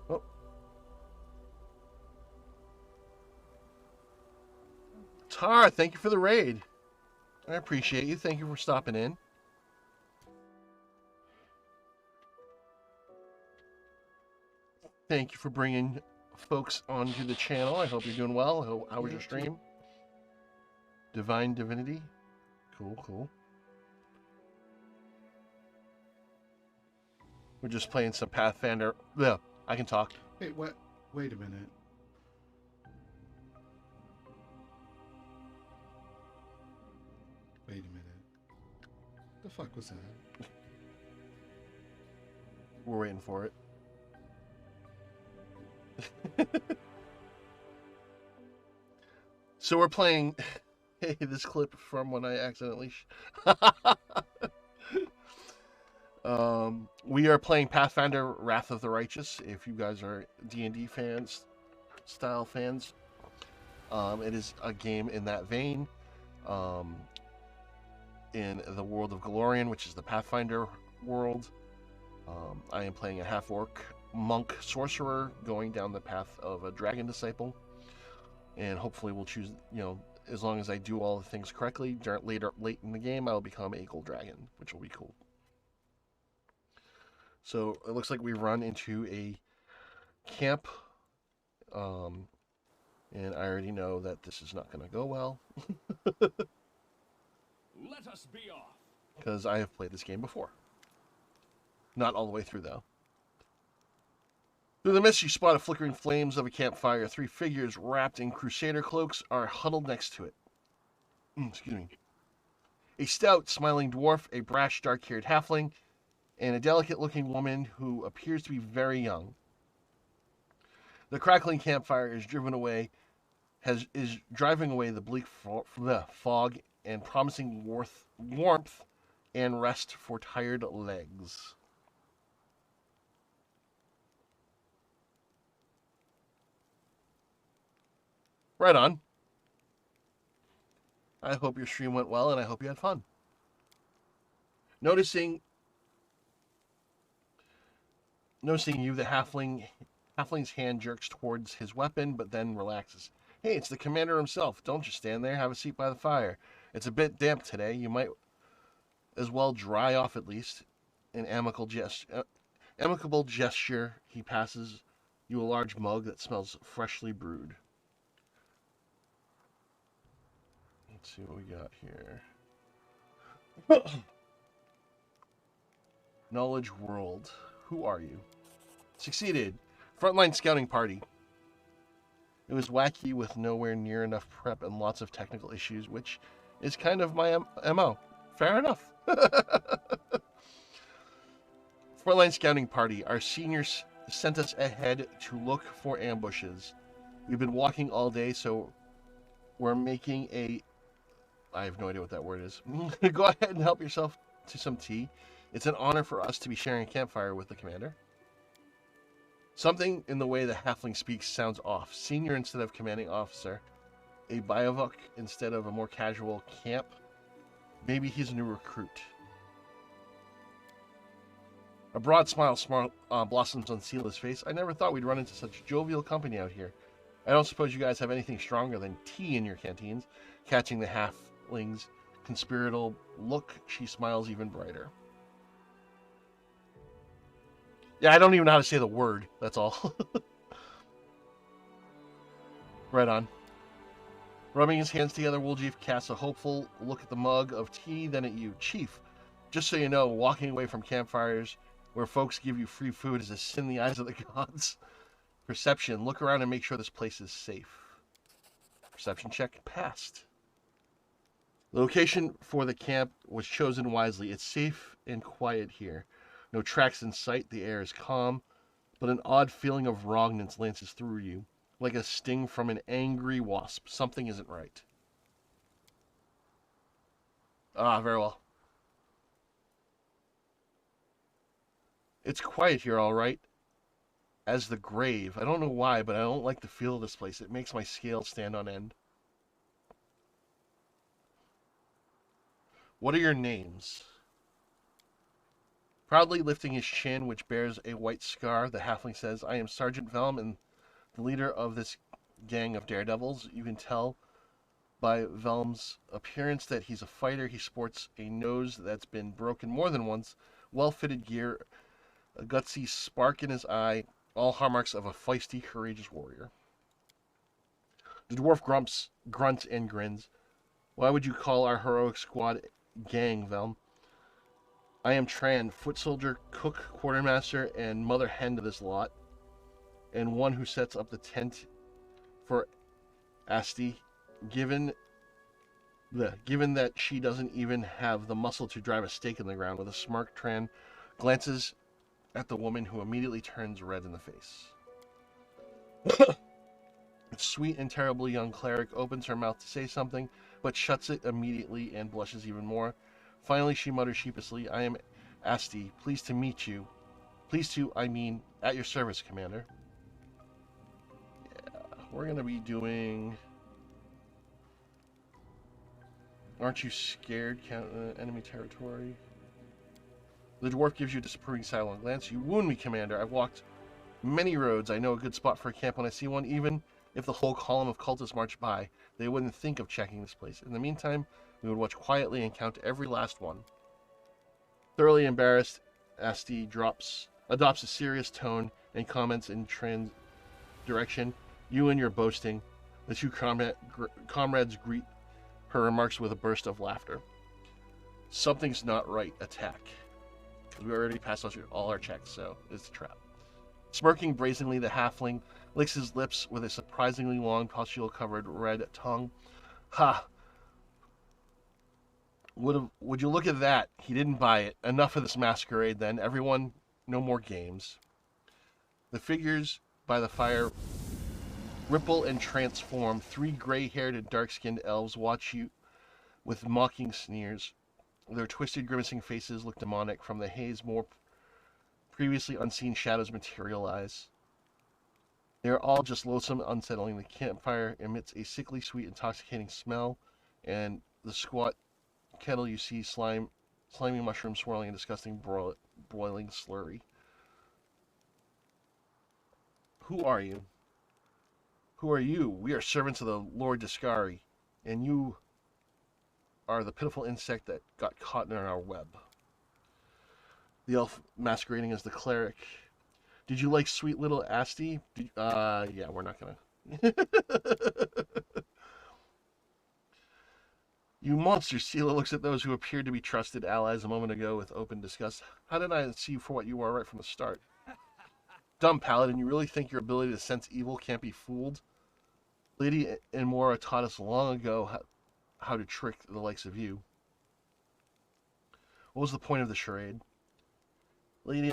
Oh. Tar, thank you for the raid. I appreciate you. Thank you for stopping in. Thank you for bringing folks onto the channel. I hope you're doing well. How was your stream? Divine Divinity. Cool, cool. We're just playing some Pathfinder. Yeah, I can talk. Wait, what? Wait a minute. Wait a minute. The fuck was that? We're waiting for it. So we're playing. Hey, this clip from when I accidentally. We are playing Pathfinder: Wrath of the Righteous. If you guys are D&D fans, style fans, it is a game in that vein. In the world of Golarion, which is the Pathfinder world. I am playing a half-orc monk sorcerer going down the path of a dragon disciple, and hopefully we'll choose, as long as I do all the things correctly, late in the game, I'll become a gold dragon, which will be cool. So it looks like we run into a camp And I already know that this is not going to go well. Let us be off. Because I have played this game before. Not all the way through, though. Through the mist, you spot a flickering flames of a campfire. 3 figures wrapped in crusader cloaks are huddled next to it. Excuse me. A stout, smiling dwarf, a brash, dark-haired halfling, and a delicate-looking woman who appears to be very young. The crackling campfire is driving away the bleak fog and promising warmth and rest for tired legs. Right on. I hope your stream went well, and I hope you had fun. Noticing you, the halfling's hand jerks towards his weapon, but then relaxes. Hey, it's the commander himself. Don't just stand there. Have a seat by the fire. It's a bit damp today. You might as well dry off at least. An amicable gesture. He passes you a large mug that smells freshly brewed. Let's see what we got here. Knowledge World. Who are you? Succeeded. Frontline scouting party. It was wacky with nowhere near enough prep and lots of technical issues, which is kind of my MO. Fair enough. Frontline scouting party. Our seniors sent us ahead to look for ambushes. We've been walking all day, so we're making a... I have no idea what that word is. Go ahead and help yourself to some tea. It's an honor for us to be sharing a campfire with the commander. Something in the way the halfling speaks sounds off. Senior instead of commanding officer. A biovok instead of a more casual camp. Maybe he's a new recruit. A broad smile blossoms on Sela's face. I never thought we'd run into such jovial company out here. I don't suppose you guys have anything stronger than tea in your canteens. Catching the halfling's conspiratorial look, she smiles even brighter. Yeah, I don't even know how to say the word. That's all. Right on. Rubbing his hands together, Wooljeef casts a hopeful look at the mug of tea, then at you. Chief, just so you know, walking away from campfires where folks give you free food is a sin in the eyes of the gods. Perception. Look around and make sure this place is safe. Perception check passed. The location for the camp was chosen wisely. It's safe and quiet here. No tracks in sight, the air is calm, but an odd feeling of wrongness lances through you, like a sting from an angry wasp. Something isn't right. Ah, very well. It's quiet here, all right. As the grave. I don't know why, but I don't like the feel of this place. It makes my scales stand on end. What are your names? Proudly lifting his chin, which bears a white scar, the halfling says, I am Sergeant Velm and the leader of this gang of daredevils. You can tell by Velm's appearance that he's a fighter. He sports a nose that's been broken more than once, well-fitted gear, a gutsy spark in his eye, all hallmarks of a feisty, courageous warrior. The dwarf grunts and grins. Why would you call our heroic squad gang, Velm? I am Tran, foot soldier, cook, quartermaster, and mother hen to this lot, and one who sets up the tent for Asti, given that she doesn't even have the muscle to drive a stake in the ground. With a smirk, Tran glances at the woman, who immediately turns red in the face. Sweet and terrible young cleric opens her mouth to say something, but shuts it immediately and blushes even more. Finally, she mutters sheepishly, I am Asti. Pleased to meet you. Pleased to, I mean, at your service, Commander. Yeah, we're going to be doing... Aren't you scared? Enemy territory. The dwarf gives you a disapproving sidelong glance. You wound me, Commander. I've walked many roads. I know a good spot for a camp when I see one. Even if the whole column of cultists marched by, they wouldn't think of checking this place. In the meantime, we would watch quietly and count every last one. Thoroughly embarrassed, Asti adopts a serious tone and comments in Tran's direction. You and your boasting. The two comrades greet her remarks with a burst of laughter. Something's not right. Attack. We already passed all our checks, so it's a trap. Smirking brazenly, the halfling licks his lips with a surprisingly long, pustule-covered red tongue. Ha! Would you look at that? He didn't buy it. Enough of this masquerade, then. Everyone, no more games. The figures by the fire ripple and transform. Three gray-haired and dark-skinned elves watch you with mocking sneers. Their twisted, grimacing faces look demonic. From the haze, more previously unseen shadows materialize. They are all just loathsome, unsettling. The campfire emits a sickly, sweet, intoxicating smell, and the squat kettle you see slimy mushrooms swirling in disgusting boiling slurry. Who are you? Who are you? We are servants of the Lord Discari, and you are the pitiful insect that got caught in our web. The elf masquerading as the cleric. Did you like sweet little Asti? Yeah, we're not gonna. You monster! Sela looks at those who appeared to be trusted allies a moment ago with open disgust. How did I see you for what you are right from the start? Dumb paladin, you really think your ability to sense evil can't be fooled? Lady Enmora taught us long ago how to trick the likes of you. What was the point of the charade? Lady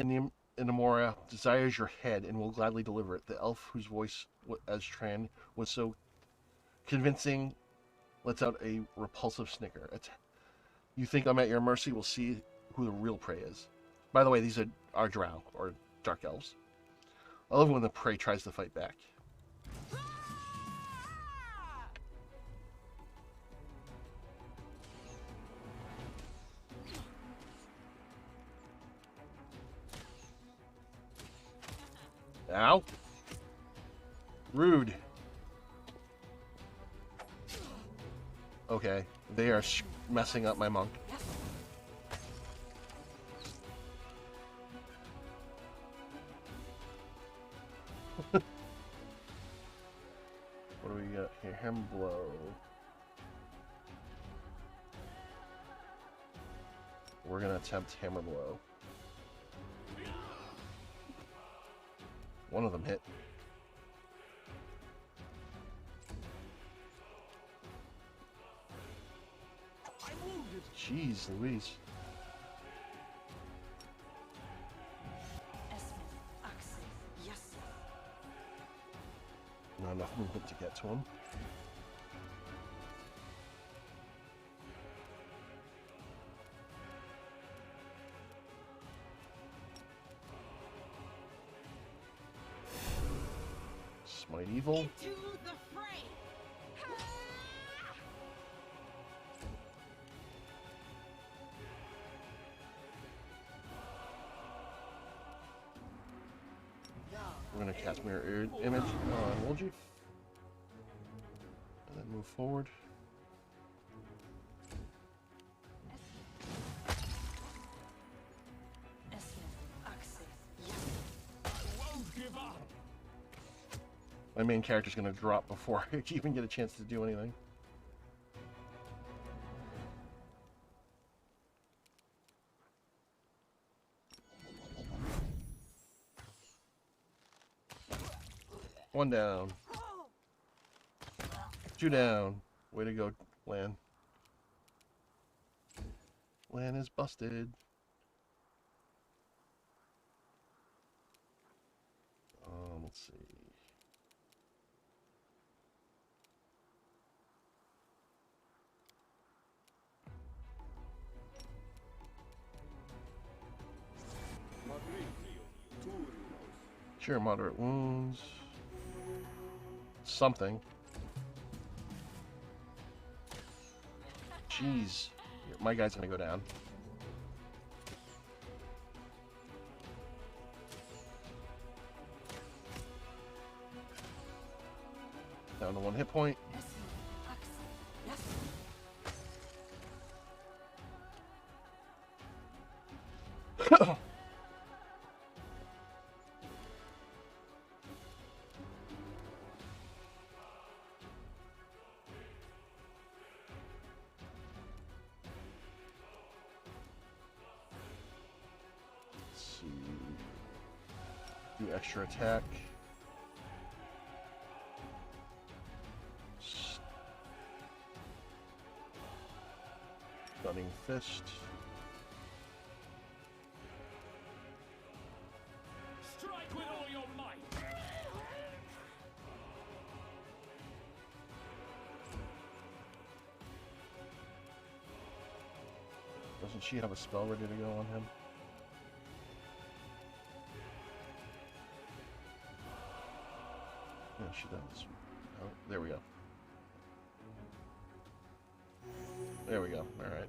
Enmora desires your head and will gladly deliver it. The elf whose voice, as Tran, was so convincing, lets out a repulsive snicker. You think I'm at your mercy? We'll see who the real prey is. By the way, these are drow, or dark elves. I love when the prey tries to fight back. Ow. Rude. Okay, they are messing up my monk. What do we got here? Hammer blow. We're gonna attempt hammer blow. One of them hit. Jeez Louise. Not enough movement to get to him. Smite evil. We're going to cast Mirror Image on Wolji. And then move forward. My main character's going to drop before I even get a chance to do anything. One down. Two down. Way to go, Lan. Lan is busted. Let's see. Sure, moderate wounds. Something. Jeez. My guy's gonna go down. Down to 1 hit point. Do extra attack. Stunning fist. Strike with all your might. Doesn't she have a spell ready to go on him? Yeah, she does. Oh, there we go. There we go. All right.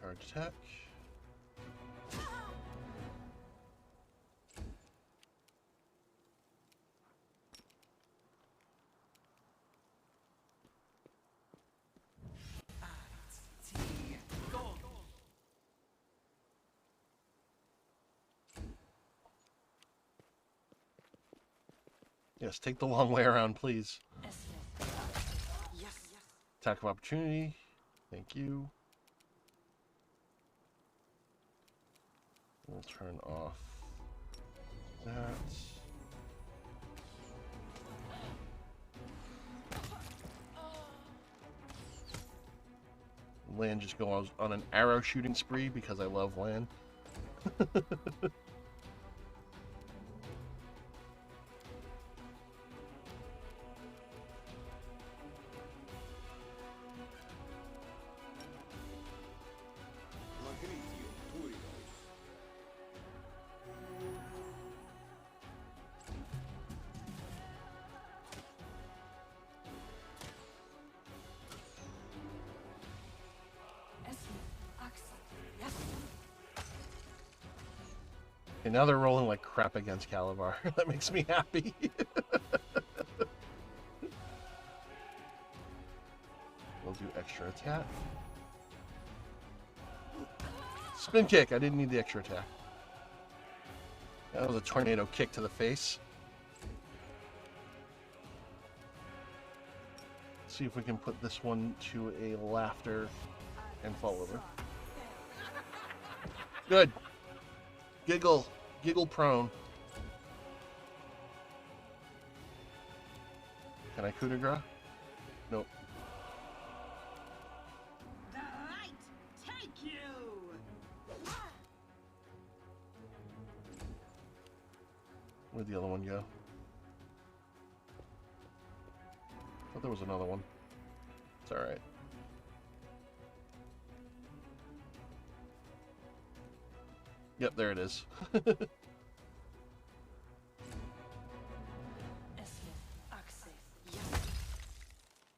Charge attack. Yes, take the long way around, please. Yes. Attack of opportunity. Thank you. We'll turn off that. Lan just goes on an arrow shooting spree because I love Lan. Okay, now they're rolling like crap against Calabar. That makes me happy. We'll do extra attack. Spin kick. I didn't need the extra attack. That was a tornado kick to the face. See if we can put this one to a laughter and fall over. Good. Giggle. Giggle prone. Can I coup de grace? Nope. The light take you. Where'd the other one go? Thought there was another one. It's alright. Yep, there it is.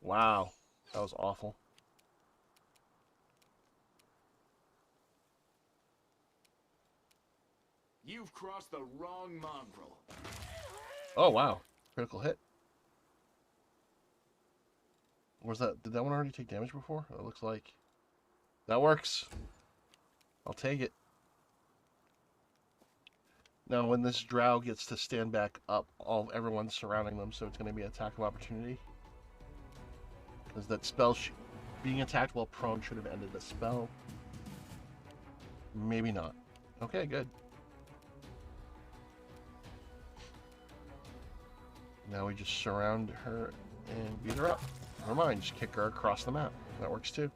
Wow, that was awful. You've crossed the wrong mongrel. Oh wow, critical hit. Was that? Did that one already take damage before? It looks like that works. I'll take it. Now, when this drow gets to stand back up, everyone's surrounding them, so it's going to be an attack of opportunity. Because that spell, being attacked while prone should have ended the spell. Maybe not. Okay, good. Now we just surround her and beat her up. Never mind, just kick her across the map. That works too.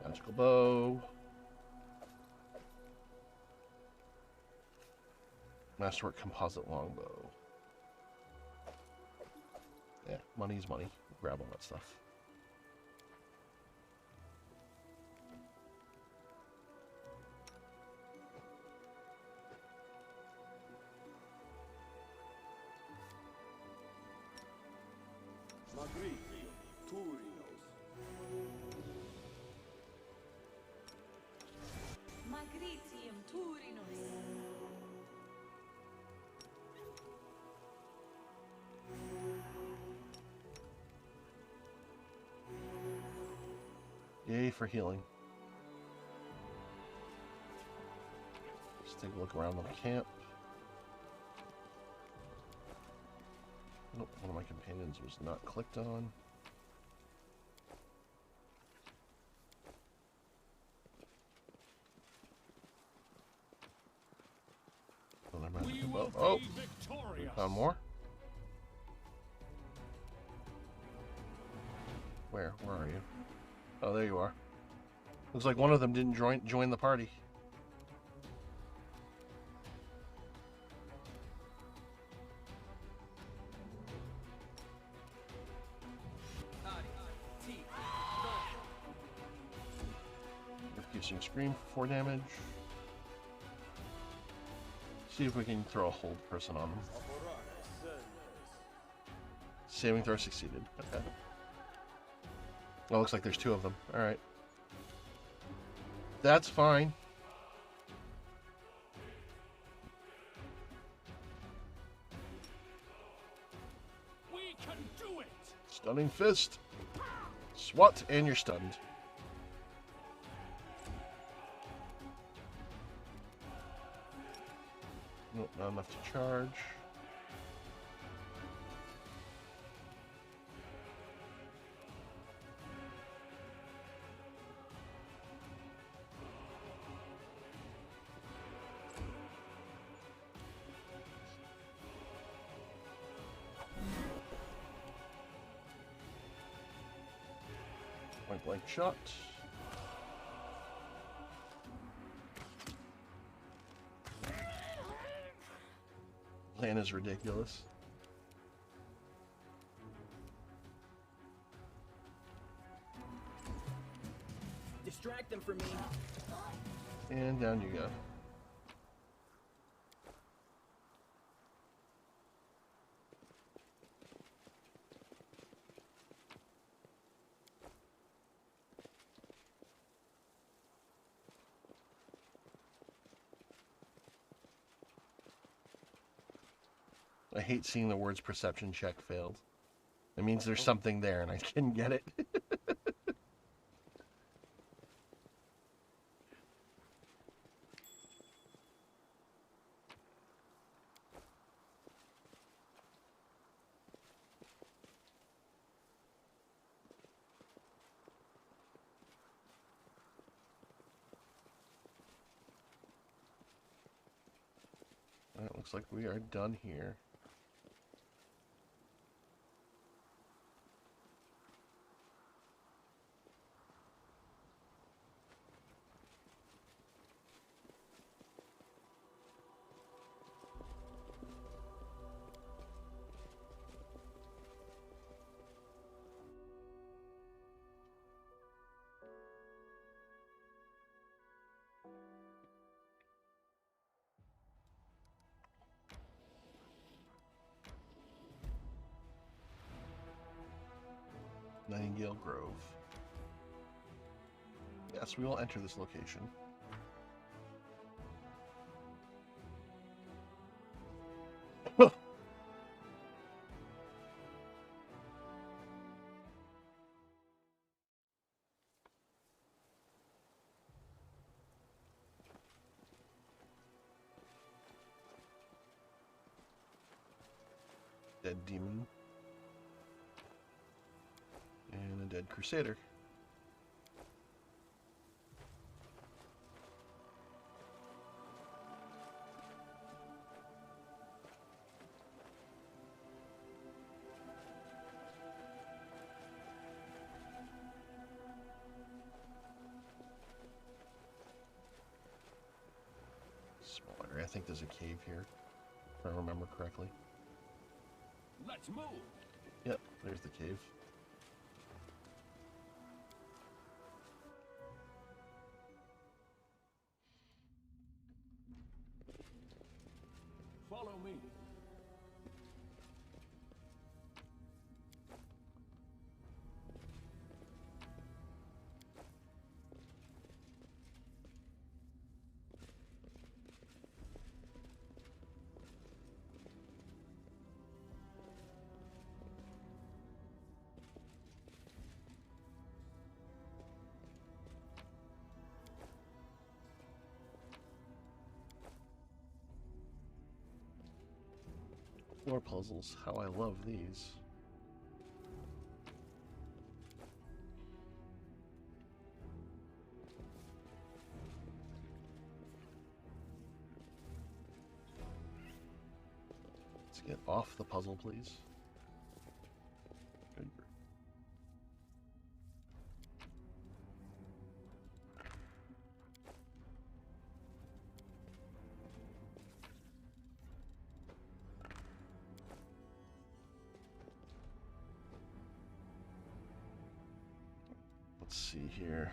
Magical bow. Masterwork composite longbow. Yeah, money's money. Grab all that stuff. Magritium Turinos. Yay for healing. Let's take a look around the camp. Nope, one of my companions was not clicked on. Oh, we found more? Where are you? Oh, there you are. Looks like one of them didn't join the party. Piercing Scream for 4 damage. See if we can throw a hold person on them. Saving throw succeeded. Okay. Well, looks like there's 2 of them. Alright. That's fine. We can do it. Stunning Fist. SWAT, and you're stunned. Nope, not enough to charge. Point blank shot. Plan is ridiculous. Distract them from me. And down you go. I hate seeing the words perception check failed. It means there's something there and I didn't get it. Well, it looks like we are done here. Nightingale Grove. Yes, we will enter this location. Dead demon. And a dead crusader. Smaller. I think there's a cave here, if I remember correctly. Let's move. Yep, there's the cave. Follow me. Floor puzzles. How I love these. Let's get off the puzzle, please. Good. Let's see here.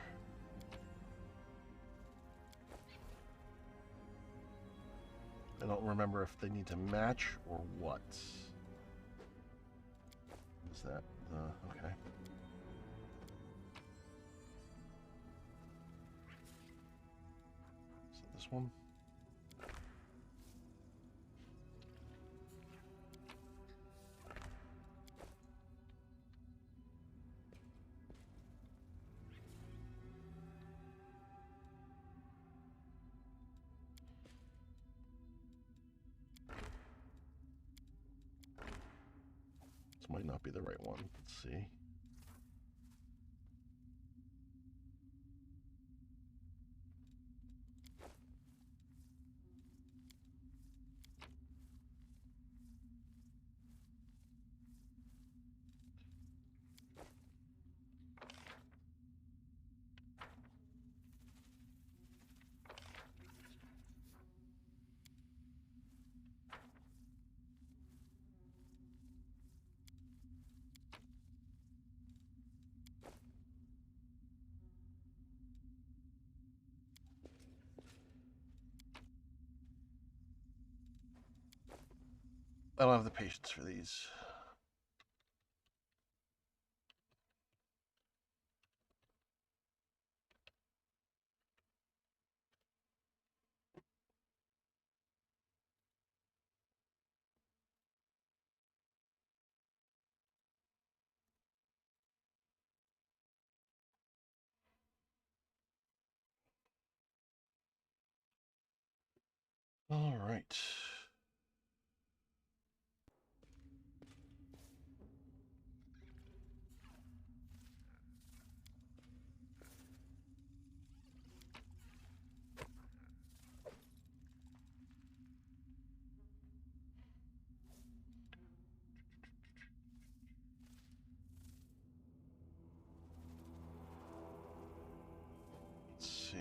I don't remember if they need to match or what. Is that okay? Is it this one? This might not be the right one. Let's see. I don't have the patience for these. All right. Let's see.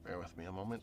Bear with me a moment.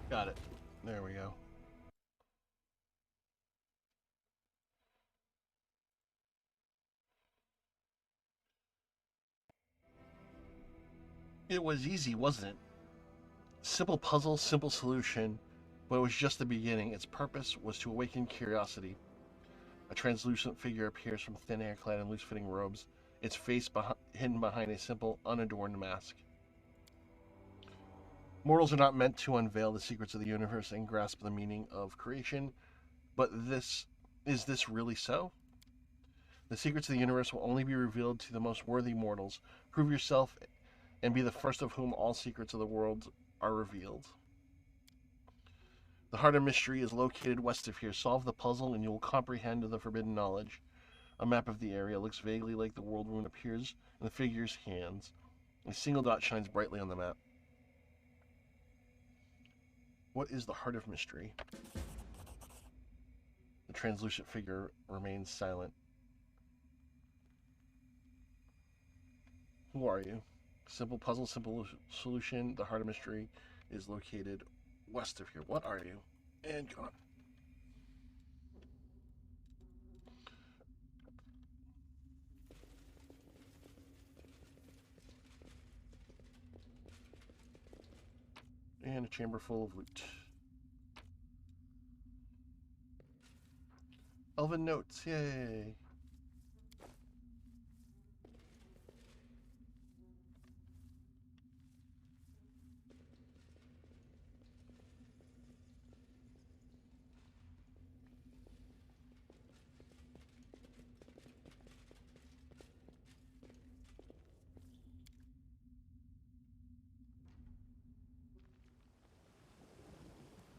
Got it. There we go. It was easy, wasn't it? Simple puzzle, simple solution, but it was just the beginning. Its purpose was to awaken curiosity. A translucent figure appears from thin air clad in loose-fitting robes, its face hidden behind a simple, unadorned mask. Mortals are not meant to unveil the secrets of the universe and grasp the meaning of creation, but is this really so? The secrets of the universe will only be revealed to the most worthy mortals. Prove yourself and be the first of whom all secrets of the world are revealed. The Heart of Mystery is located west of here. Solve the puzzle and you will comprehend the forbidden knowledge. A map of the area looks vaguely like the world rune appears in the figure's hands. A single dot shines brightly on the map. What is the Heart of Mystery? The translucent figure remains silent. Who are you? Simple puzzle, simple solution. The Heart of Mystery is located west of here. What are you? And gone. And a chamber full of loot. Elven notes, yay!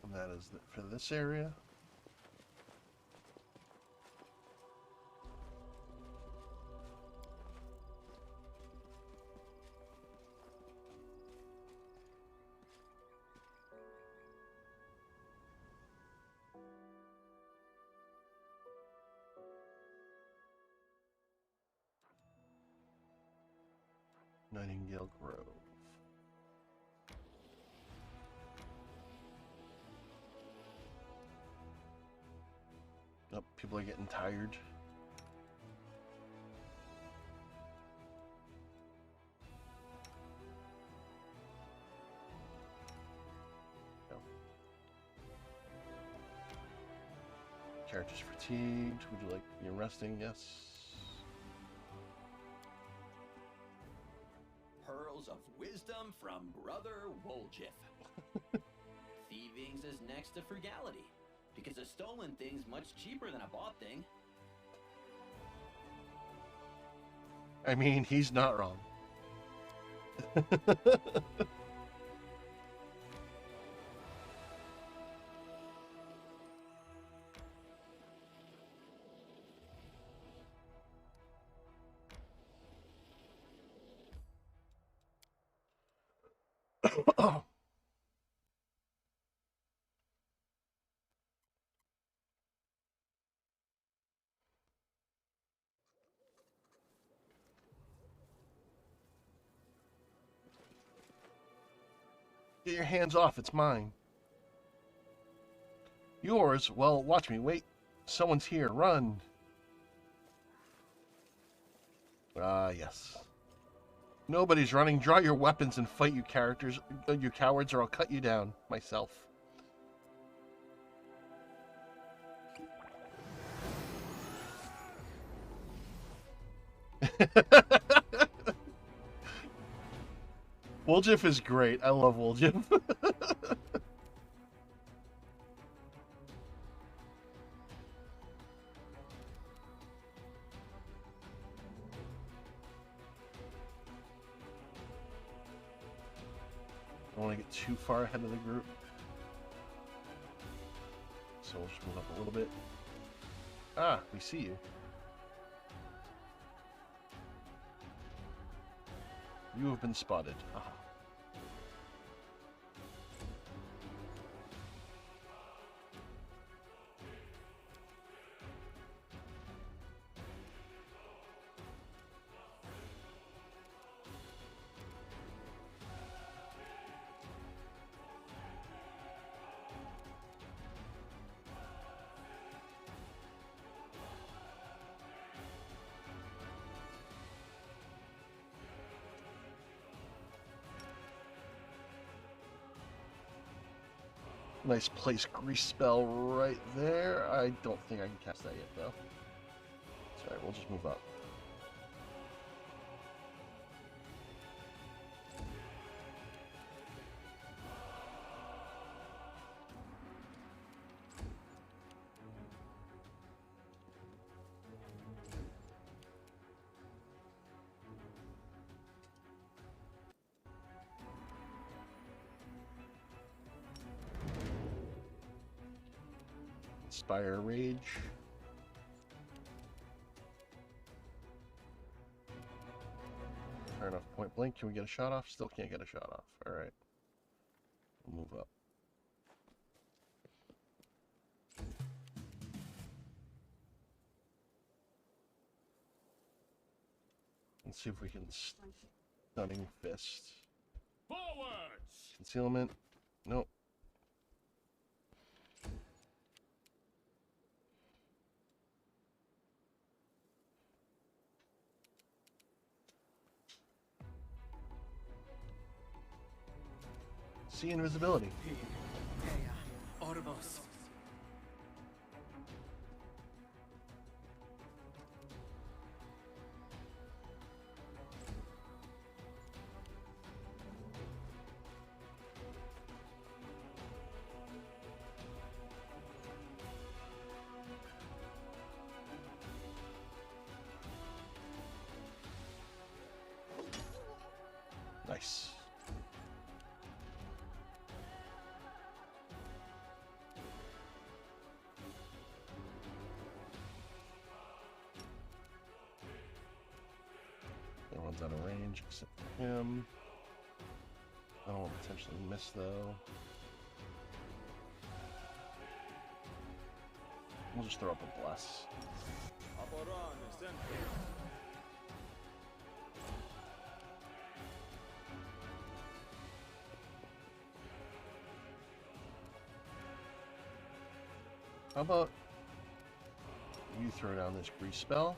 And that is it for this area. Nightingale Grove. Oh, people are getting tired. No. Characters fatigued. Would you like you resting? Yes. Pearls of wisdom from Brother Woljif. Thievings is next to frugality, because a stolen thing's much cheaper than a bought thing. I mean, he's not wrong. Get your hands off, it's mine. Yours? Well, watch me, wait. Someone's here, run. Ah, yes. Nobody's running. Draw your weapons and fight, you cowards, or I'll cut you down, myself. Woljif is great. I love Woljif. Don't want to get too far ahead of the group. So we'll just move up a little bit. Ah, we see you. You have been spotted. Aha. Nice place grease spell right there. I don't think I can cast that yet, though. Sorry, we'll just move up. Inspire Rage. Turn off point blank. Can we get a shot off? Still can't get a shot off. Alright. We'll move up. Let's see if we can Stunning Fist. Forwards! Concealment. Nope. See invisibility. Orbos. Nice. Everyone's out of range except for him. I don't want to potentially miss though. We'll just throw up a bless. How about you throw down this grease spell?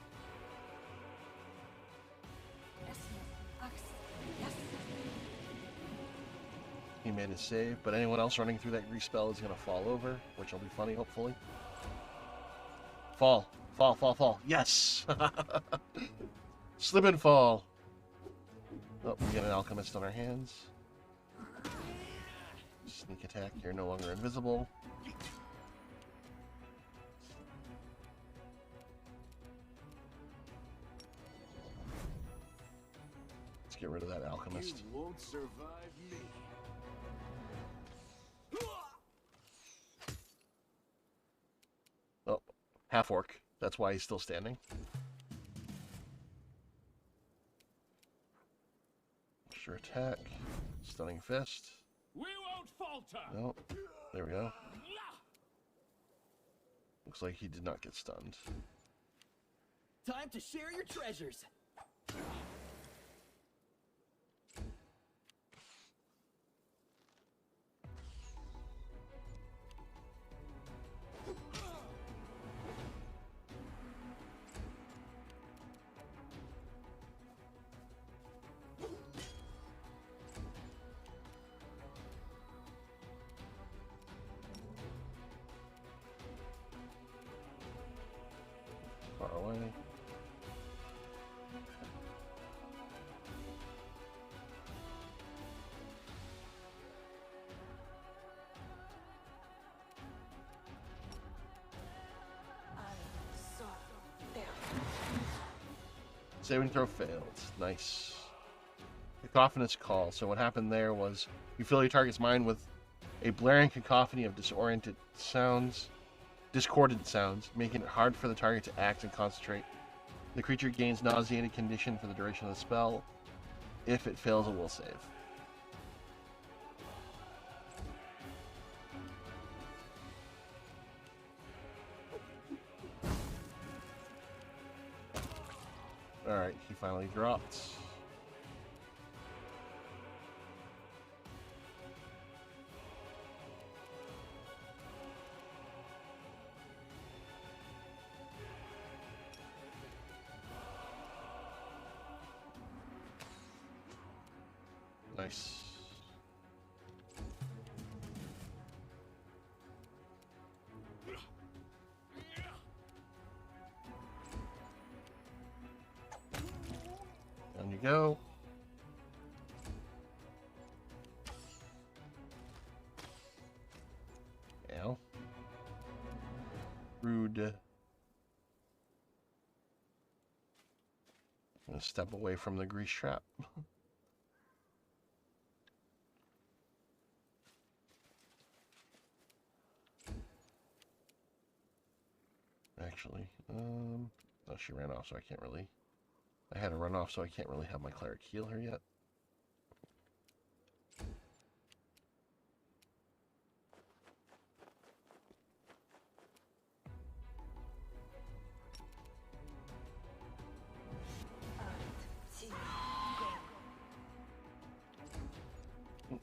He made his save, but anyone else running through that grease spell is going to fall over, which will be funny, hopefully. Fall. Fall, fall, fall. Yes! Slip and fall. Oh, we get an alchemist on our hands. Sneak attack. You're no longer invisible. Let's get rid of that alchemist. You won't survive me. Oh, Half-Orc. That's why he's still standing. Sure attack. Stunning Fist. We won't falter. No. There we go. Looks like he did not get stunned. Time to share your treasures. Far away. Saving throw failed. Nice. Cacophonous call. So what happened there was you fill your target's mind with a blaring cacophony of discordant sounds, making it hard for the target to act and concentrate. The creature gains nauseated condition for the duration of the spell. If it fails, it will save. Alright, he finally dropped. Nice. Down you go. Ow. Rude. I'm gonna step away from the grease trap. actually. Oh, she ran off, so I can't really... I had her run off, so I can't really have my cleric heal her yet.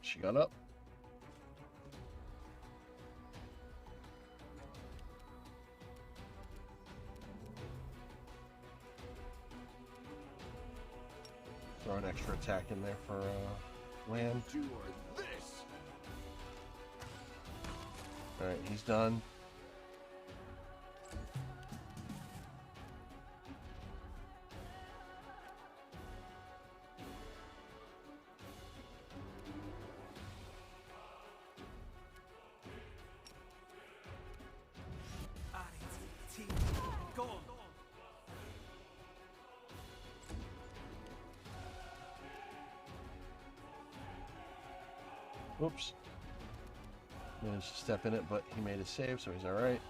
She got up. Throw an extra attack in there for land. Alright, he's done. Oops. Managed to step in it, but he made a save, so he's alright.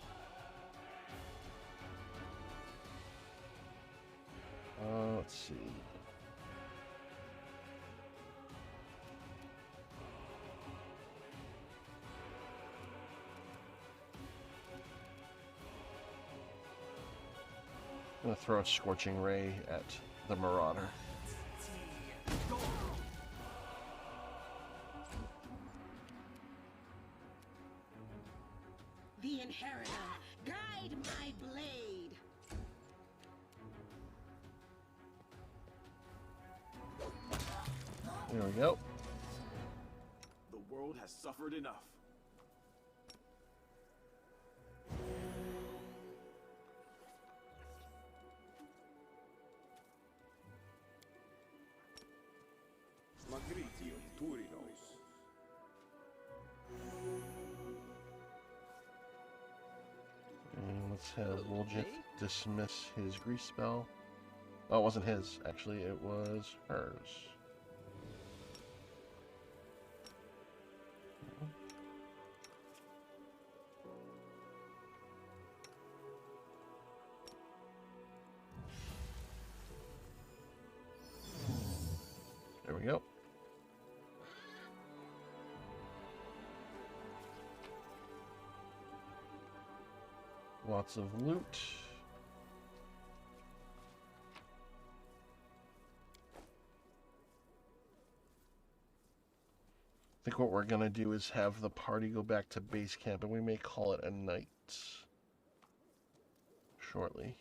Let's see. I'm going to throw a Scorching Ray at the Marauder. The Inheritor, guide my blade. There we go. The world has suffered enough. And let's have Woljith dismiss his grease spell. Oh, it wasn't his, actually, it was hers. There we go. Lots of loot. I think what we're going to do is have the party go back to base camp, and we may call it a night shortly.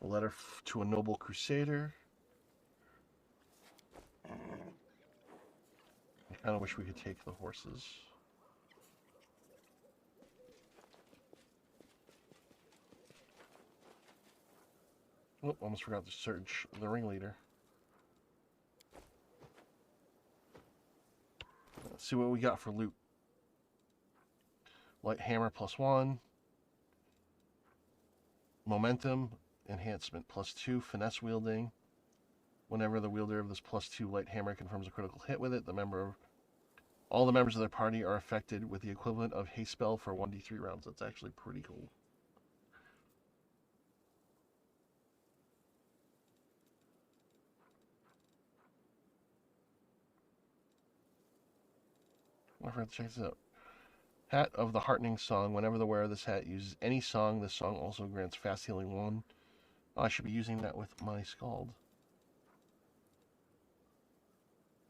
A letter to a noble crusader. I kind of wish we could take the horses. Oh, almost forgot to search the ringleader. Let's see what we got for loot. Light hammer +1. Momentum enhancement +2. Finesse wielding. Whenever the wielder of this +2 light hammer confirms a critical hit with it, all the members of their party are affected with the equivalent of haste spell for 1d3 rounds. That's actually pretty cool. I forgot to check this out. Hat of the Heartening Song. Whenever the wearer of this hat uses any song, this song also grants fast healing 1. Oh, I should be using that with my Scald.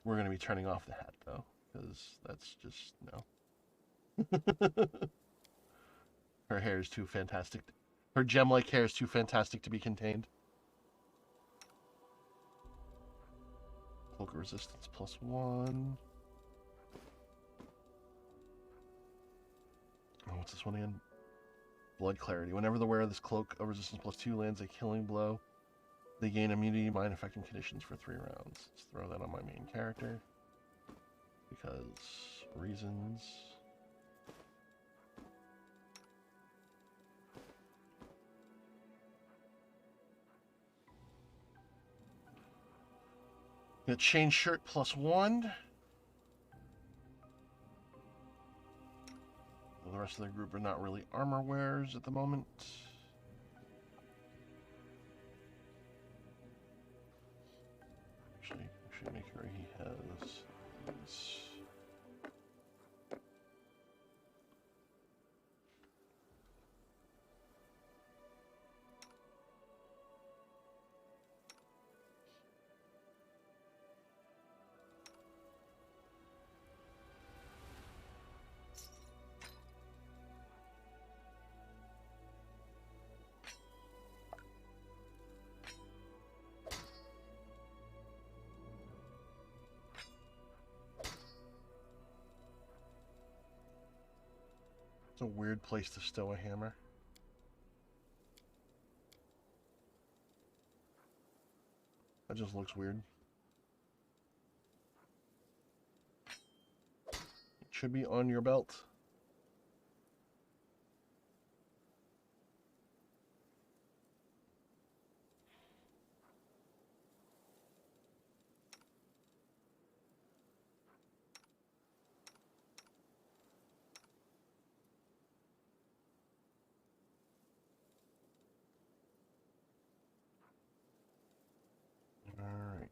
We're going to be turning off the hat, though, because that's just, no. Her hair is too fantastic. Her gem-like hair is too fantastic to be contained. Cloak of Resistance +1. Oh, what's this one again? Blood Clarity. Whenever the wearer of this Cloak of Resistance +2 lands a killing blow, they gain immunity to mind-affecting conditions for 3 rounds. Let's throw that on my main character. Because reasons. Got Chain Shirt +1. The rest of the group are not really armor wearers at the moment. Actually, I should make sure he has these. It's a weird place to stow a hammer. That just looks weird. It should be on your belt. Alright.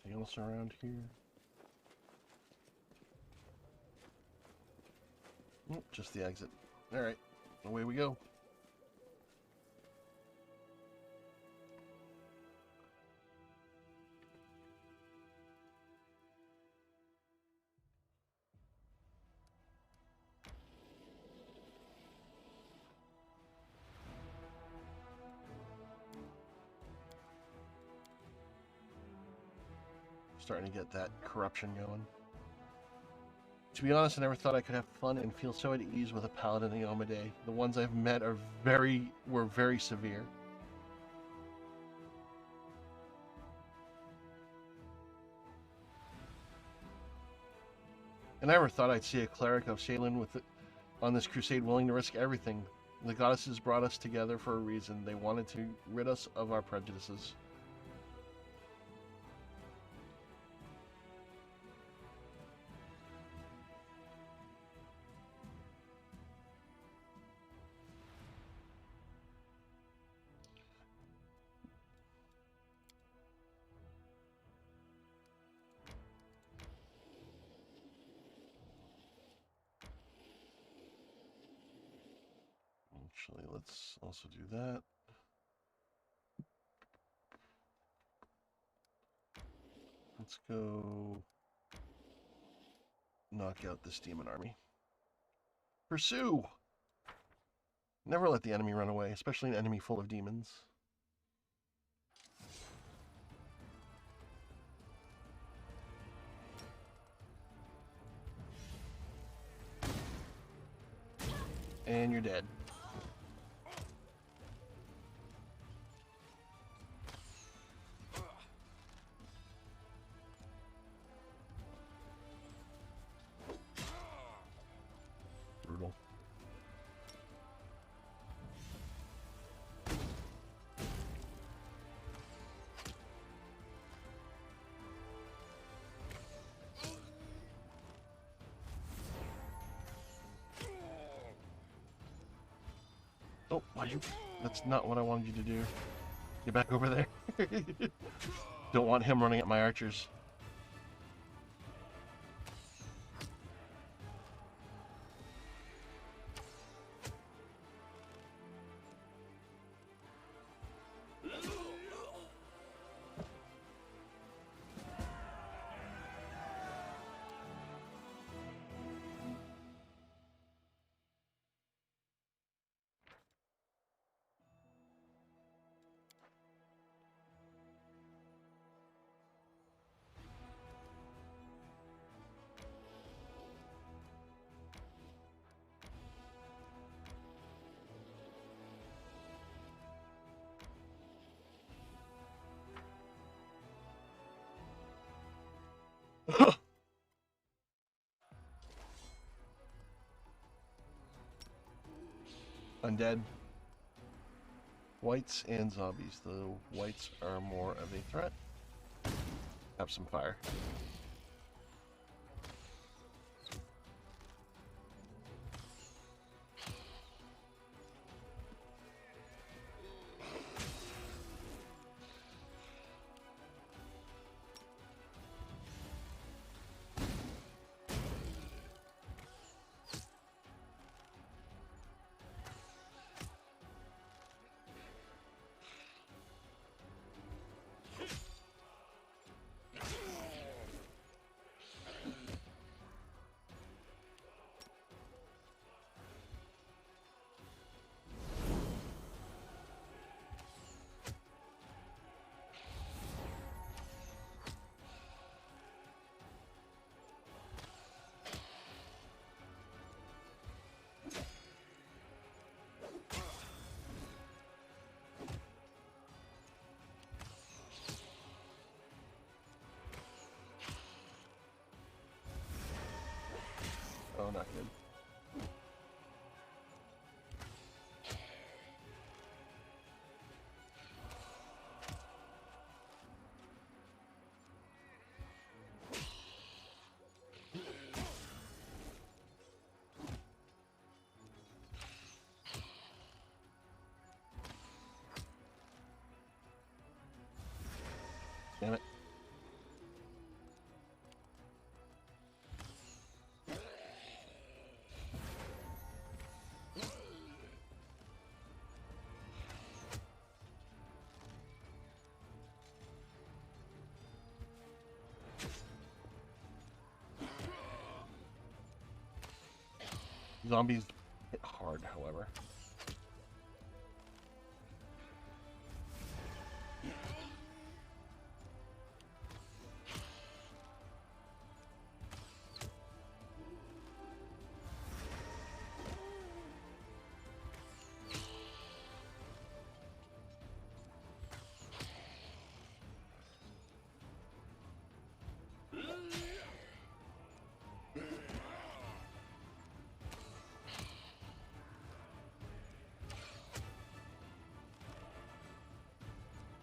Anything else around here? Nope, just the exit. Alright, away we go. Starting to get that corruption going. To be honest, I never thought I could have fun and feel so at ease with a paladin in Yomade. The ones I've met were very severe. I never thought I'd see a cleric of Shaylin on this crusade willing to risk everything. The goddesses brought us together for a reason. They wanted to rid us of our prejudices. Actually, let's also do that. Let's go knock out this demon army. Pursue! Never let the enemy run away, especially an enemy full of demons. And you're dead. Brutal. Oh, why'd you? That's not what I wanted you to do. Get back over there. Don't want him running at my archers. Undead. Whites and zombies. The whites are more of a threat. Have some fire. Oh, not good. Damn it. Zombies hit hard, however.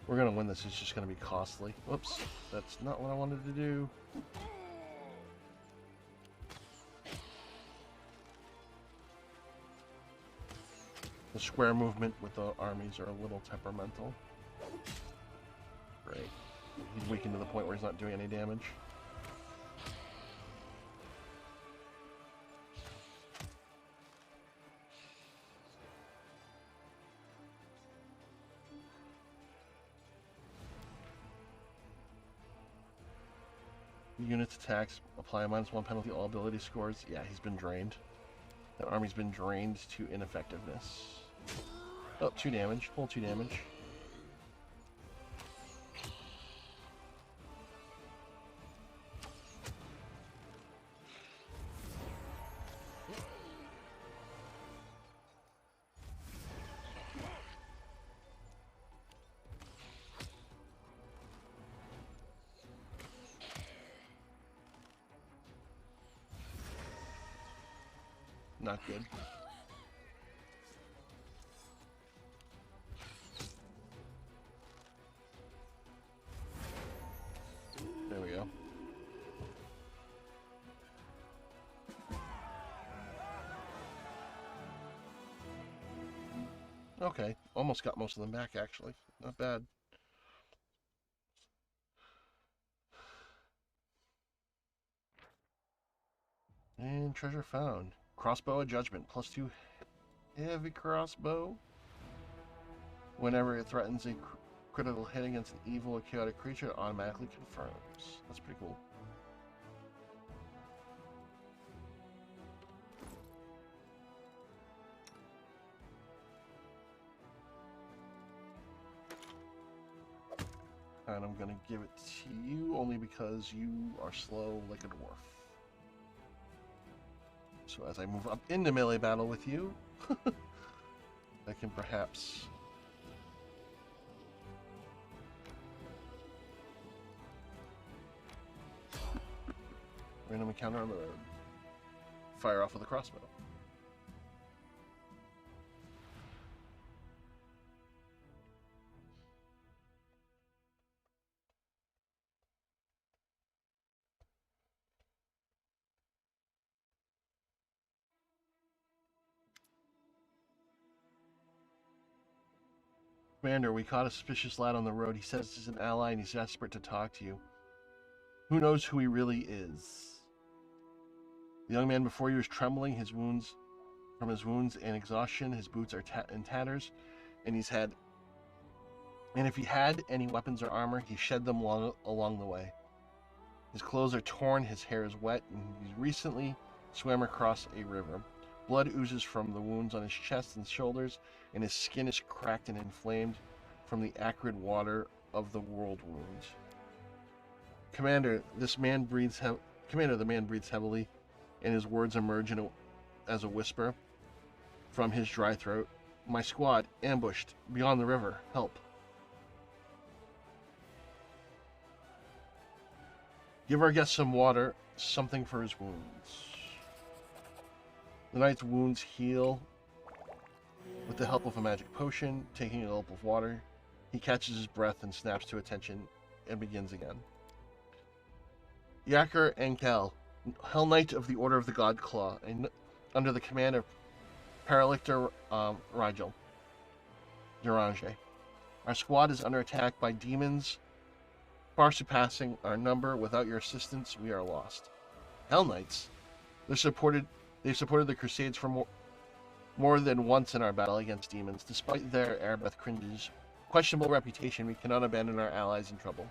We're gonna win this, it's just gonna be costly. Whoops, that's not what I wanted to do. The square movement with the armies are a little temperamental. Great. He's weakened to the point where he's not doing any damage. Units attacks apply a -1 penalty to all ability scores. Yeah, he's been drained. That army's been drained to ineffectiveness. Oh, 2 damage. Full 2 damage. Not good. There we go. Okay, almost got most of them back, actually. Not bad. And treasure found. Crossbow of Judgment, +2 heavy crossbow. Whenever it threatens a critical hit against an evil or chaotic creature, it automatically confirms. That's pretty cool. And I'm gonna give it to you only because you are slow like a dwarf. So as I move up into melee battle with you, I can perhaps random encounter on the road. Fire off with a crossbow. Commander, we caught a suspicious lad on the road. He says he's an ally and he's desperate to talk to you. Who knows who he really is? The young man before you is trembling, from his wounds and exhaustion. His boots are in tatters, and if he had any weapons or armor, he shed them along the way. His clothes are torn, his hair is wet, and he recently swam across a river. Blood oozes from the wounds on his chest and shoulders, and his skin is cracked and inflamed from the acrid water of the world wound. Commander, the man breathes heavily, and his words emerge as a whisper from his dry throat. My squad, ambushed, beyond the river. Help. Give our guest some water, something for his wounds. The knight's wounds heal with the help of a magic potion. Taking a gulp of water, he catches his breath and snaps to attention and begins again. Yakir Enkel, Hell Knight of the Order of the God Claw, and under the command of Paralictor Rigel Durange. Our squad is under attack by demons far surpassing our number. Without your assistance, we are lost. Hell Knights. They've supported the Crusades for more than once in our battle against demons. Despite their Erebeth cringe's questionable reputation, we cannot abandon our allies in trouble.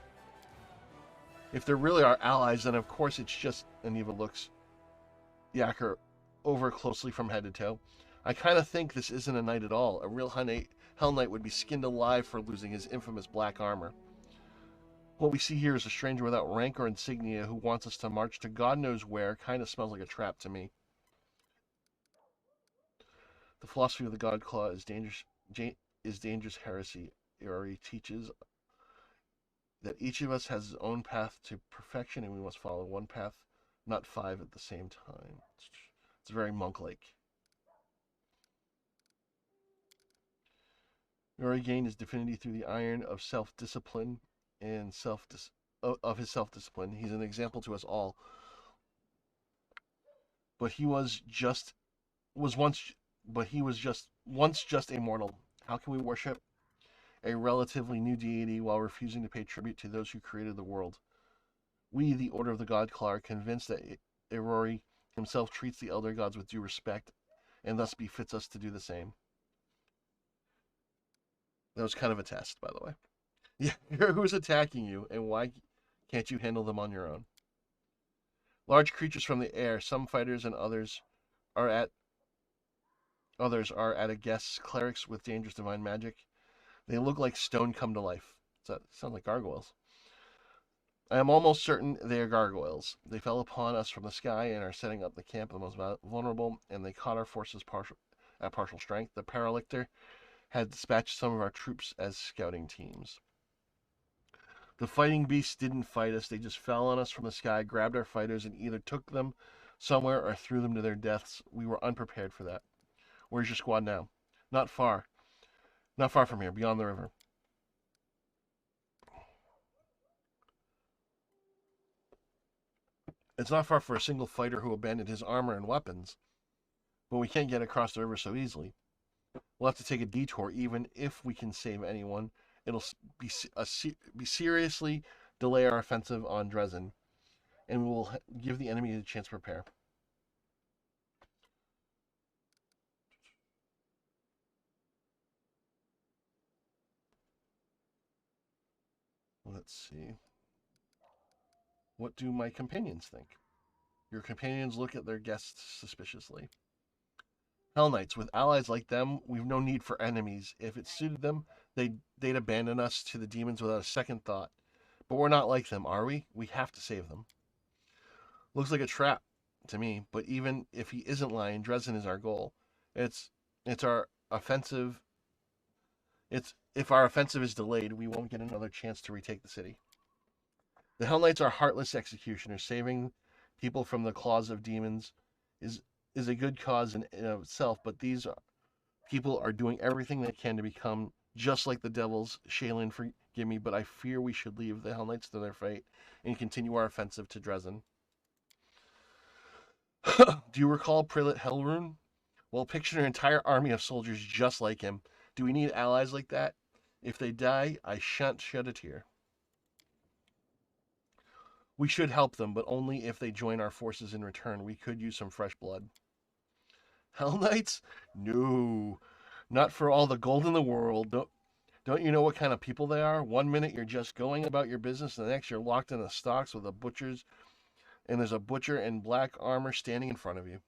If they're really our allies, then of course it's just... Aniva looks Yakir over closely from head to toe. I kind of think this isn't a knight at all. A real Hell Knight would be skinned alive for losing his infamous black armor. What we see here is a stranger without rank or insignia who wants us to march to God knows where. Kind of smells like a trap to me. The philosophy of the God Claw is dangerous heresy. Iori teaches that each of us has his own path to perfection, and we must follow one path, not 5 at the same time. It's very monk-like. Iori gained his divinity through the iron of self-discipline and of his self-discipline. He's an example to us all. But he was once just a mortal. How can we worship a relatively new deity while refusing to pay tribute to those who created the world? We, the Order of the God Claw, are convinced that Iori himself treats the elder gods with due respect, and thus befits us to do the same. That was kind of a test, by the way. Yeah, who's attacking you, and why can't you handle them on your own? Large creatures from the air, some fighters and others are at a guess. Clerics with dangerous divine magic. They look like stone come to life. Sound like gargoyles. I am almost certain they are gargoyles. They fell upon us from the sky and are setting up the camp of the most vulnerable, and they caught our forces at partial strength. The Paralictor had dispatched some of our troops as scouting teams. The fighting beasts didn't fight us. They just fell on us from the sky, grabbed our fighters, and either took them somewhere or threw them to their deaths. We were unprepared for that. Where's your squad now? Not far. Not far from here, beyond the river. It's not far for a single fighter who abandoned his armor and weapons, but we can't get across the river so easily. We'll have to take a detour. Even if we can save anyone, it'll be seriously delay our offensive on Dresden, and we will give the enemy a chance to prepare. Let's see. What do my companions think? Your companions look at their guests suspiciously. Hell Knights, with allies like them, we've no need for enemies. If it suited them, they'd abandon us to the demons without a second thought. But we're not like them, are we? We have to save them. Looks like a trap to me, but even if he isn't lying, Dresden is our goal. It's our offensive. If our offensive is delayed, we won't get another chance to retake the city. The Hell Knights are heartless executioners. Saving people from the claws of demons is a good cause in of itself, but these people are doing everything they can to become just like the devils. Shaylin, forgive me, but I fear we should leave the Hell Knights to their fate and continue our offensive to Dresden. Do you recall Prelate Helrune? Well, picture an entire army of soldiers just like him. Do we need allies like that? If they die, I shan't shed a tear. We should help them, but only if they join our forces in return. We could use some fresh blood. Hell Knights? No. Not for all the gold in the world. Don't you know what kind of people they are? One minute you're just going about your business, and the next you're locked in the stocks with a butcher's, and there's a butcher in black armor standing in front of you.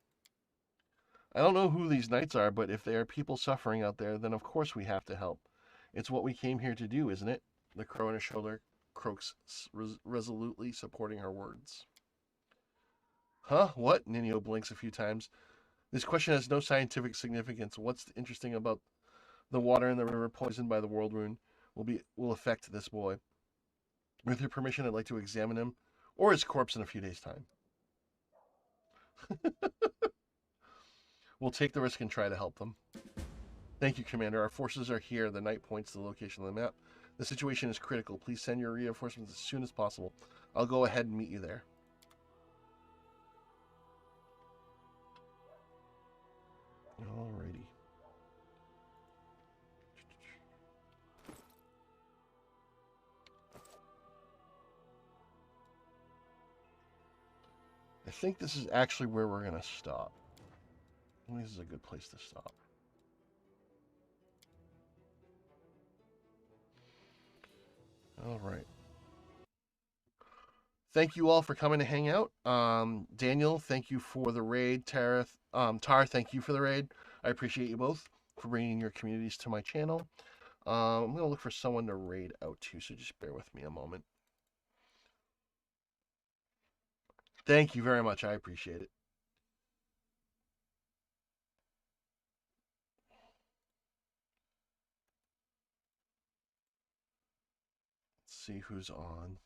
I don't know who these knights are, but if they are people suffering out there, then of course we have to help. It's what we came here to do, isn't it? The crow on his shoulder croaks resolutely, supporting her words. Huh? What? Ninio blinks a few times. This question has no scientific significance. What's interesting about the water in the river poisoned by the world rune will affect this boy? With your permission, I'd like to examine him or his corpse in a few days' time. We'll take the risk and try to help them. Thank you, Commander. Our forces are here. The knight points to the location on the map. The situation is critical. Please send your reinforcements as soon as possible. I'll go ahead and meet you there. Alrighty. I think this is actually where we're going to stop. I think this is a good place to stop. All right. Thank you all for coming to hang out. Daniel, thank you for the raid. Tar, thank you for the raid. I appreciate you both for bringing your communities to my channel. I'm going to look for someone to raid out to, so just bear with me a moment. Thank you very much. I appreciate it. Let's see who's on.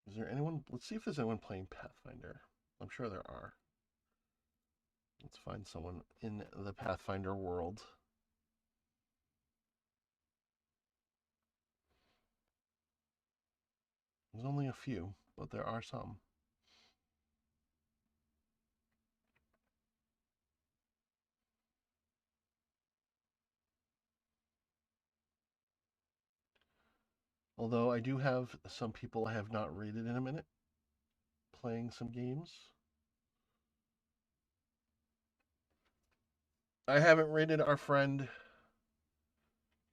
Is there anyone? Let's see if there's anyone playing Pathfinder. I'm sure there are. Let's find someone in the Pathfinder world. There's only a few, but there are some. Although I do have some people I have not raided in a minute playing some games. I haven't raided our friend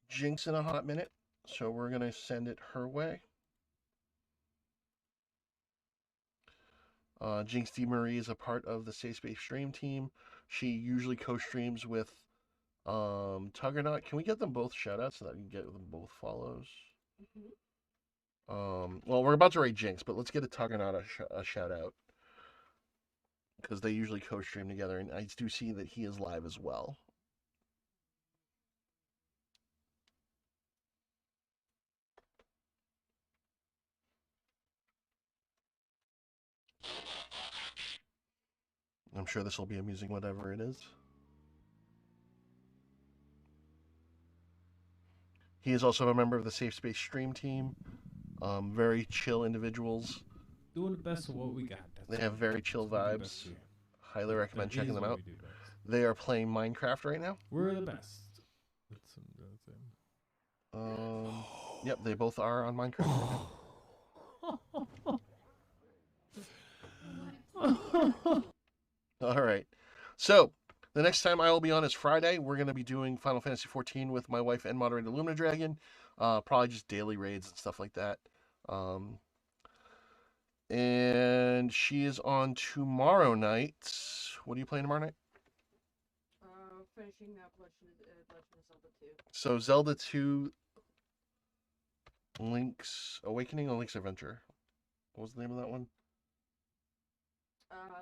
Jinx in a hot minute, so we're going to send it her way. Jinx D. Marie is a part of the Safe Space stream team. She usually co-streams with Tuggernaut. Can we get them both shoutouts so that we can get them both follows? Well, we're about to raid Jinx, but let's get a Tuggernaut a shout out. Because they usually co-stream together, and I do see that he is live as well. I'm sure this will be amusing, whatever it is. He is also a member of the Safe Space stream team. Very chill individuals. Doing the best of what we got. They have very chill vibes. Highly recommend checking them out. They are playing Minecraft right now. We're the best. Yep, they both are on Minecraft right now. All right. So, the next time I will be on is Friday. We're going to be doing Final Fantasy XIV with my wife and moderator Lumina Dragon. Probably just daily raids and stuff like that. And she is on tomorrow night. What are you playing tomorrow night? Finishing that Legend of Zelda 2. So Zelda 2, Link's Awakening or Link's Adventure? What was the name of that one?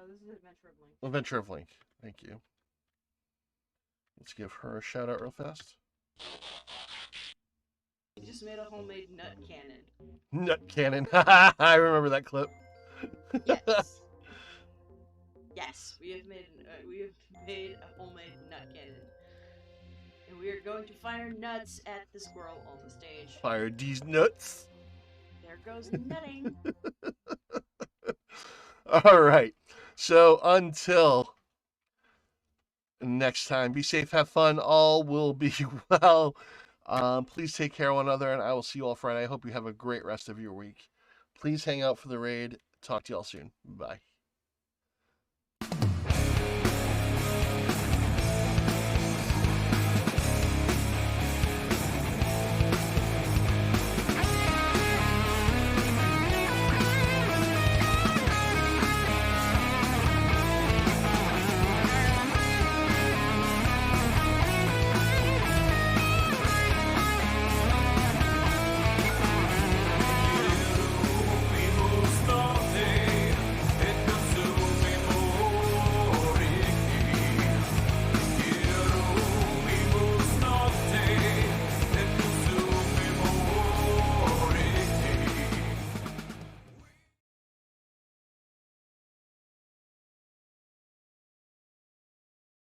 This is Adventure of Link. Adventure of Link. Thank you. Let's give her a shout out real fast. We just made a homemade nut cannon. Nut cannon. I remember that clip. Yes. Yes, we have made a homemade nut cannon. And we are going to fire nuts at the squirrel on the stage. Fire these nuts. There goes nutting. All right. So until next time, be safe, have fun. All will be well. Please take care of one another, and I will see you all Friday. I hope you have a great rest of your week. Please hang out for the raid. Talk to y'all soon. Bye.